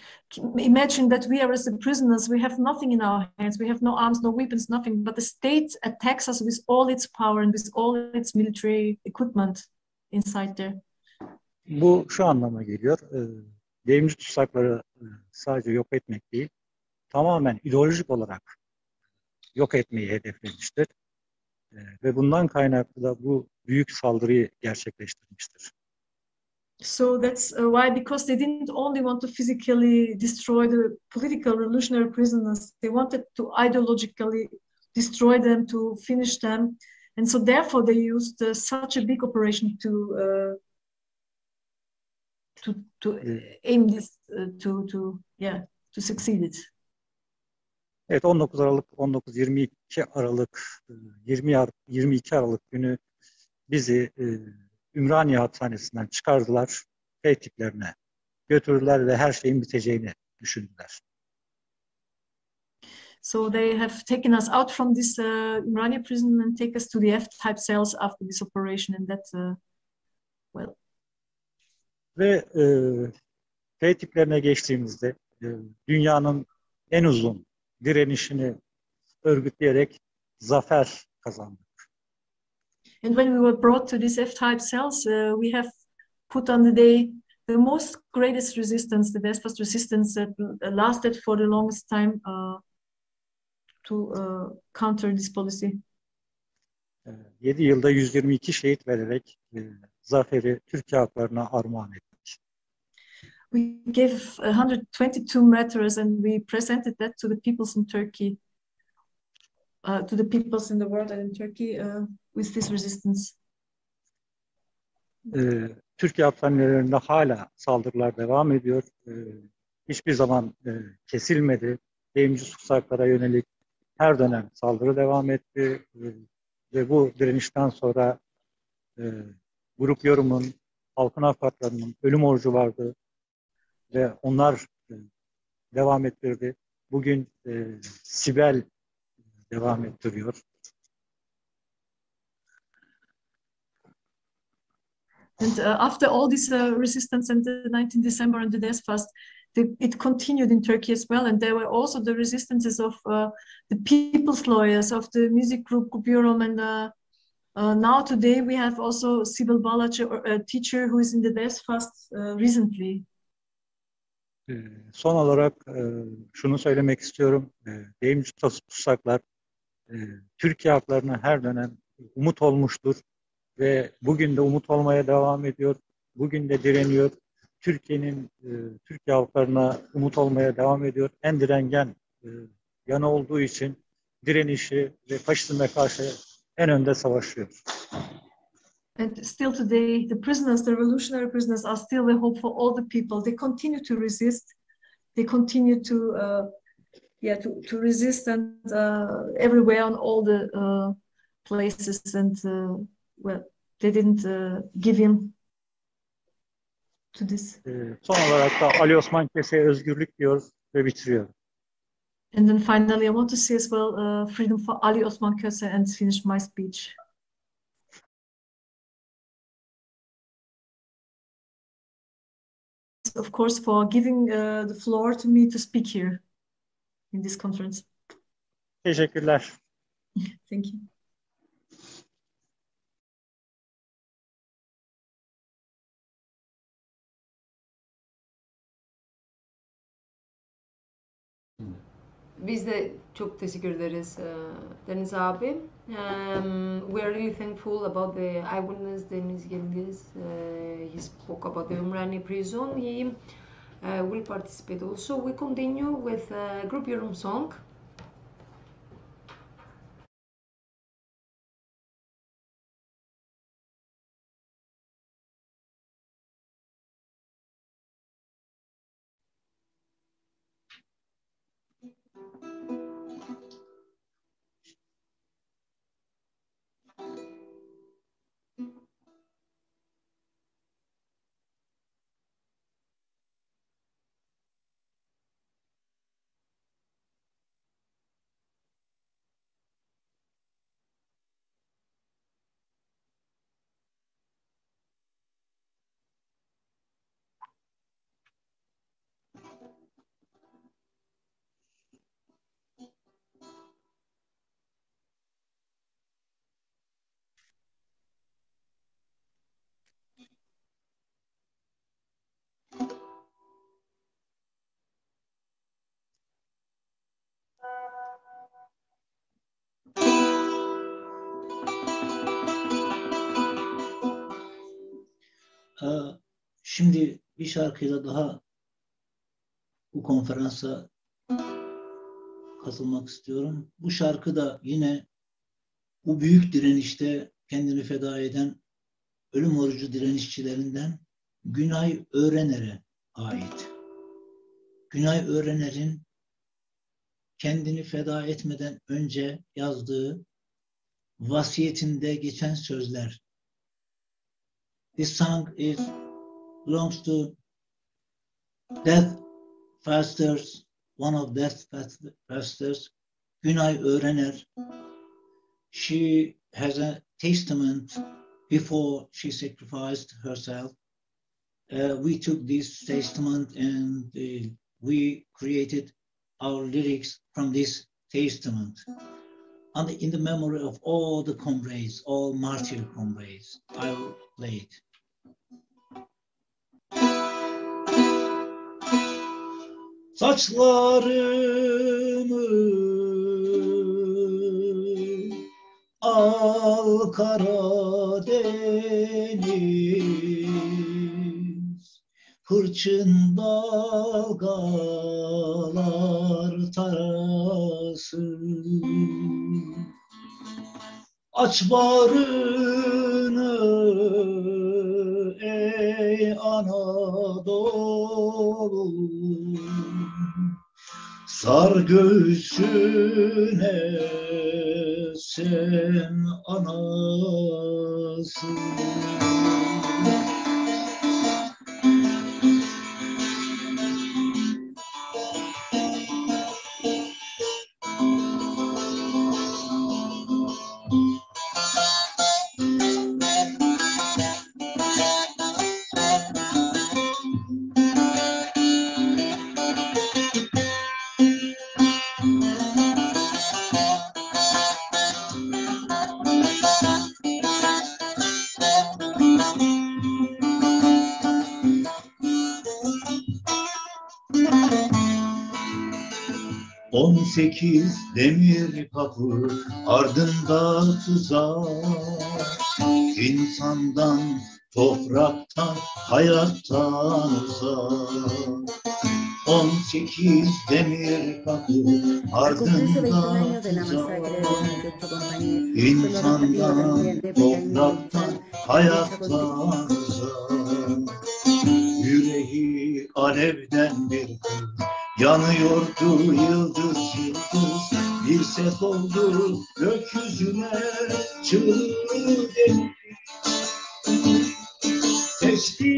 Imagine that we are as the prisoners, we have nothing in our hands, we have no arms, no weapons, nothing, but the state attacks us with all its power and with all its military equipment inside there. Bu şu anlama geliyor. Devrimci tutsakları sadece yok etmek değil, tamamen ideolojik olarak yok etmeyi hedeflemiştir. Ve bundan kaynaklı da bu büyük saldırıyı gerçekleştirmiştir. So that's why, because they didn't only want to physically destroy the political revolutionary prisoners, they wanted to ideologically destroy them, to finish them, and so therefore they used such a big operation to aim this to succeed it. Evet, 19 Aralık, 19-22 Aralık, 22 Aralık günü bizi Ümraniye Hapishanesi'nden çıkardılar, F-tiplerine götürdüler ve her şeyin biteceğini düşündüler. So they have taken us out from this Ümraniye prison and take us to the F-type cells after this operation, and that Ve F-tiplerine geçtiğimizde dünyanın en uzun direnişini örgütleyerek zafer kazandık. And when we were brought to these F-type cells, we have put on the day the most greatest resistance, the best resistance that lasted for the longest time to counter this policy. 7 yılda 122 şehit vererek zaferi Türkiye halklarına armağan ettik. We gave 122 martyrs and we presented that to the peoples in Turkey, to the peoples in the world and in Turkey with this resistance. Türkiye hapishanelerinde hala saldırılar devam ediyor. Hiçbir zaman kesilmedi. Devrimci tutsaklara yönelik her dönem saldırı devam etti. Ve bu direnişten sonra Grup Yorum'un, Halkın Hakları'nın ölüm orucu vardı. Ve onlar devam ettirdi. Bugün Sibel devam ettiriyor. And after all this resistance and the 19 December and the death fast, it continued in Turkey as well. And there were also the resistances of the people's lawyers, of the music group Grup Yorum, and now today we have also Sibel Balac, a teacher who is in the death fast recently. Son olarak şunu söylemek istiyorum. Devrimci tutsaklar Türkiye halklarına her dönem umut olmuştur ve bugün de umut olmaya devam ediyor. Bugün de direniyor. Türkiye halklarına umut olmaya devam ediyor. En direngen yanı olduğu için direnişi ve faşizme karşı en önde savaşıyor. And still today, the prisoners, the revolutionary prisoners, are still the hope for all the people. They continue to resist. They continue to resist, and everywhere on all the places. And they didn't give in to this. Son olarak da Ali Osman Kese'ye özgürlük diyor ve bitiriyor. And then finally, I want to say as well, freedom for Ali Osman Köse, and finish my speech. Of course, for giving the floor to me to speak here in this conference. Teşekkürler. Thank you. Biz de çok teşekkür ederiz Deniz abi. We are really thankful about the eyewitness Deniz Yildiz. He spoke about the Umrani prison. He will participate also. We continue with Group Yorum song. Şimdi bir şarkıyla daha bu konferansa katılmak istiyorum. Bu şarkı da yine bu büyük direnişte kendini feda eden ölüm orucu direnişçilerinden Günay Öğrener'e ait. Günay Öğrener'in kendini feda etmeden önce yazdığı vasiyetinde geçen sözler. This song belongs to Death Fasters, one of Death Fasters, Günay Öğrener. She has a testament before she sacrificed herself. We took this testament and we created our lyrics from this testament. And in the memory of all the comrades, all martyr comrades, I will play it. Saçlarımı al Karadeniz, hırçın dalgalar tarasın. Aç bağrını ey Anadolu, sar göğsüne sen anasın. Sekiz demir kapı ardında tuzak, insandan, topraktan, hayattan uzak. 18 demir kapı ardında tuzak, insandan, topraktan, hayattan uzak. Yüreği alevden bir kız, yanıyordu yıldız yıldız, bir ses oldu gökyüzüne çığlık etti. Seçti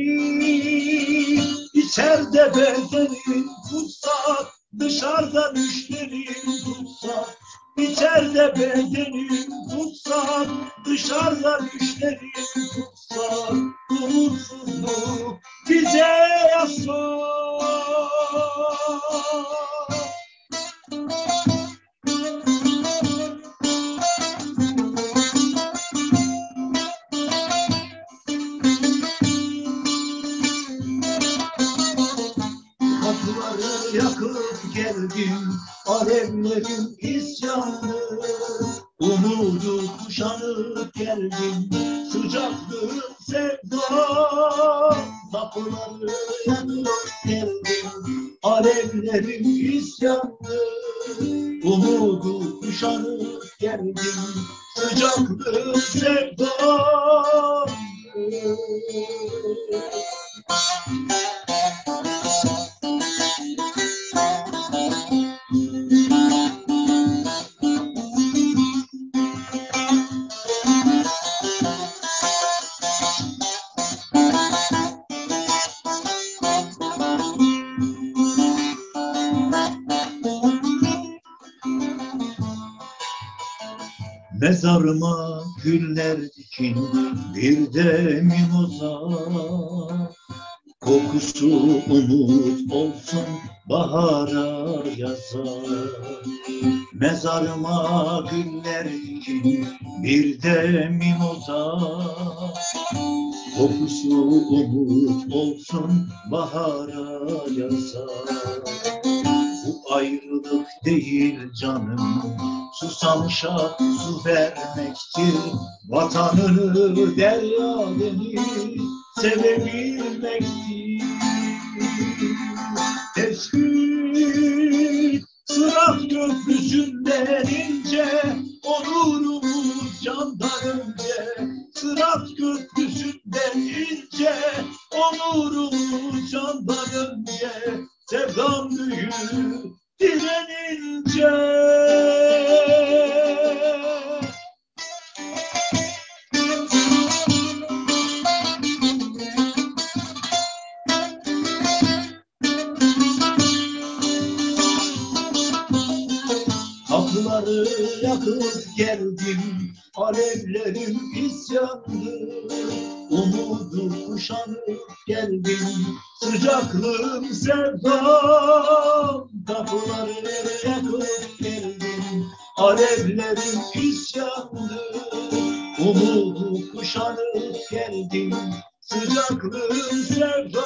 içeride bedenin, kutsal dışarıda düşlerin. ellerim tutsak, içeride bedenim tutsak, dışarıda düşlerim tutsak, umutsuzluk bize yasak. Kapıları yakıp geldim, alevlerim isyanlı, umudu kuşanıp geldim, sıcaklığım sevdam. Kapıları yakıp geldim, alevlerim isyanlı, umudu kuşanıp geldim, sıcaklığım sevdam. Mezarıma güller dikin, bir de mimoza, kokusu umut olsun bahara yaza. Mezarıma güller dikin, bir de mimoza, kokusu umut olsun bahara yaza. Bu ayrılık değil canım, susamışa su vermektir. Vatanını derya deniz sevebilmektir. Tespih Sırat köprüsünden ince, onurumuz candan önce. Sırat köprüsünden ince, onurumuz candan önce. Sevdam büyür direnince. Kapıları yakıp geldim, alevlerim isyanlı, umudu kuşanıp geldim, sıcaklığım sevdam. Kapıları yakıp geldim, alevlerim isyanlı, umudu kuşanıp geldim, sıcaklığım sevdam.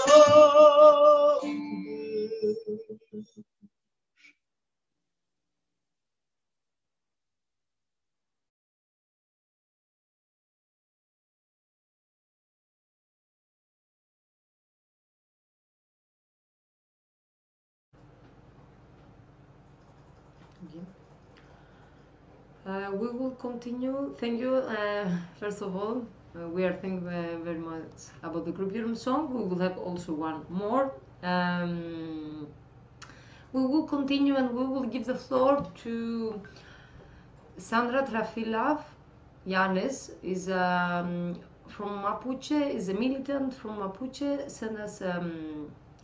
We will continue. Thank you. First of all, we are thinking very much about the group Europe song. We will have also one more. We will continue and we will give the floor to Sandra Trafilov. Yanes is from Mapuche, is a militant from Mapuche, sent us a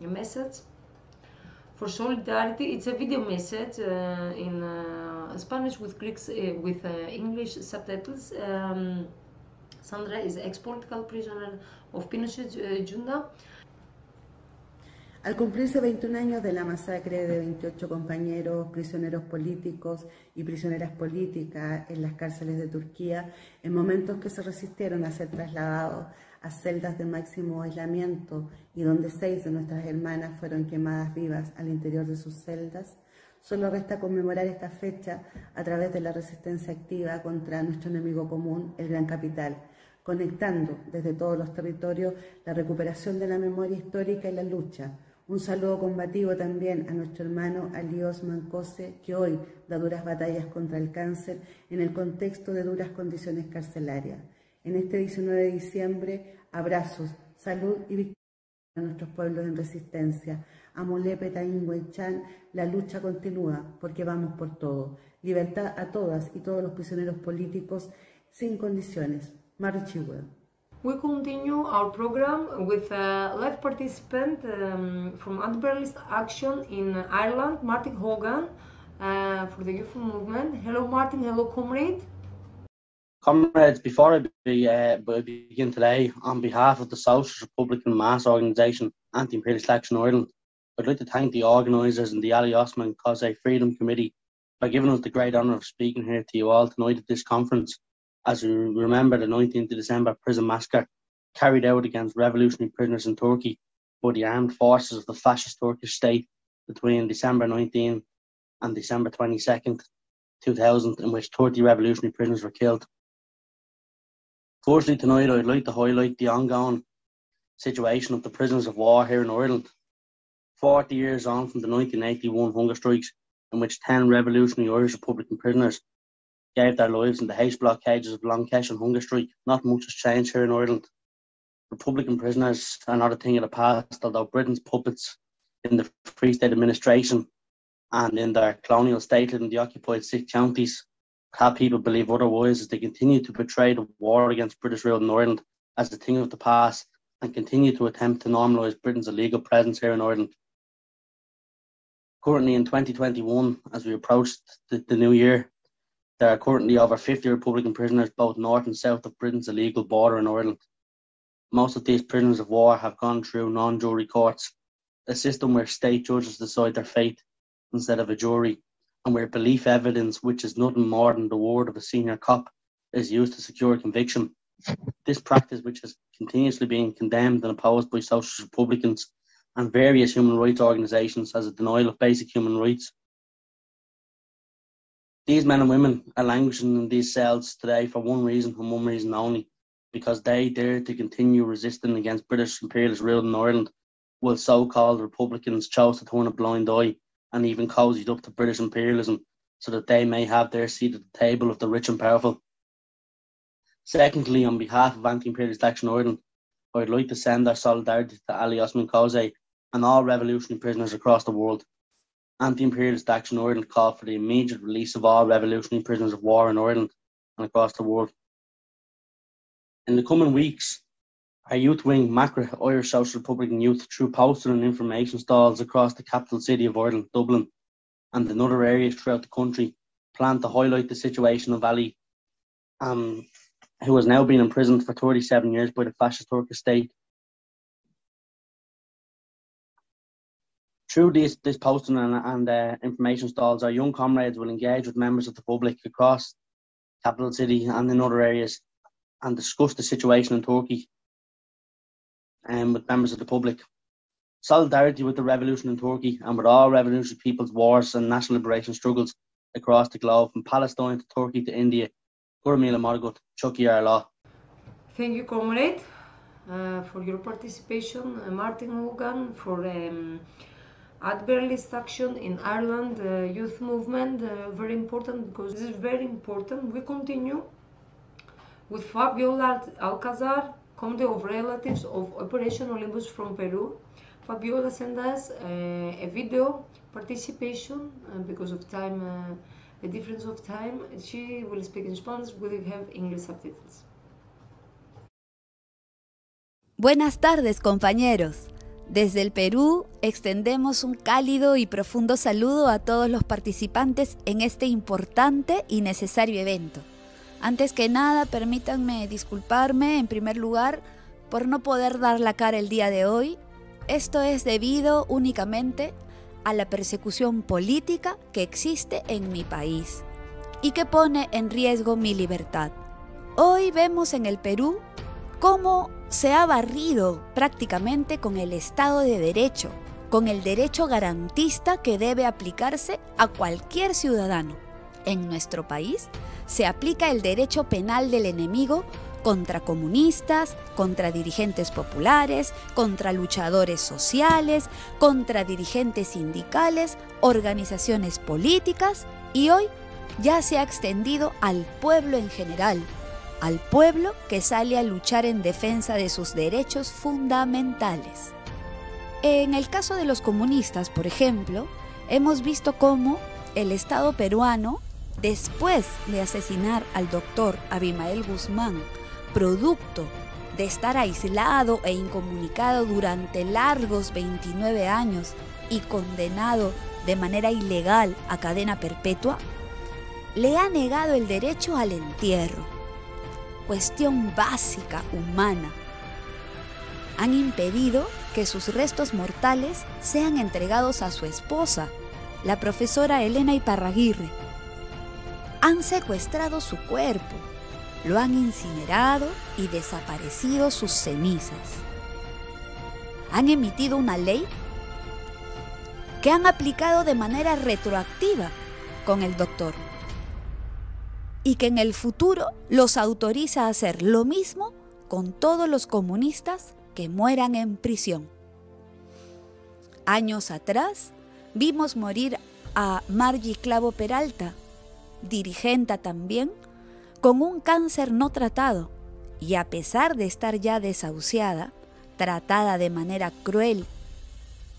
message for solidarity. It's a video message in Spanish with with English subtitles. Sandra is ex-political prisoner of Pinochet junta. Al cumplirse 21 años de la masacre de 28 compañeros prisioneros políticos y prisioneras políticas en las cárceles de Turquía, en momentos que se resistieron a ser trasladados a celdas de máximo aislamiento y donde 6 de nuestras hermanas fueron quemadas vivas al interior de sus celdas, solo resta conmemorar esta fecha a través de la resistencia activa contra nuestro enemigo común, el Gran Capital, conectando desde todos los territorios la recuperación de la memoria histórica y la lucha. Un saludo combativo también a nuestro hermano Ali Osman Kose, que hoy da duras batallas contra el cáncer en el contexto de duras condiciones carcelarias. En este 19 de diciembre, abrazos, salud y victoria a nuestros pueblos en resistencia. Amolepe, Taín, Huaychán, la lucha continúa porque vamos por todo. Libertad a todas y todos los prisioneros políticos sin condiciones. Marichiwe. We continue our program with a live participant from Anti-Imperialist Action in Ireland, Martin Hogan. for the youth movement. Hello, Martin. Hello, comrade. Comrades, before I begin today, on behalf of the Socialist Republican mass organisation Anti-Imperialist Action Ireland, I'd like to thank the organisers and the Ali Osman Karzai Freedom Committee for giving us the great honour of speaking here to you all tonight at this conference, as we remember the 19th of December prison massacre carried out against revolutionary prisoners in Turkey by the armed forces of the fascist Turkish state between December 19 and December 22nd, 2000, in which 30 revolutionary prisoners were killed. Firstly, tonight I'd like to highlight the ongoing situation of the prisoners of war here in Ireland. 40 years on from the 1981 hunger strikes, in which 10 revolutionary Irish Republican prisoners gave their lives in the H block cages of Long-Keshin hunger strike, not much has changed here in Ireland. Republican prisoners are not a thing of the past, although Britain's puppets in the Free State administration and in their colonial statehood in the occupied 6 counties have people believe otherwise, as they continue to portray the war against British rule in Ireland as a thing of the past and continue to attempt to normalise Britain's illegal presence here in Ireland. Currently in 2021, as we approach the new year, there are currently over 50 Republican prisoners both north and south of Britain's illegal border in Ireland. Most of these prisoners of war have gone through non-jury courts, a system where state judges decide their fate instead of a jury, and where belief evidence, which is nothing more than the word of a senior cop, is used to secure conviction. This practice, which has continuously been condemned and opposed by Socialist Republicans and various human rights organisations as a denial of basic human rights. These men and women are languishing in these cells today for one reason and one reason only, because they dare to continue resisting against British imperialist rule in Ireland, while so-called Republicans chose to turn a blind eye and even cozied up to British imperialism so that they may have their seat at the table of the rich and powerful. Secondly, on behalf of Anti-Imperialist Action Ireland, I would like to send our solidarity to Ali Osman Karzai and all revolutionary prisoners across the world. Anti-Imperialist Action Ireland called for the immediate release of all revolutionary prisoners of war in Ireland and across the world. In the coming weeks, our youth wing, Massacre, Irish Social Republican Youth, through poster and information stalls across the capital city of Ireland, Dublin, and in other areas throughout the country, plan to highlight the situation of Ali, who has now been imprisoned for 37 years by the fascist Turkish state. Through this posting and information stalls, our young comrades will engage with members of the public across the capital city and in other areas and discuss the situation in Turkey with members of the public. Solidarity with the revolution in Turkey and with all revolutionary people's wars and national liberation struggles across the globe, from Palestine to Turkey to India. Gurmila Margut, Chucky Arlaw. Thank you, comrade, for your participation. Martin Hogan for Anti-Imperialist Action in Ireland youth movement. Very important, because this is very important. We continue with Fabiola Alcazar, Committee of Relatives of Operation Olympus from Peru. Fabiola sent us a video participation because of time, the difference of time. She will speak in Spanish, we will have English subtitles. Buenas tardes, compañeros. Desde el Perú extendemos un cálido y profundo saludo a todos los participantes en este importante y necesario evento. Antes que nada, permítanme disculparme en primer lugar por no poder dar la cara el día de hoy. Esto es debido únicamente a la persecución política que existe en mi país y que pone en riesgo mi libertad. Hoy vemos en el Perú cómo se ha barrido prácticamente con el Estado de Derecho, con el derecho garantista que debe aplicarse a cualquier ciudadano. En nuestro país se aplica el derecho penal del enemigo contra comunistas, contra dirigentes populares, contra luchadores sociales, contra dirigentes sindicales, organizaciones políticas, y hoy ya se ha extendido al pueblo en general, al pueblo que sale a luchar en defensa de sus derechos fundamentales. En el caso de los comunistas, por ejemplo, hemos visto cómo el Estado peruano, después de asesinar al doctor Abimael Guzmán, producto de estar aislado e incomunicado durante largos 29 años y condenado de manera ilegal a cadena perpetua, le ha negado el derecho al entierro, cuestión básica humana. Han impedido que sus restos mortales sean entregados a su esposa, la profesora Elena Iparraguirre. Han secuestrado su cuerpo, lo han incinerado y desaparecido sus cenizas. Han emitido una ley que han aplicado de manera retroactiva con el doctor y que en el futuro los autoriza a hacer lo mismo con todos los comunistas que mueran en prisión. Años atrás vimos morir a Margie Clavo Peralta, dirigenta también, con un cáncer no tratado y a pesar de estar ya desahuciada, tratada de manera cruel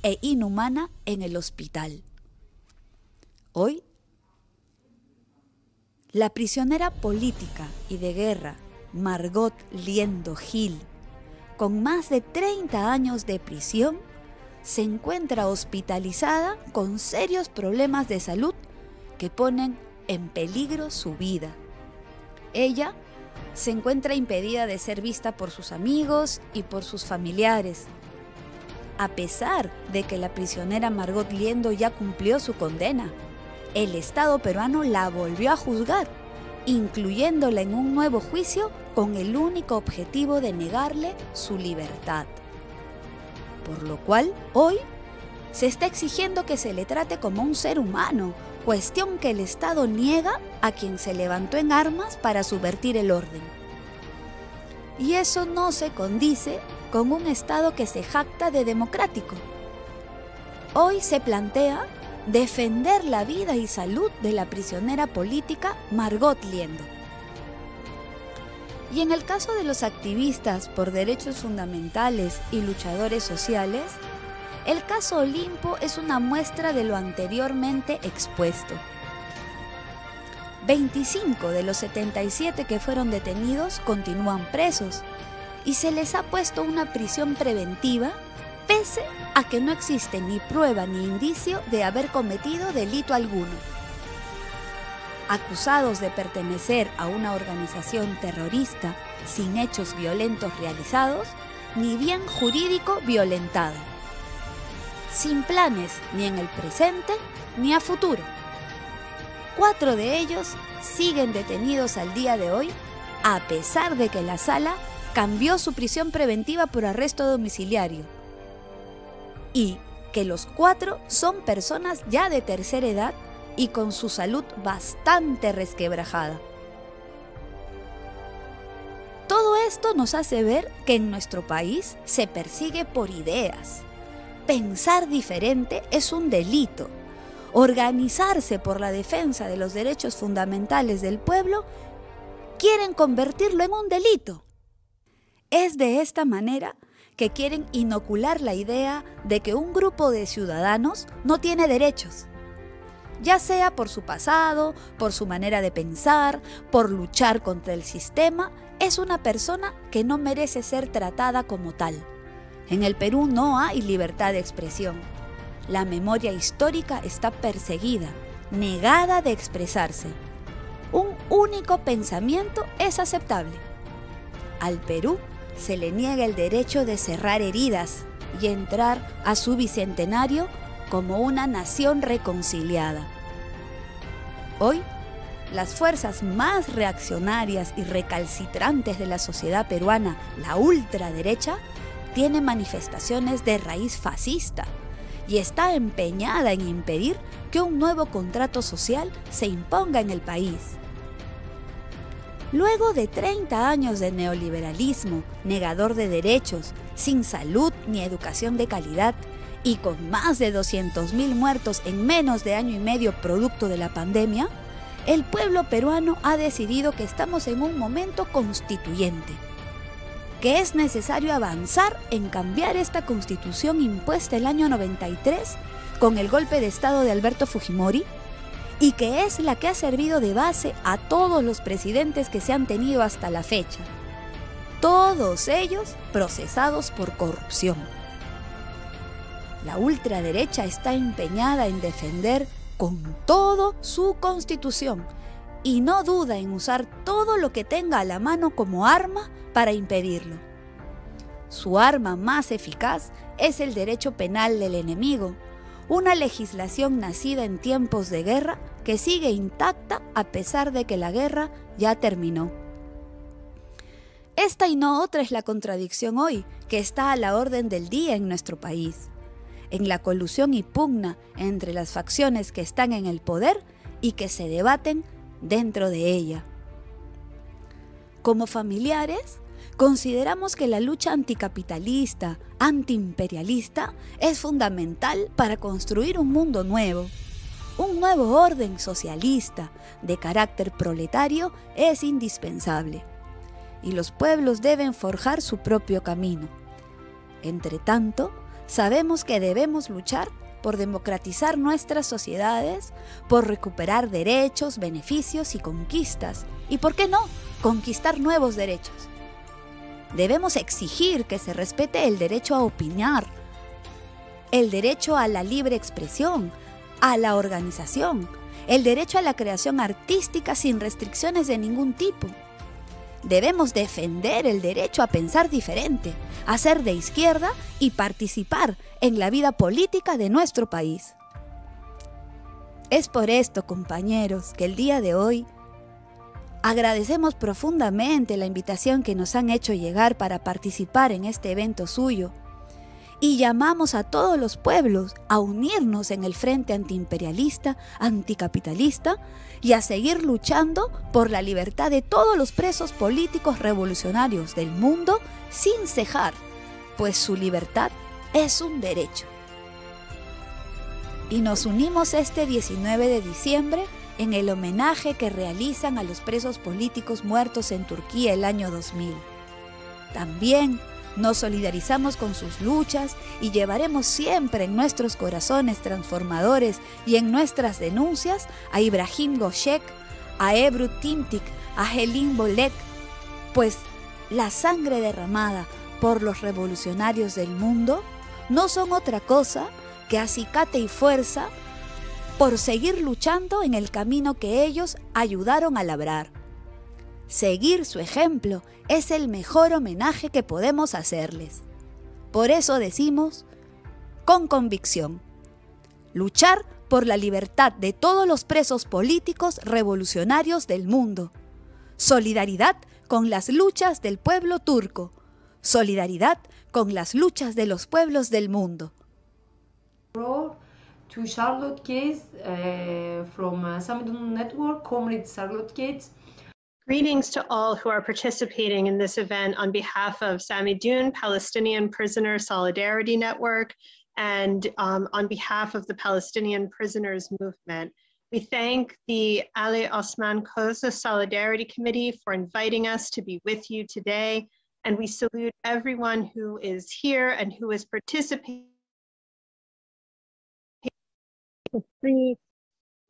e inhumana en el hospital. Hoy, la prisionera política y de guerra Margot Liendo Gil, con más de 30 años de prisión, se encuentra hospitalizada con serios problemas de salud que ponen en peligro su vida. Ella se encuentra impedida de ser vista por sus amigos y por sus familiares. A pesar de que la prisionera Margot Liendo ya cumplió su condena, el Estado peruano la volvió a juzgar, incluyéndola en un nuevo juicio con el único objetivo de negarle su libertad. Por lo cual, hoy se está exigiendo que se le trate como un ser humano, cuestión que el Estado niega a quien se levantó en armas para subvertir el orden. Y eso no se condice con un Estado que se jacta de democrático. Hoy se plantea defender la vida y salud de la prisionera política Margot Liendo. Y en el caso de los activistas por derechos fundamentales y luchadores sociales, el caso Olimpo es una muestra de lo anteriormente expuesto. 25 de los 77 que fueron detenidos continúan presos y se les ha puesto una prisión preventiva pese a que no existe ni prueba ni indicio de haber cometido delito alguno. Acusados de pertenecer a una organización terrorista sin hechos violentos realizados, ni bien jurídico violentado. Sin planes ni en el presente ni a futuro. 4 de ellos siguen detenidos al día de hoy, a pesar de que la sala cambió su prisión preventiva por arresto domiciliario. Y que los 4 son personas ya de tercera edad y con su salud bastante resquebrajada. Todo esto nos hace ver que en nuestro país se persigue por ideas. Pensar diferente es un delito. Organizarse por la defensa de los derechos fundamentales del pueblo, quieren convertirlo en un delito. Es de esta manera que quieren inocular la idea de que un grupo de ciudadanos no tiene derechos, ya sea por su pasado, por su manera de pensar, por luchar contra el sistema, es una persona que no merece ser tratada como tal. En el Perú no hay libertad de expresión. La memoria histórica está perseguida, negada de expresarse. Un único pensamiento es aceptable. Al Perú se le niega el derecho de cerrar heridas y entrar a su bicentenario como una nación reconciliada. Hoy, las fuerzas más reaccionarias y recalcitrantes de la sociedad peruana, la ultraderecha, tiene manifestaciones de raíz fascista y está empeñada en impedir que un nuevo contrato social se imponga en el país. Luego de 30 años de neoliberalismo, negador de derechos, sin salud ni educación de calidad y con más de 200.000 muertos en menos de año y medio producto de la pandemia, el pueblo peruano ha decidido que estamos en un momento constituyente, que es necesario avanzar en cambiar esta constitución impuesta el año 93 con el golpe de estado de Alberto Fujimori y que es la que ha servido de base a todos los presidentes que se han tenido hasta la fecha, todos ellos procesados por corrupción. La ultraderecha está empeñada en defender con todo su constitución y no duda en usar todo lo que tenga a la mano como arma para impedirlo. Su arma más eficaz es el derecho penal del enemigo, una legislación nacida en tiempos de guerra que sigue intacta a pesar de que la guerra ya terminó. Esta y no otra es la contradicción hoy que está a la orden del día en nuestro país, en la colusión y pugna entre las facciones que están en el poder y que se debaten dentro de ella. Como familiares, consideramos que la lucha anticapitalista, antiimperialista, es fundamental para construir un mundo nuevo. Un nuevo orden socialista de carácter proletario es indispensable, y los pueblos deben forjar su propio camino. Entre tanto, sabemos que debemos luchar por democratizar nuestras sociedades, por recuperar derechos, beneficios y conquistas, y ¿por qué no?, conquistar nuevos derechos. Debemos exigir que se respete el derecho a opinar, el derecho a la libre expresión, a la organización, el derecho a la creación artística sin restricciones de ningún tipo. Debemos defender el derecho a pensar diferente, a ser de izquierda y participar en la vida política de nuestro país. Es por esto, compañeros, que el día de hoy agradecemos profundamente la invitación que nos han hecho llegar para participar en este evento suyo y llamamos a todos los pueblos a unirnos en el frente antiimperialista, anticapitalista y a seguir luchando por la libertad de todos los presos políticos revolucionarios del mundo sin cejar, pues su libertad es un derecho. Y nos unimos este 19 de diciembre en el homenaje que realizan a los presos políticos muertos en Turquía el año 2000. También nos solidarizamos con sus luchas y llevaremos siempre en nuestros corazones transformadores y en nuestras denuncias a Ibrahim Goshek, a Ebru Timtik, a Helin Bolek, pues la sangre derramada por los revolucionarios del mundo no son otra cosa que acicate y fuerza por seguir luchando en el camino que ellos ayudaron a labrar. Seguir su ejemplo es el mejor homenaje que podemos hacerles. Por eso decimos, con convicción, luchar por la libertad de todos los presos políticos revolucionarios del mundo. Solidaridad con las luchas del pueblo turco. Solidaridad con las luchas de los pueblos del mundo. To Charlotte Gates from Samidun Network, Comrade Charlotte Gates. Greetings to all who are participating in this event on behalf of Samidun Palestinian Prisoner Solidarity Network and on behalf of the Palestinian Prisoners Movement. We thank the Ali Osman Koza Solidarity Committee for inviting us to be with you today, and we salute everyone who is here and who is participating to free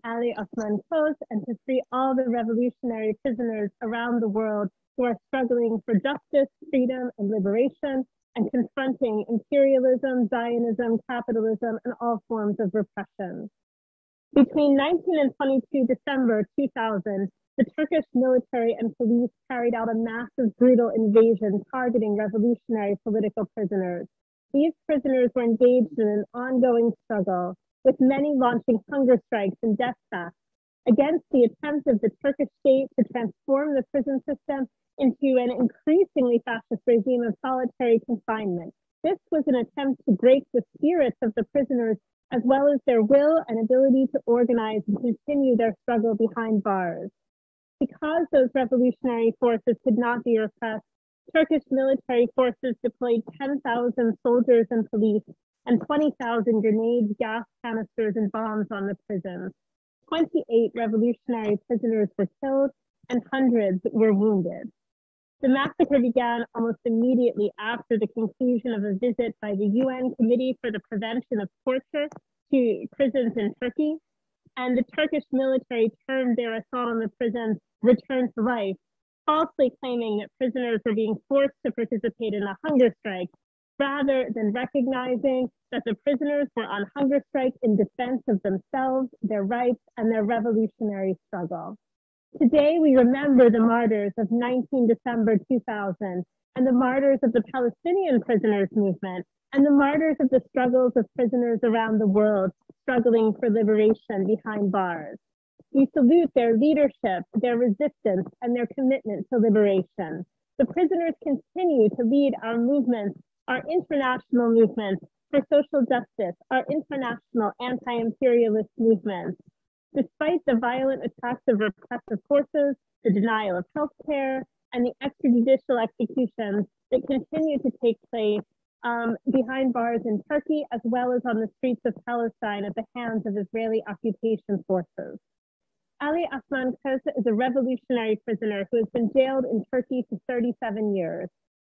Ali Osman Koz and to free all the revolutionary prisoners around the world who are struggling for justice, freedom, and liberation, and confronting imperialism, Zionism, capitalism, and all forms of repression. Between 19 and 22 December 2000, the Turkish military and police carried out a massive, brutal invasion targeting revolutionary political prisoners. These prisoners were engaged in an ongoing struggle, with many launching hunger strikes and death fasts against the attempt of the Turkish state to transform the prison system into an increasingly fascist regime of solitary confinement. This was an attempt to break the spirits of the prisoners, as well as their will and ability to organize and continue their struggle behind bars. Because those revolutionary forces could not be repressed, Turkish military forces deployed 10,000 soldiers and police and 20,000 grenades, gas canisters, and bombs on the prisons. 28 revolutionary prisoners were killed and hundreds were wounded. The massacre began almost immediately after the conclusion of a visit by the UN Committee for the Prevention of Torture to prisons in Turkey, and the Turkish military termed their assault on the prisons "return to life," falsely claiming that prisoners were being forced to participate in a hunger strike rather than recognizing that the prisoners were on hunger strike in defense of themselves, their rights, and their revolutionary struggle. Today, we remember the martyrs of 19 December 2000 and the martyrs of the Palestinian prisoners movement and the martyrs of the struggles of prisoners around the world struggling for liberation behind bars. We salute their leadership, their resistance, and their commitment to liberation. The prisoners continue to lead our movements, our international movements for social justice, our international anti-imperialist movements. Despite the violent attacks of repressive forces, the denial of health care, and the extrajudicial executions that continue to take place behind bars in Turkey, as well as on the streets of Palestine at the hands of Israeli occupation forces. Ali Osman Kosa is a revolutionary prisoner who has been jailed in Turkey for 37 years,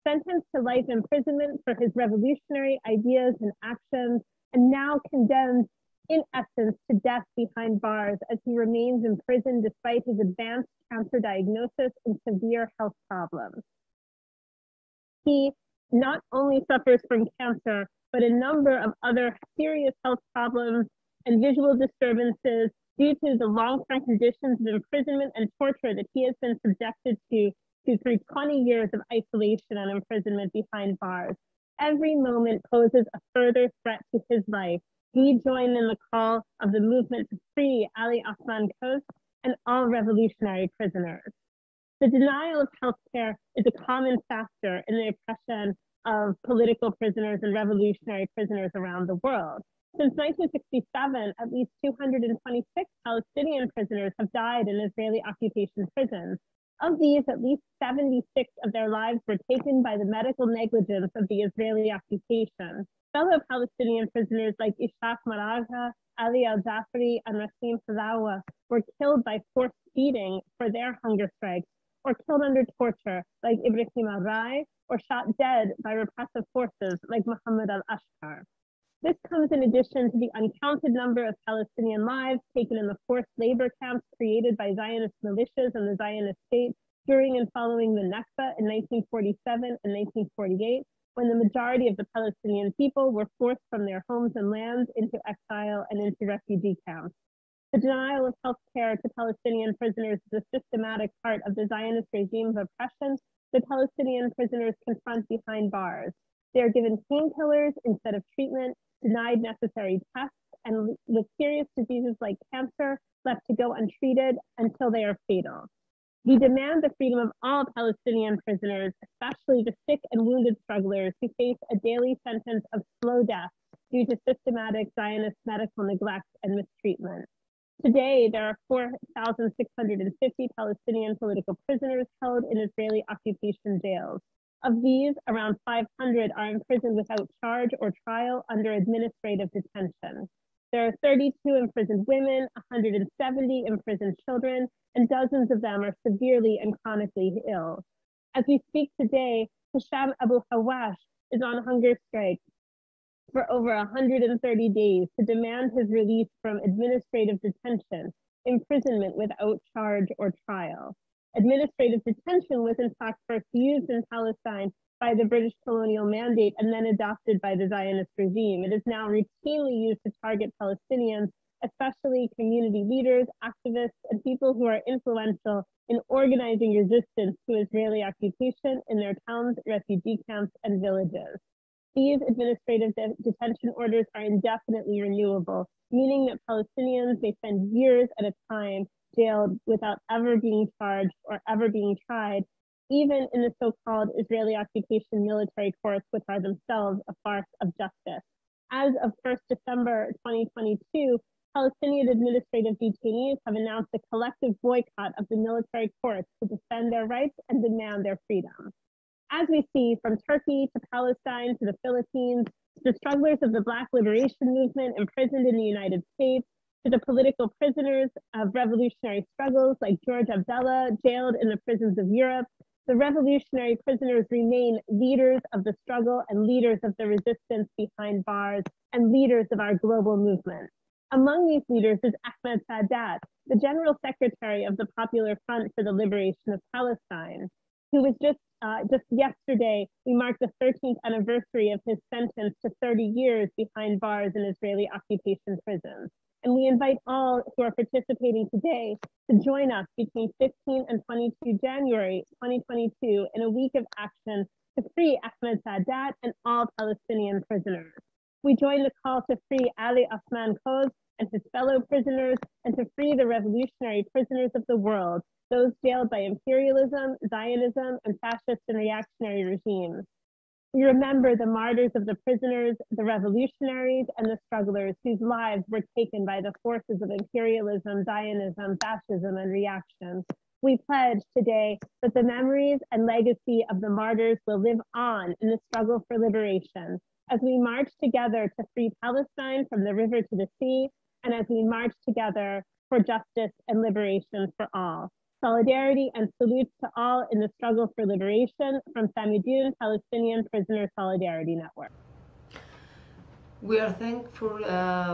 sentenced to life imprisonment for his revolutionary ideas and actions, and now condemned in essence to death behind bars as he remains in prison despite his advanced cancer diagnosis and severe health problems. He not only suffers from cancer, but a number of other serious health problems and visual disturbances due to the long-term conditions of imprisonment and torture that he has been subjected to through 20 years of isolation and imprisonment behind bars. Every moment poses a further threat to his life. We join in the call of the movement to free Ali Osman Kosa and all revolutionary prisoners. The denial of health care is a common factor in the oppression of political prisoners and revolutionary prisoners around the world. Since 1967, at least 226 Palestinian prisoners have died in Israeli occupation prisons. Of these, at least 76 of their lives were taken by the medical negligence of the Israeli occupation. Fellow Palestinian prisoners like Ishaq Maraga, Ali al-Zafari, and Rasim Halawa were killed by forced feeding for their hunger strikes, or killed under torture like Ibrahim al-Rai, or shot dead by repressive forces like Muhammad al-Ashqar. This comes in addition to the uncounted number of Palestinian lives taken in the forced labor camps created by Zionist militias and the Zionist state during and following the Nakba in 1947 and 1948, when the majority of the Palestinian people were forced from their homes and lands into exile and into refugee camps. The denial of health care to Palestinian prisoners is a systematic part of the Zionist regime's oppression the Palestinian prisoners confront behind bars. They are given painkillers instead of treatment, denied necessary tests, and with serious diseases like cancer left to go untreated until they are fatal. We demand the freedom of all Palestinian prisoners, especially the sick and wounded strugglers who face a daily sentence of slow death due to systematic Zionist medical neglect and mistreatment. Today, there are 4,650 Palestinian political prisoners held in Israeli occupation jails. Of these, around 500 are imprisoned without charge or trial under administrative detention. There are 32 imprisoned women, 170 imprisoned children, and dozens of them are severely and chronically ill. As we speak today, Hisham Abu Hawash is on hunger strike for over 130 days to demand his release from administrative detention, imprisonment without charge or trial. Administrative detention was in fact first used in Palestine by the British colonial mandate and then adopted by the Zionist regime. It is now routinely used to target Palestinians, especially community leaders, activists, and people who are influential in organizing resistance to Israeli occupation in their towns, refugee camps, and villages. These administrative detention orders are indefinitely renewable, meaning that Palestinians may spend years at a time jailed without ever being charged or ever being tried, even in the so-called Israeli occupation military courts, which are themselves a farce of justice. As of 1st December 2022, Palestinian administrative detainees have announced a collective boycott of the military courts to defend their rights and demand their freedom. As we see from Turkey to Palestine to the Philippines, to the strugglers of the Black Liberation Movement imprisoned in the United States, to the political prisoners of revolutionary struggles like George Abdullah, jailed in the prisons of Europe, the revolutionary prisoners remain leaders of the struggle and leaders of the resistance behind bars and leaders of our global movement. Among these leaders is Ahmed Sadat, the General Secretary of the Popular Front for the Liberation of Palestine. who was just yesterday, we marked the 13th anniversary of his sentence to 30 years behind bars in Israeli occupation prisons. And we invite all who are participating today to join us between 15 and 22 January 2022 in a week of action to free Ahmed Sadat and all Palestinian prisoners. We join the call to free Ali Osman Koz and his fellow prisoners, and to free the revolutionary prisoners of the world, those jailed by imperialism, Zionism, and fascist and reactionary regimes. We remember the martyrs of the prisoners, the revolutionaries, and the strugglers whose lives were taken by the forces of imperialism, Zionism, fascism, and reaction. We pledge today that the memories and legacy of the martyrs will live on in the struggle for liberation, as we march together to free Palestine from the river to the sea, and as we march together for justice and liberation for all. Solidarity and salutes to all in the struggle for liberation from Samidun Palestinian Prisoner Solidarity Network. We are thankful for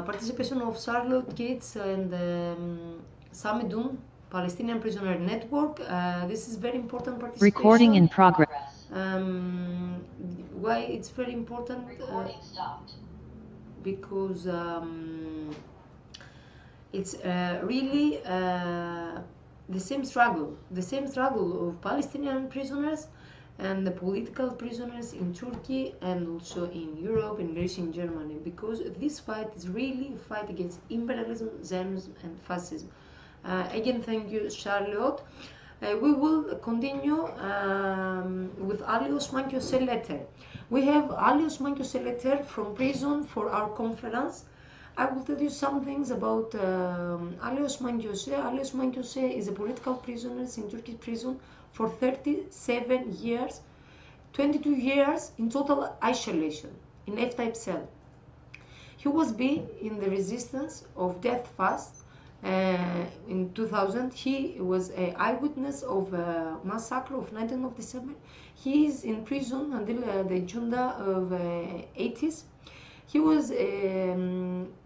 participation of Charlotte Gates and Samidun Palestinian Prisoner Network. This is very important participation. Recording in progress. Why it's very important? Because it's really the same struggle of Palestinian prisoners and the political prisoners in Turkey and also in Europe and Greece and Germany, because this fight is really a fight against imperialism, Zionism and fascism. Again, thank you, Charlotte. We will continue with Ali Osman Köse letter. We have Ali Osman Köse letter from prison for our conference. I will tell you some things about Ali Osman Köse. Ali Osman Köse is a political prisoner in Turkish prison for 37 years, 22 years in total isolation in F-type cell. He was in the resistance of death fast. In 2000, he was an eyewitness of massacre of 19th of December. He is in prison until the junta of 80s. He was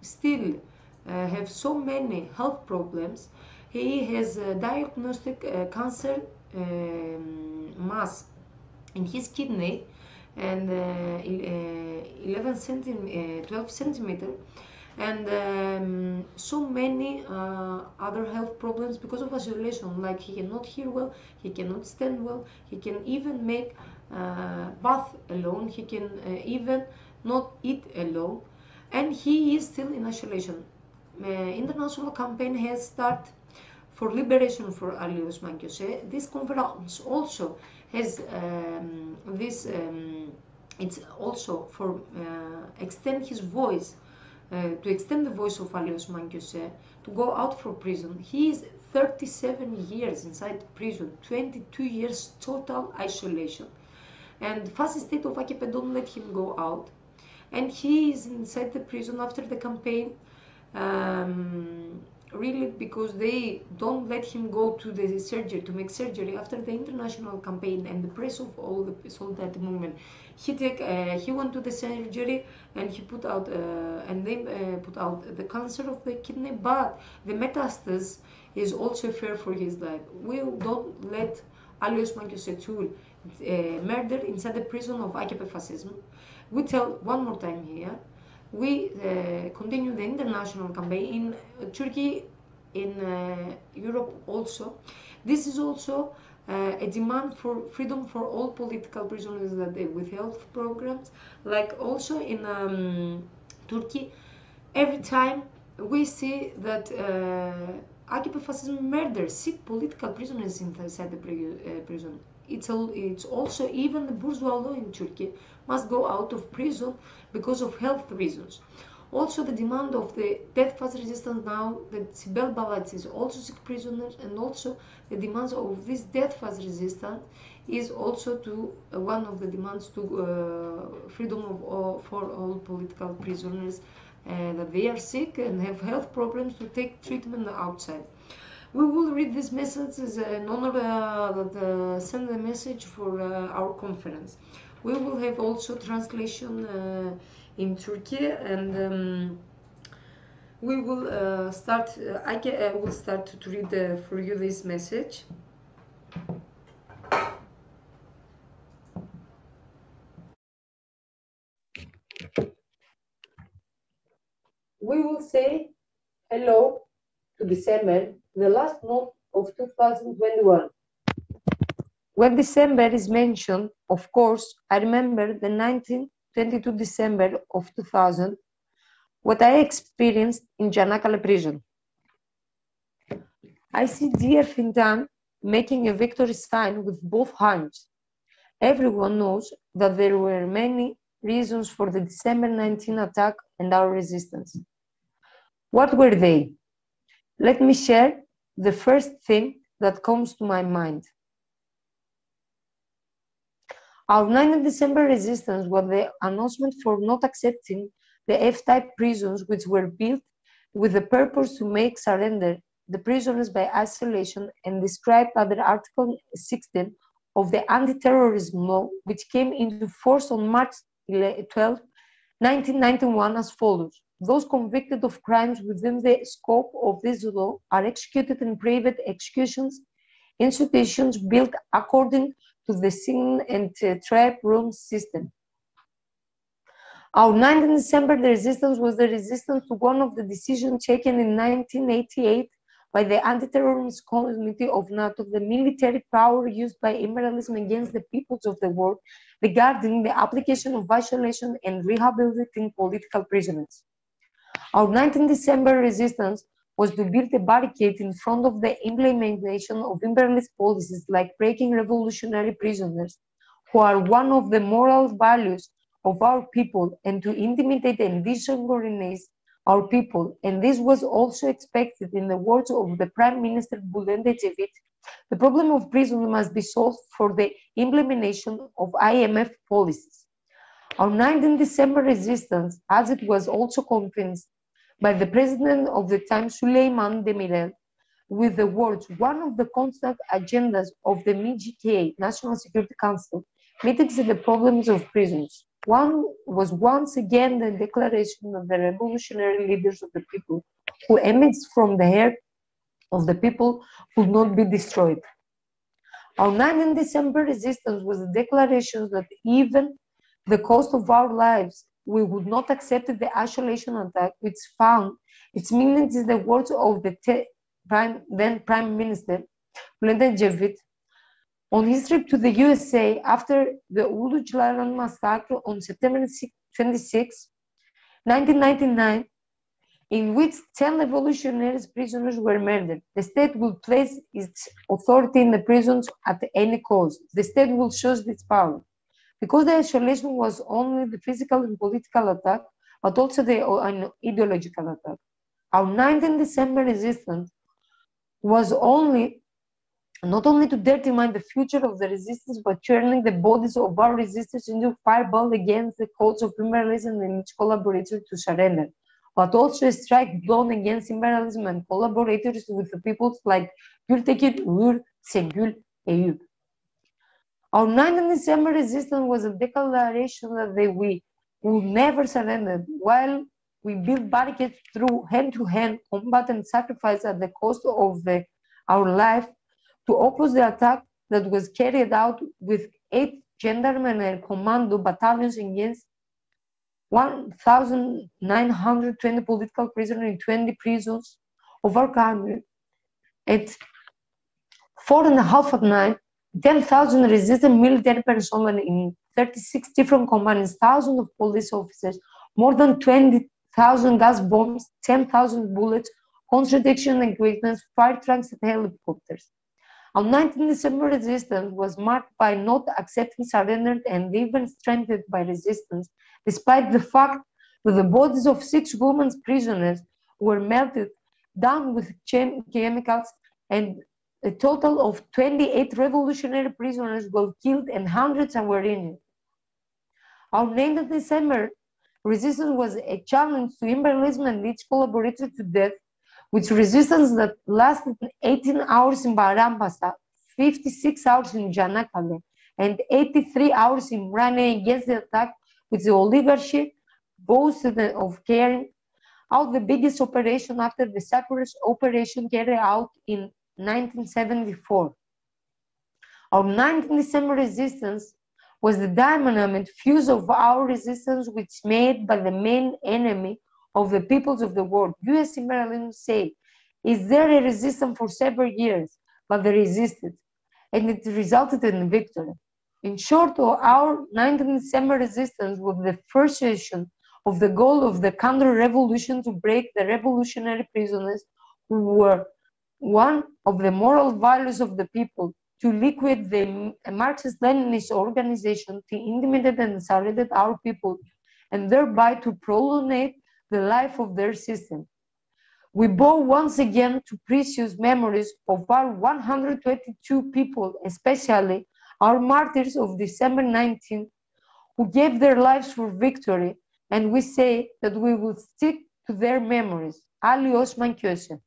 still have so many health problems. He has diagnostic cancer mass in his kidney and 12 centimeter, and so many other health problems because of isolation, like he cannot hear well, he cannot stand well, he can even make bath alone, he can even not eat alone, and he is still in isolation. International campaign has started for liberation for Ali Osman Köse. This conference also has it's also for extend his voice, to extend the voice of Ali Osman Köse to go out from prison. He is 37 years inside prison, 22 years total isolation, and fascist state of AKP don't let him go out, and he is inside the prison after the campaign, really because they don't let him go to the surgery, to make surgery after the international campaign and the press of all the solidarity movement. He went to the surgery and he put out and they put out the cancer of the kidney, but the metastasis is also fear for his life. We don't let Ali Osman Köse to murder inside the prison of AKP fascism. We tell one more time here, we continue the international campaign in Turkey, in Europe also. This is also a demand for freedom for all political prisoners that they with health programs, like also in Turkey. Every time we see that AKP fascism murders 6 political prisoners inside the prison. It's also even the bourgeois law in Turkey must go out of prison because of health reasons. Also the demand of the death fast resistance now, that Sibel Balat is also sick prisoners, and also the demands of this death fast resistance is also to one of the demands to freedom of for all political prisoners that they are sick and have health problems to take treatment outside. We will read this message as an honor that send a message for our conference. We will have also translation in Turkey, and we will start. I will start to read for you this message. We will say hello to December, the last month of 2021. When December is mentioned, of course, I remember the 1922 December of 2000, what I experienced in Janakale prison. I see dear Fintan making a victory sign with both hands. Everyone knows that there were many reasons for the December 19 attack and our resistance. What were they? Let me share the first thing that comes to my mind. Our 9th December resistance was the announcement for not accepting the F-type prisons which were built with the purpose to make surrender the prisoners by isolation and described under Article 16 of the anti-terrorism law, which came into force on March 12, 1991 as follows. Those convicted of crimes within the scope of this law are executed in private executions institutions built according to the sin and trap room system. Our 9th December resistance was the resistance to one of the decisions taken in 1988 by the Anti-Terrorism Committee of NATO, the military power used by imperialism against the peoples of the world regarding the application of isolation and rehabilitating political prisoners. Our 19th December resistance was to build a barricade in front of the implementation of imperialist policies like breaking revolutionary prisoners, who are one of the moral values of our people, and to intimidate and disorganize our people. And this was also expected in the words of the Prime Minister Bülent Ecevit. The problem of prison must be solved for the implementation of IMF policies. Our 19th December resistance, as it was also convinced by the president of the time, Süleyman Demirel, with the words, one of the constant agendas of the MGK, National Security Council, mitigates the problems of prisons. One was once again the declaration of the revolutionary leaders of the people, who emits from the heart of the people could not be destroyed. Our 19th December resistance was a declaration that even the cost of our lives, we would not accept the isolation attack, which found its meaning in the words of the then Prime Minister Bülent Ecevit on his trip to the USA after the Ulucalan Massacre on September 26, 1999, in which 10 revolutionary prisoners were murdered. The state will place its authority in the prisons at any cost. The state will show its power. Because the isolation was only the physical and political attack, but also an ideological attack. Our 19th December resistance was not only to determine the future of the resistance, but turning the bodies of our resistors into fireball against the cause of imperialism and its collaborators to surrender, but also a strike blow against imperialism and collaborators with the peoples like Gültekin, Uğur, Şengül, Eyüp. Our 9th December resistance was a declaration that we would never surrender, while we built barricades through hand-to-hand combat and sacrifice at the cost of our life to oppose the attack that was carried out with 8 gendarme and commando battalions against 1,920 political prisoners in 20 prisons of our country. At 4:30 at night, 10,000 resistant military personnel in 36 different companies, thousands of police officers, more than 20,000 gas bombs, 10,000 bullets, contradiction equipment, fire trucks, and helicopters. Our 19th December resistance was marked by not accepting surrender and even strengthened by resistance, despite the fact that the bodies of 6 women prisoners were melted down with chemicals and a total of 28 revolutionary prisoners were killed and hundreds were injured. Our 9th December resistance was a challenge to imperialism and its collaborators to death, with resistance that lasted 18 hours in Bayrampaşa, 56 hours in Janakale, and 83 hours in Rane against the attack, with the oligarchy boasted of carrying out the biggest operation after the Cyprus operation carried out in 1974. Our 19th December resistance was the dynamic fuse of our resistance, which made by the main enemy of the peoples of the world. U.S. imperialism said, is there a resistance for several years, but they resisted, and it resulted in victory. In short, our 19th December resistance was the first session of the goal of the counter-revolution to break the revolutionary prisoners who were one of the moral values of the people, to liquidate the Marxist-Leninist organization, to intimidate and surrender our people, and thereby to prolong the life of their system. We bow once again to precious memories of our 122 people, especially our martyrs of December 19th, who gave their lives for victory, and we say that we will stick to their memories. Ali Osman Köse.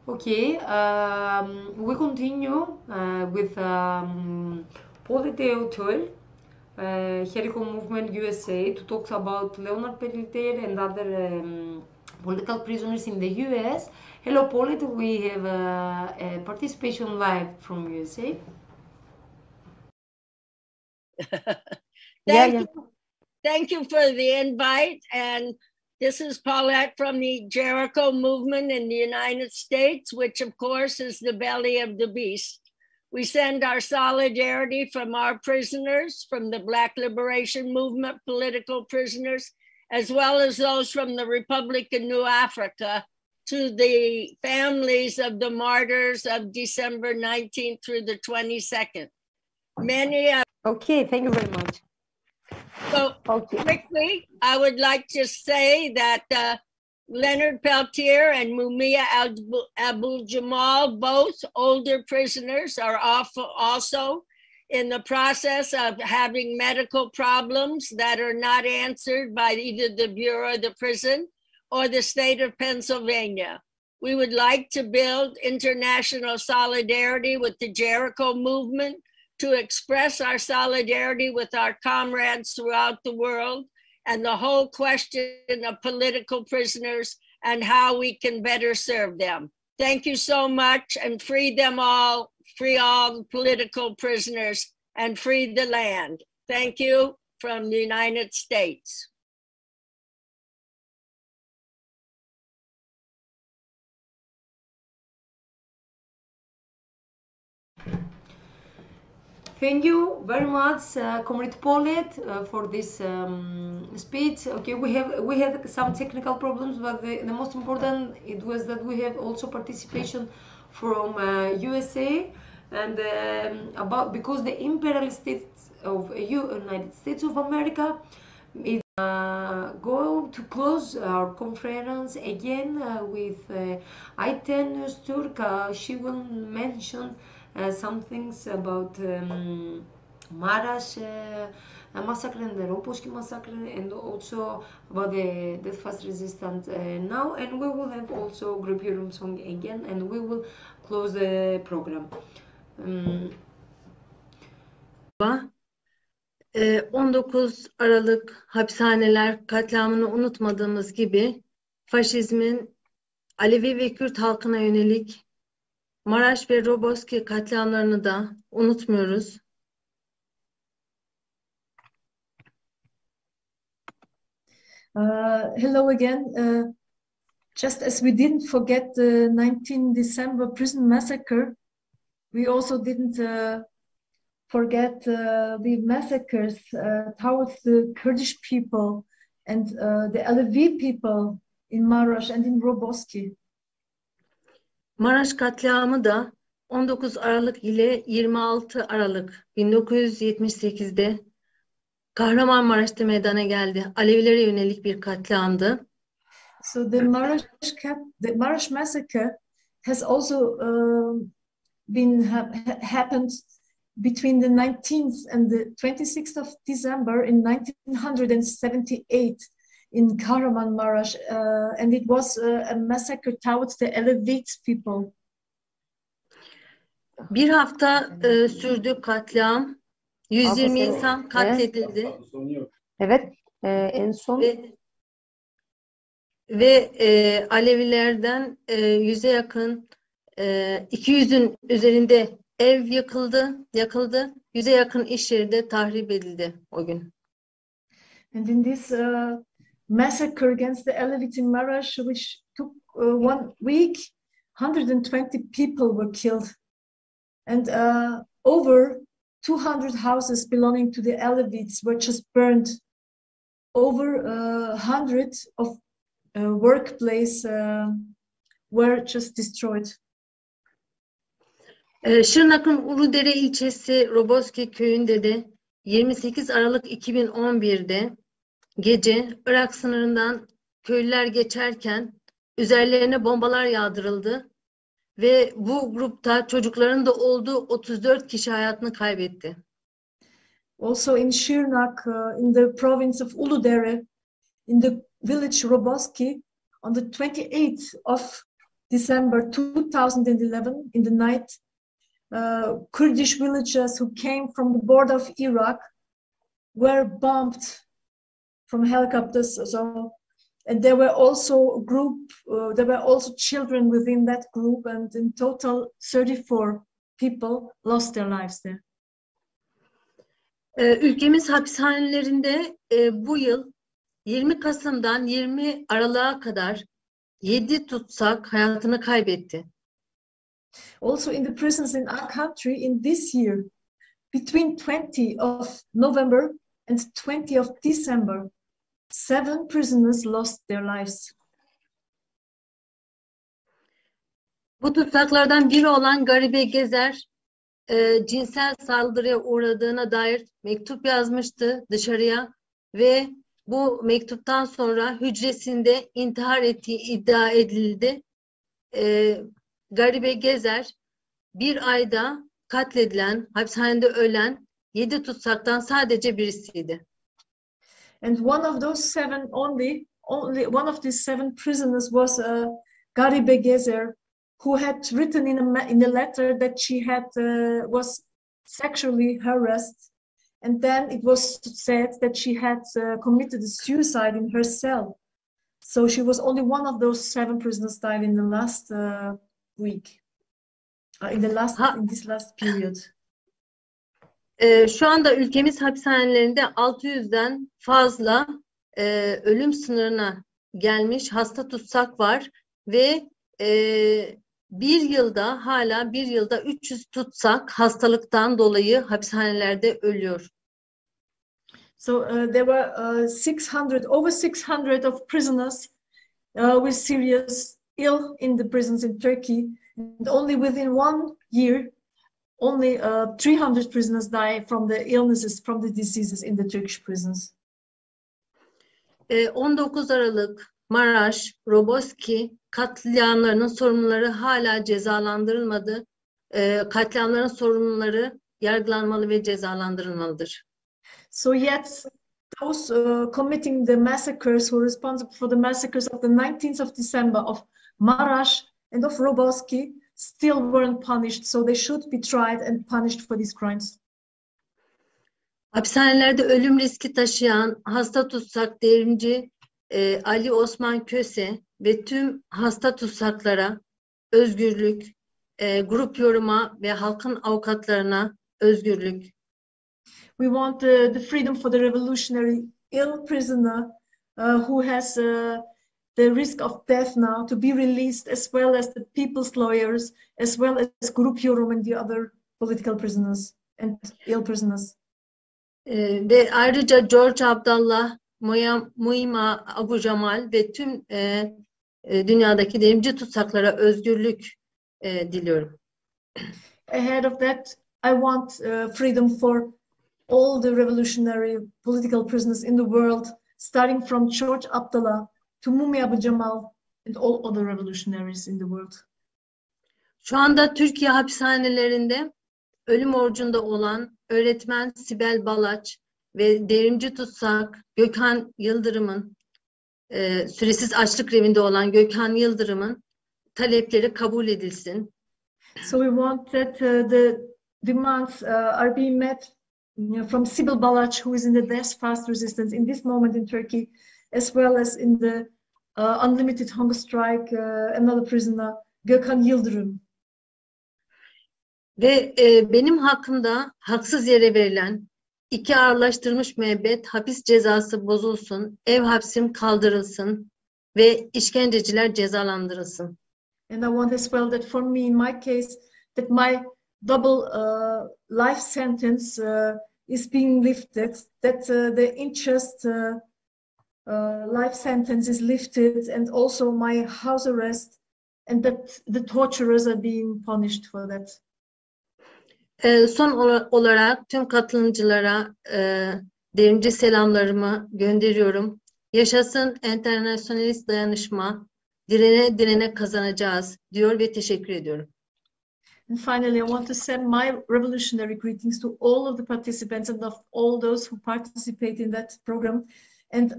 Okay, we continue with Paul Auteur, Helico Movement USA, to talk about Leonard Peltier and other political prisoners in the US. Hello, Paul, we have a participation live from USA. Thank you for the invite. And this is Paulette from the Jericho Movement in the United States, which of course is the belly of the beast. We send our solidarity from our prisoners, from the Black Liberation Movement, political prisoners, as well as those from the Republic of New Africa, to the families of the martyrs of December 19th through the 22nd. Okay, thank you very much. So quickly, I would like to say that Leonard Peltier and Mumia Abu Jamal, both older prisoners, are also in the process of having medical problems that are not answered by either the Bureau of the Prison or the state of Pennsylvania. We would like to build international solidarity with the Jericho Movement to express our solidarity with our comrades throughout the world and the whole question of political prisoners and how we can better serve them. Thank you so much, and free them all, free all political prisoners, and free the land. Thank you from the United States. Thank you very much, Comrade Paulette, for this speech. Okay, we had some technical problems, but the most important it was that we have also participation from USA, and because the imperial states of United States of America is going to close our conference again with Ayten Öztürk. She will mention some things about Marash massacre and the Roboski massacre, and also about the fast resistance now. And we will have also group Yorum song again, and we will close the program. 19 Aralık hapishaneler katliamını unutmadığımız gibi faşizmin Alevi ve Kürt halkına yönelik Maraş ve Roboski katliamlarını da unutmuyoruz. Hello again. Just as we didn't forget the 19 December prison massacre, we also didn't forget the massacres towards the Kurdish people and the Alevi people in Maraş and in Roboski. Maraş katliamı da 19 Aralık ile 26 Aralık 1978'de Kahramanmaraş'ta meydana geldi. Alevilere yönelik bir katliamdı. So the Maraş massacre has also happened between the 19th and the 26th of December in 1978 in Kahramanmaraş, and it was a massacre towards the Alevite people. Bir hafta sürdü katliam. 120 insan katledildi. Evet, en son ve Alevilerden 100'e yakın 200'ün üzerinde ev yakıldı. 100'e yakın iş yeri de tahrip edildi o gün. And in this massacre against the Alevites in Maraş, which took 1 week, 120 people were killed. And over 200 houses belonging to the Alevites were just burned. Over 100 of workplace were just destroyed. Şırnak'ın Uludere ilçesi Roboski köyünde de 28 Aralık 2011'de gece Irak sınırından köylüler geçerken üzerlerine bombalar yağdırıldı ve bu grupta çocukların da olduğu 34 kişi hayatını kaybetti. Also in Şırnak, in the province of Uludere, in the village Roboski, on the 28th of December 2011, in the night, Kurdish villagers who came from the border of Iraq were bombed from helicopters. And there were also there were also children within that group, and in total 34 people lost their lives there. Ülkemiz hapishanelerinde bu yıl 20 Kasım'dan 20 Aralık'a kadar 7 tutsak hayatını kaybetti. Also in the prisons in our country in this year, between 20 of November and 20 of December, 7 prisoners lost their lives. Bu tutsaklardan biri olan Garibe Gezer, cinsel saldırıya uğradığına dair mektup yazmıştı dışarıya ve bu mektuptan sonra hücresinde intihar ettiği iddia edildi. Garibe Gezer bir ayda katledilen, hapishanede ölen 7 tutsaktan sadece birisiydi. And one of those 7, only one of these 7 prisoners was Garibe Gezer, who had written in a letter that she had was sexually harassed, and then it was said that she had committed a suicide in her cell. So she was only one of those 7 prisoners died in the last week, in this last period. Şu anda ülkemiz hapishanelerinde 600'den fazla ölüm sınırına gelmiş hasta tutsak var ve bir yılda 300 tutsak hastalıktan dolayı hapishanelerde ölüyor. So there were over 600 of prisoners with serious ill in the prisons in Turkey. And only within 1 year, only 300 prisoners die from the illnesses, from the diseases in the Turkish prisons. 19 Aralık Maraş, Roboski katliamlarının sorumluları hala cezalandırılmadı. Katliamların sorumluları yargılanmalı ve cezalandırılmalıdır. So yet those committing the massacres who are responsible for the massacres of the 19th of December of Maraş and of Roboski still weren't punished, so they should be tried and punished for these crimes. Hapishanelerde ölüm riski taşıyan hasta tutsak devrimci Ali Osman Köse ve tüm hasta tutsaklara özgürlük, grup yoruma ve halkın avukatlarına özgürlük. We want the freedom for the revolutionary ill prisoner who has the risk of death now to be released, as well as the people's lawyers, as well as Grup Yorum and the other political prisoners and ill prisoners. Ve ayrıca George Abdallah, Muima Abu Jamal ve tüm dünyadaki devrimci tutsaklara özgürlük diliyorum. Ahead of that, I want freedom for all the revolutionary political prisoners in the world, starting from George Abdallah to Mumi Abu Jamal and all other revolutionaries in the world. Şu anda Türkiye hapishanelerinde ölüm orucunda olan öğretmen Sibel Balaç ve devrimci tutsak Gökhan Yıldırım'ın süresiz açlık grevinde olan Gökhan Yıldırım'ın talepleri kabul edilsin. So we want that the demands are being met from Sibel Balaç, who is in the death fast resistance in this moment in Turkey, as well as in the unlimited hunger strike, another prisoner, Gökhan Yıldırım. Ve benim hakkımda haksız yere verilen 2 ağırlaştırılmış müebbet hapis cezası bozulsun, ev hapsim kaldırılsın ve işkenceciler cezalandırılsın. And I want as well that for me in my case that my double life sentence is being lifted, that the unjust life sentence is lifted, and also my house arrest, and that the torturers are being punished for that. Son olarak tüm katılımcılara devrimci selamlarımı gönderiyorum. Yaşasın internasyonalist dayanışma, direne direne kazanacağız diyor ve teşekkür ediyorum. And finally, I want to send my revolutionary greetings to all of the participants and of all those who participate in that program. And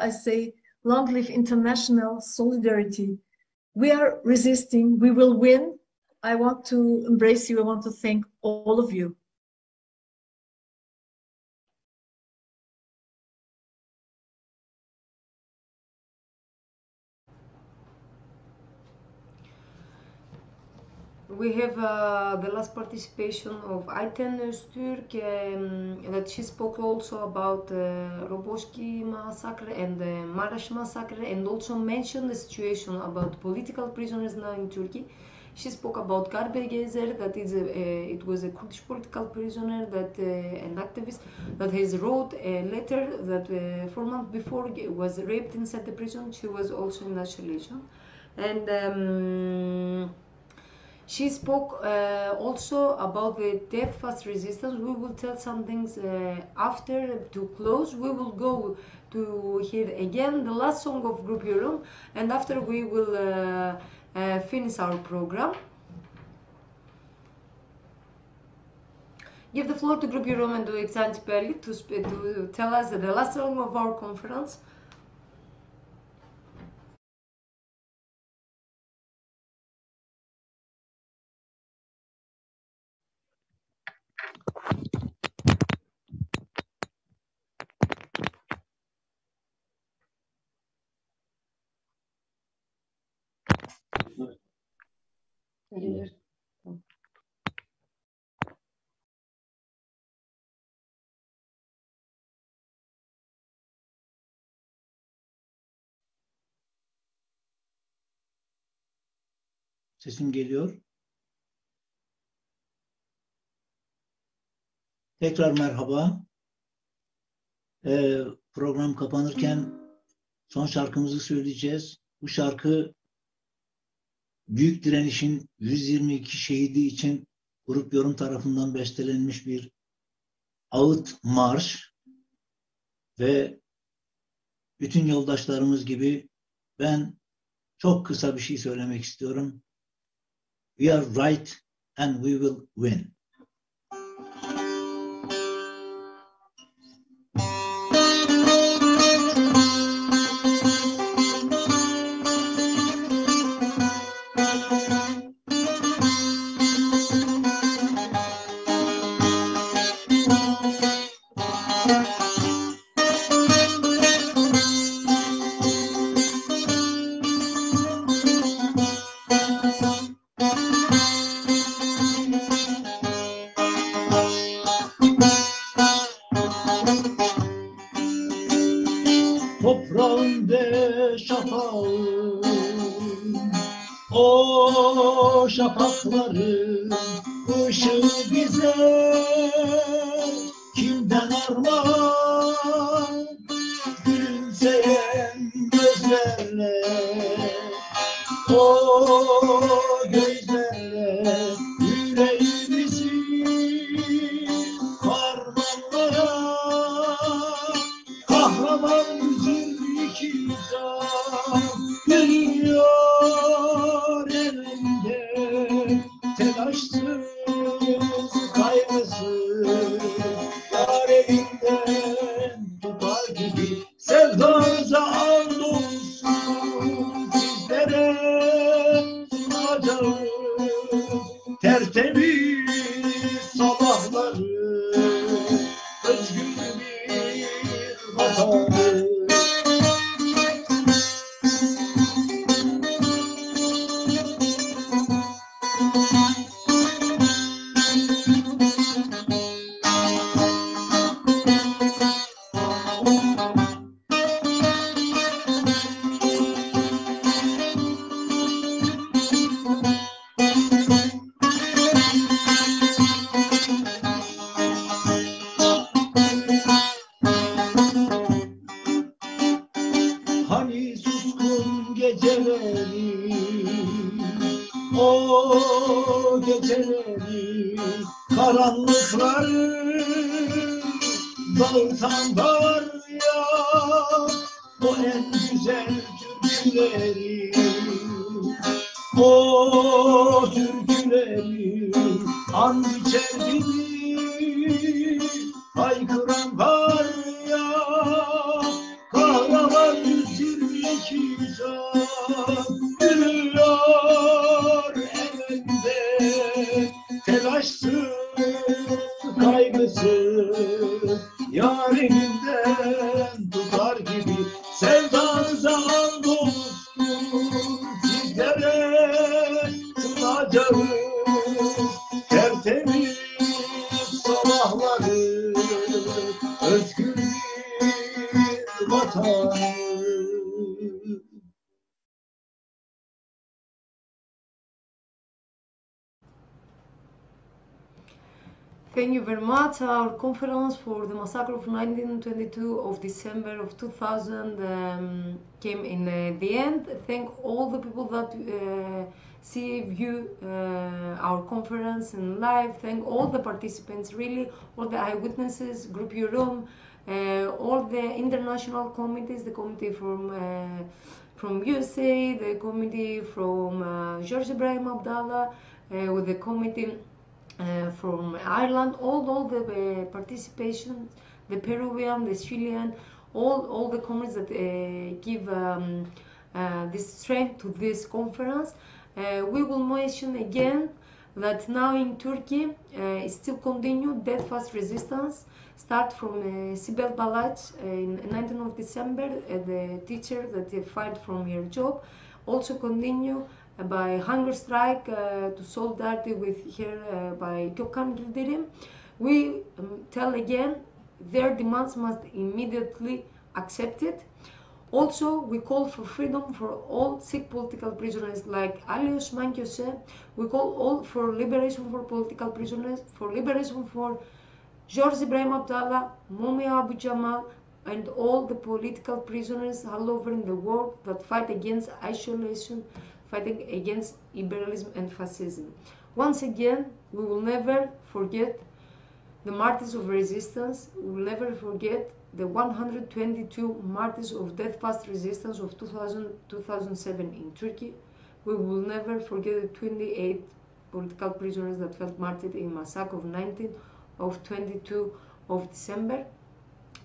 I say, long live international solidarity. We are resisting, we will win. I want to embrace you. I want to thank all of you. We have the last participation of Ayten Öztürk, that she spoke also about Roboski massacre and the Maraş massacre, and also mentioned the situation about political prisoners now in Turkey. She spoke about Garbe Gezer, that is it was a Kurdish political prisoner, that an activist that has wrote a letter that 4 months before was raped inside the prison. She was also in isolation, and she spoke also about the death fast resistance. We will tell some things after to close. We will go to hear again the last song of Grup Yorum, and after we will finish our program. Give the floor to Grup Yorum and to Eksanti Perli to tell us the last song of our conference. Sesim geliyor. Tekrar merhaba. Program kapanırken son şarkımızı söyleyeceğiz. Bu şarkı Büyük Direniş'in 122 şehidi için Grup Yorum tarafından bestelenmiş bir ağıt marş ve bütün yoldaşlarımız gibi ben çok kısa bir şey söylemek istiyorum. We are right and we will win. O şafakların ışığı bize kimden armağan, gülümseyen gözlerle, o gözlerle yüreğimizi harmanlara, kahraman yüzün kitap gülüyor elinde, telaşsız kaygısız yar elinden tutar gibi sevdanıza andolsun sizlere sunacağım tertemiz sabahları, özgür bir vatanı. Hani suskun geceleri, o geceleri, karanlıkları dağıtan var ya, o en güzel türküleri, o türküleri an biçer gibi haykıran var ya, kahraman 122 can gülüyor elinde, telaşsız kaygısız yar elinden tutar gibi sevdanıza andolsun sizlere sunacağım tertemiz sabahları, özgür bir vatan. Thank you very much. Our conference for the massacre of 1922 of December of 2000 came in the end. Thank all the people that view our conference in live. Thank all the participants, really, all the eyewitnesses, Group Europe, all the international committees, the committee from USA, the committee from George Ibrahim Abdallah, with the committee from Ireland, all the participation, the Peruvian, the Chilean, all the committees that give this strength to this conference. We will mention again that now in Turkey it still continue death-fast resistance. Start from Sibel Balac in 19th of December, the teacher that fired from her job. Also continue by hunger strike to solidarity with her by Gökhan Yildirim. We tell again, their demands must immediately accepted. Also, we call for freedom for all sick political prisoners like Ali Osman Köse. We call all for liberation for political prisoners, for liberation for George Ibrahim Abdallah, Mumia Abu Jamal, and all the political prisoners all over in the world that fight against isolation, fighting against imperialism and fascism. Once again, we will never forget the martyrs of resistance. We will never forget the 122 martyrs of death-fast resistance of 2007 in Turkey. We will never forget the 28 political prisoners that fell martyred in Massacre of 22 of December.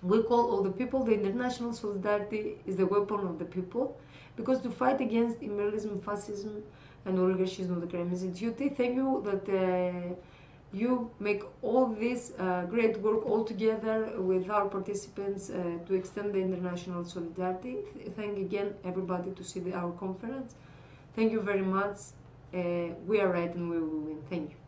We call all the people, the international solidarity is the weapon of the people, because to fight against imperialism, fascism, and oligarchism of the Kremlin is a duty. Thank you that you make all this great work all together with our participants to extend the international solidarity. Thank again everybody to see our conference. Thank you very much. We are right and we will win. Thank you.